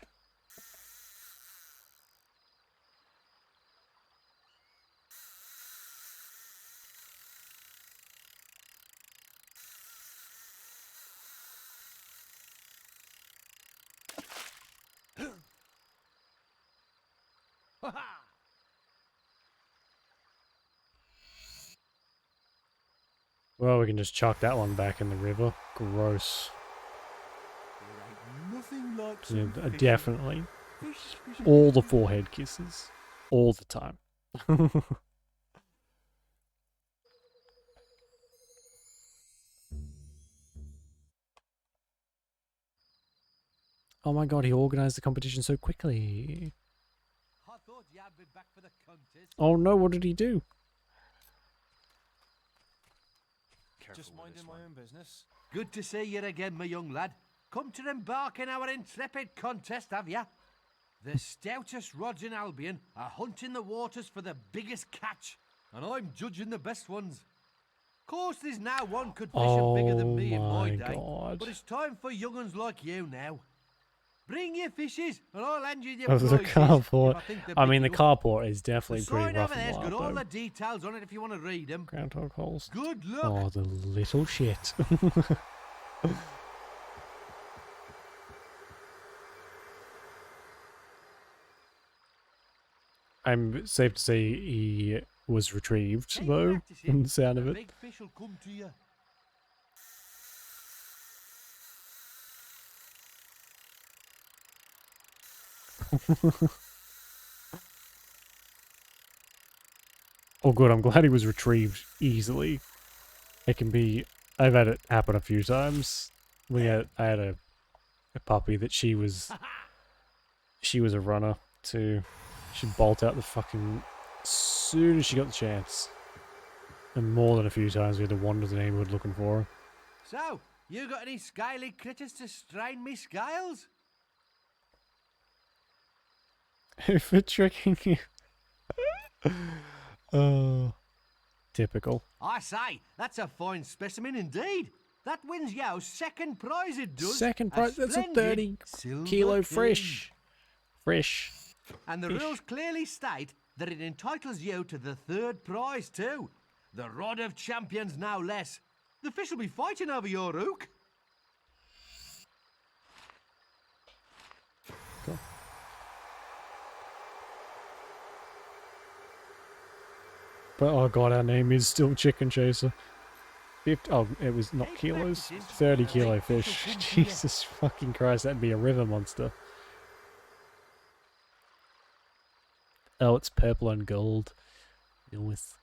Well, we can just chuck that one back in the river. Gross.
Nothing like
Yeah,
some fishing.
definitely.
Fish.
All the forehead kisses. All the time. Oh my god, he organized the competition so quickly.
I thought you had been back for the contest.
Oh no, what did he do?
Just minding my own business.
Good to see you again, my young lad. Come to embark in our intrepid contest, have ya? The stoutest rods in Albion are hunting the waters for the biggest catch, and I'm judging the best ones. Course, there's now one could fishing bigger than me in my day,
God.
but it's time for young uns like you now. Bring your fishes, and I'll hand you your
Oh, the
prizes.
carport.
I
mean, the
enough.
carport is definitely
The
pretty
sign
rough
over
and
there's got
wild,
all
though.
the details on it if you want to read them.
Groundhog holes.
Good luck.
Oh, the little shit. I'm safe to say he was retrieved, though, from the sound of it.
Big fish will come to you.
Oh good, I'm glad he was retrieved easily. It can be... I've had it happen a few times. I had a puppy that she was a runner too. She'd bolt out the fucking... as soon as she got the chance. And more than a few times we had to wander the neighborhood looking for her.
So, you got any scaly critters to strain me scales?
If it's tricking you. Oh, typical.
I say, that's a fine specimen indeed. That wins you second prize, it does.
Second prize, that's a 30
silver
kilo
king.
fish. Fish.
And the
Fish.
rules clearly state that it entitles you to the third prize too. The Rod of Champions, no less. The fish will be fighting over your hook.
Cool. But oh god, our name is still Chicken Chaser. 50, oh, it was not kilos. 30 kilo fish. Jesus fucking Christ, that'd be a river monster. Oh, it's purple and gold. With.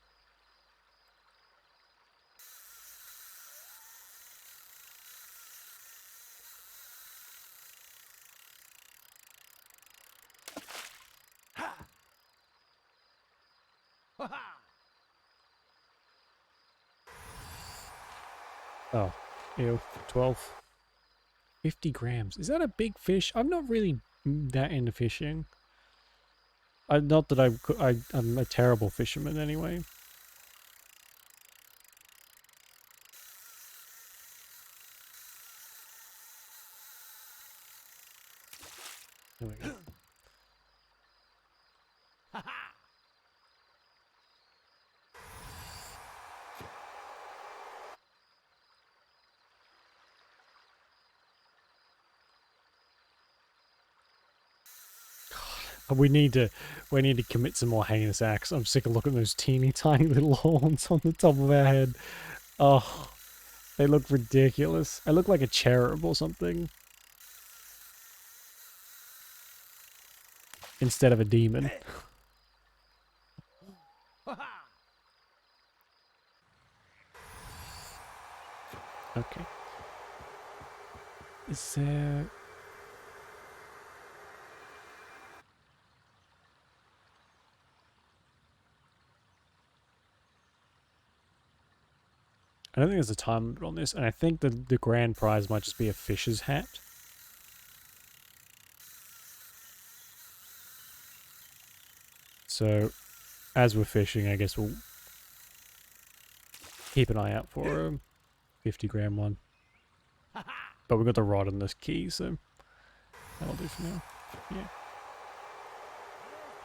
Oh, ew, 12. 50 grams. Is that a big fish? I'm not really that into fishing. Not that I'm a terrible fisherman anyway. There we go. We need to commit some more heinous acts. I'm sick of looking at those teeny tiny little horns on the top of our head. Oh, they look ridiculous. I look like a cherub or something. Instead of a demon. Okay. Is there... I don't think there's a time limit on this, and I think the grand prize might just be a fisher's hat. So, as we're fishing, I guess we'll keep an eye out for a 50 gram one. But we've got the rod and this key, so that'll do for now. Yeah.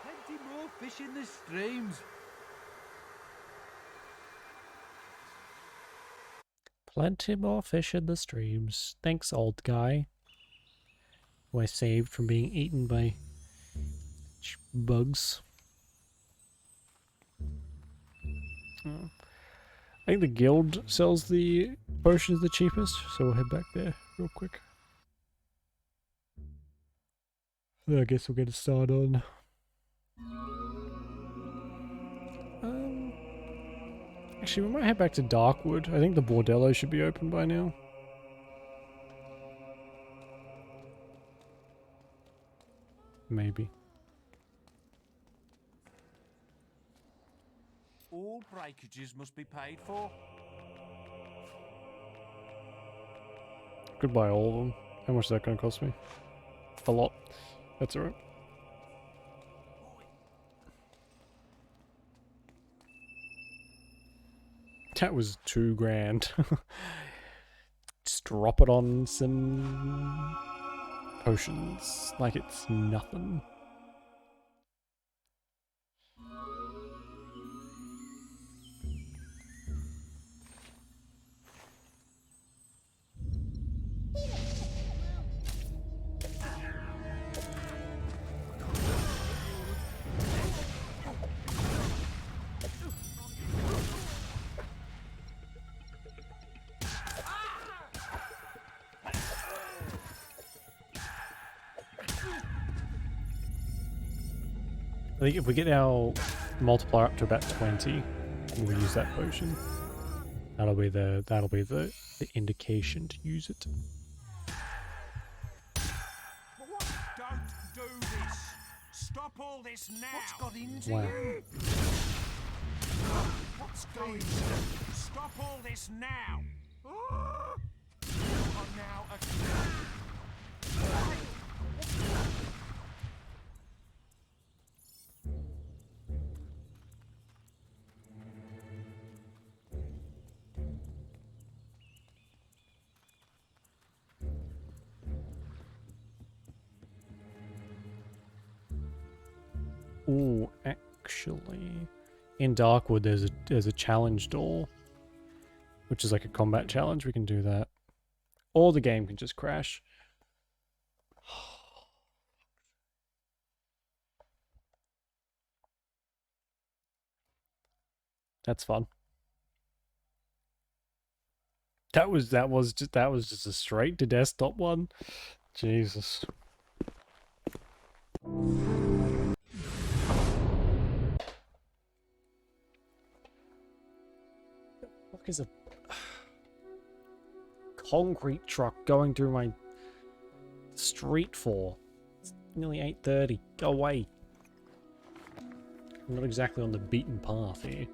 Plenty more fish in the streams.
Plenty more fish in the streams. Thanks, old guy. Who I saved from being eaten by bugs. I think the guild sells the potions the cheapest, so we'll head back there real quick. I guess we'll get a start on. Actually, we might head back to Darkwood. I think the bordello should be open by now. Maybe.
All breakages must be paid for.
Goodbye, all of them. How much is that going to cost me? A lot. That's alright. That was $2,000. Just drop it on some potions like it's nothing. I think if we get our multiplier up to about 20, we'll use that potion. That'll be the indication to use it.
Don't do this. Stop all this now. What's got into
Wow.
you? What's going on? Stop all this now. You are now a
Ooh, actually, in Darkwood there's a challenge door, which is like a combat challenge. We can do that, or the game can just crash. That's fun. That was just a straight to desktop one. Jesus. What is a concrete truck going through my street for? It's nearly 8:30. Go away. I'm not exactly on the beaten path here.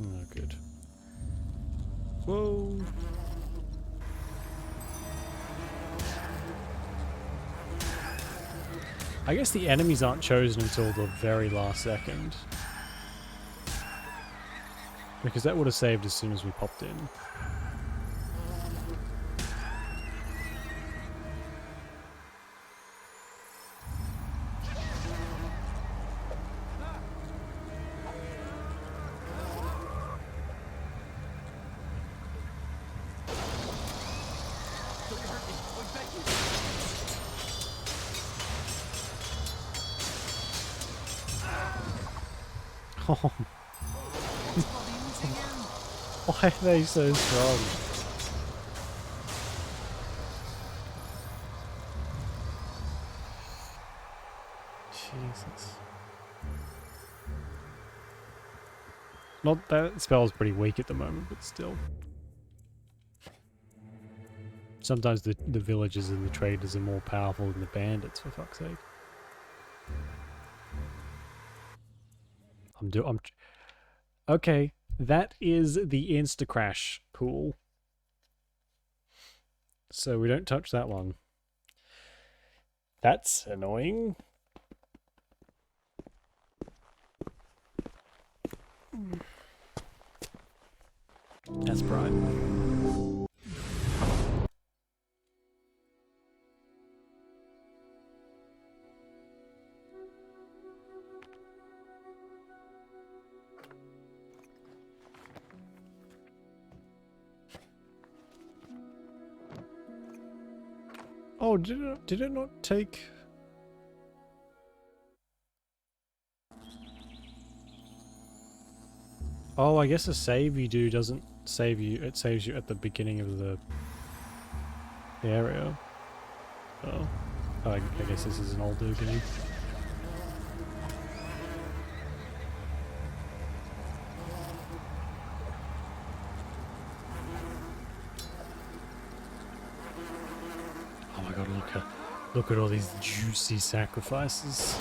Oh, good. Whoa. I guess the enemies aren't chosen until the very last second. Because that would have saved as soon as we popped in. Oh. Why are they so strong? Jesus. Not that spell's pretty weak at the moment, but still. Sometimes the villagers and the traders are more powerful than the bandits, for fuck's sake. Okay, that is the insta-crash pool. So we don't touch that one. That's annoying. That's bright. Oh, did it not take... Oh, I guess a save you do doesn't save you. It saves you at the beginning of the area. Oh. I guess this is an older game. Oh my god, look at all these juicy sacrifices.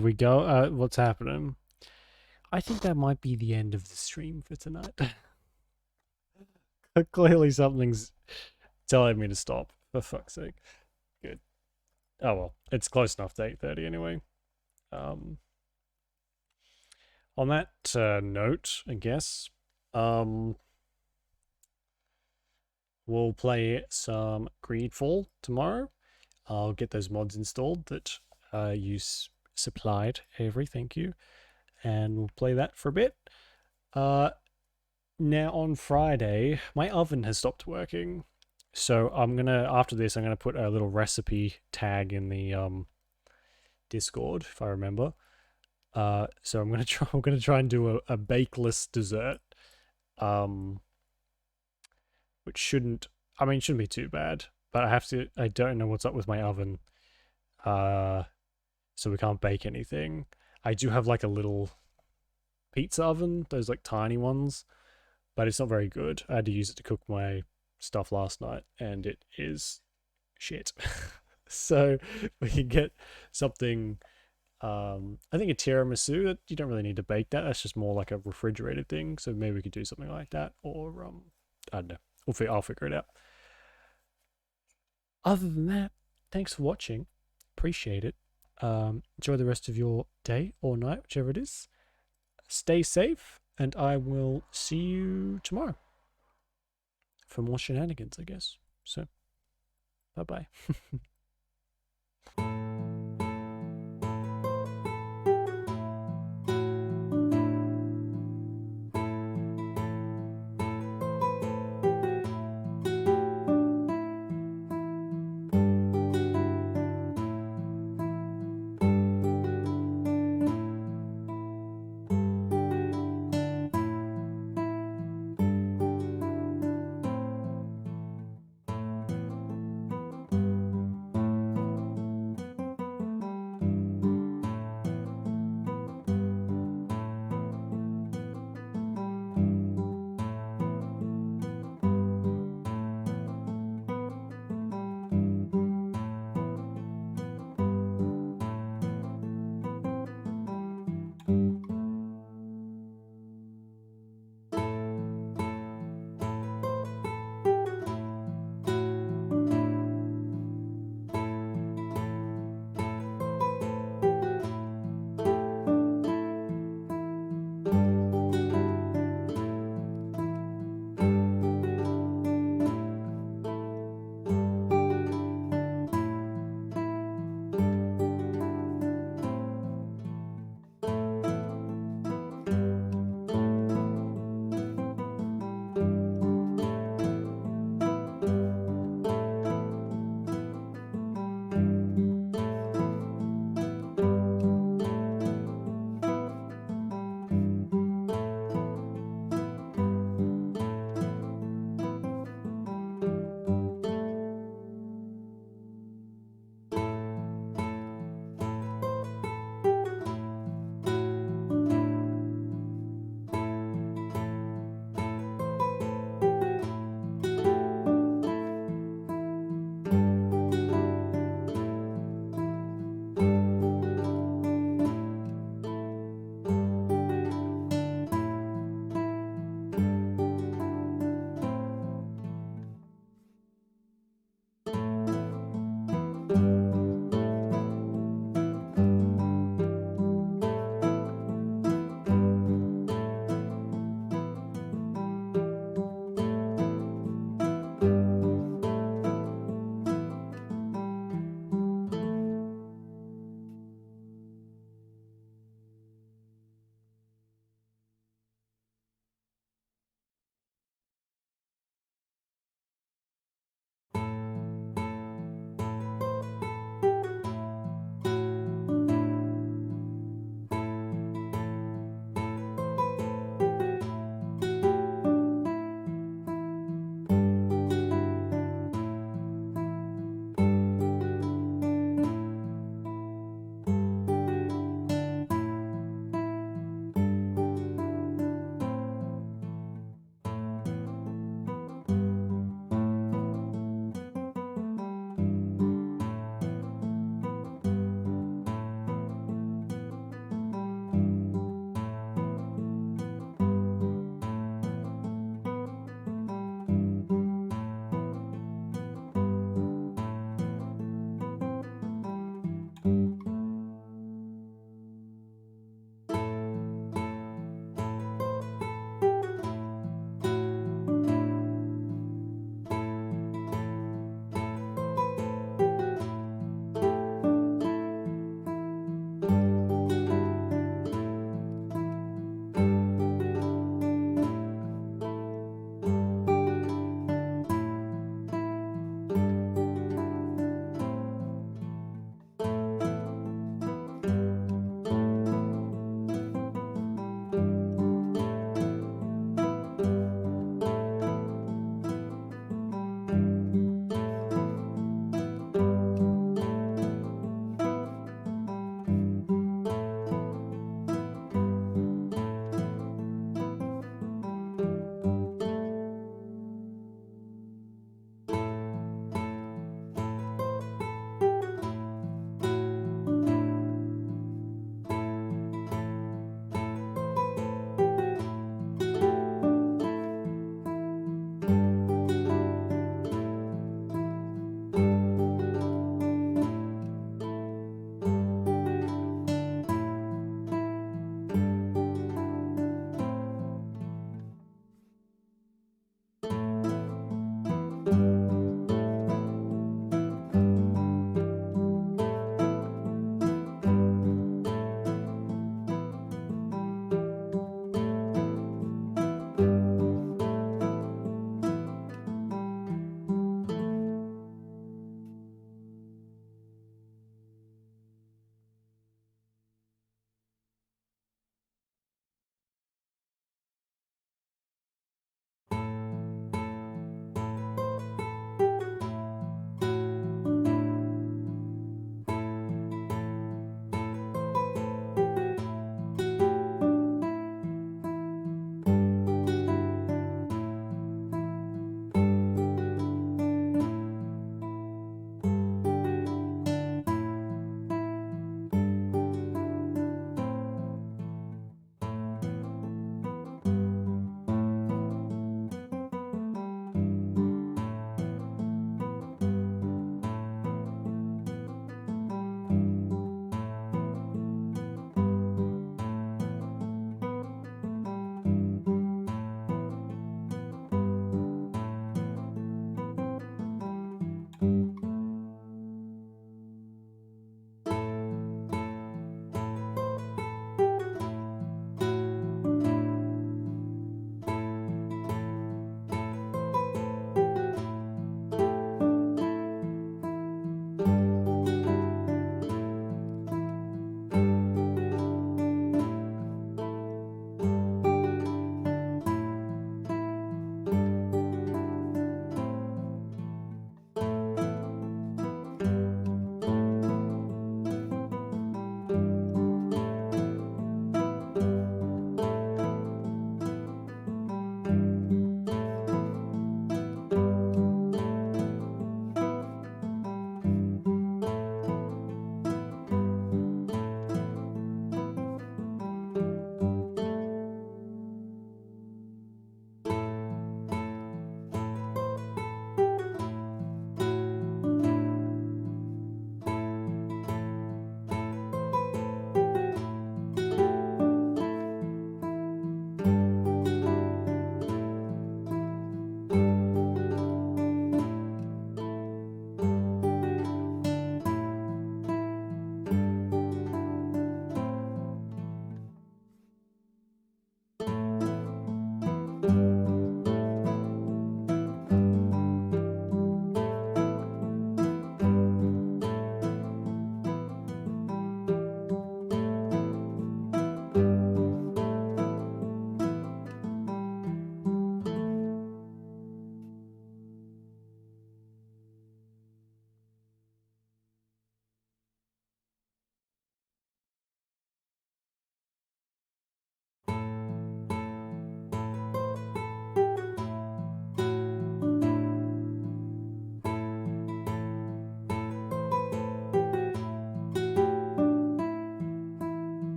We go. What's happening? I think that might be the end of the stream for tonight. Clearly something's telling me to stop, for fuck's sake. Good. Oh well, it's close enough to 8:30 anyway. On that note, I guess, we'll play some Greedfall tomorrow. I'll get those mods installed that you supplied, Avery, thank you. And we'll play that for a bit. Now on Friday, my oven has stopped working. So after this, I'm gonna put a little recipe tag in the Discord, if I remember. So I'm gonna try and do a bakeless dessert. Which shouldn't be too bad. But I don't know what's up with my oven. So we can't bake anything. I do have like a little pizza oven, those like tiny ones, but it's not very good. I had to use it to cook my stuff last night, and it is shit. So we can get something, I think a tiramisu, that you don't really need to bake that. That's just more like a refrigerated thing. So maybe we could do something like that, or I don't know. I'll figure it out. Other than that, thanks for watching. Appreciate it. Enjoy the rest of your day or night, whichever it is. Stay safe, and I will see you tomorrow. for more shenanigans, I guess. So, bye-bye.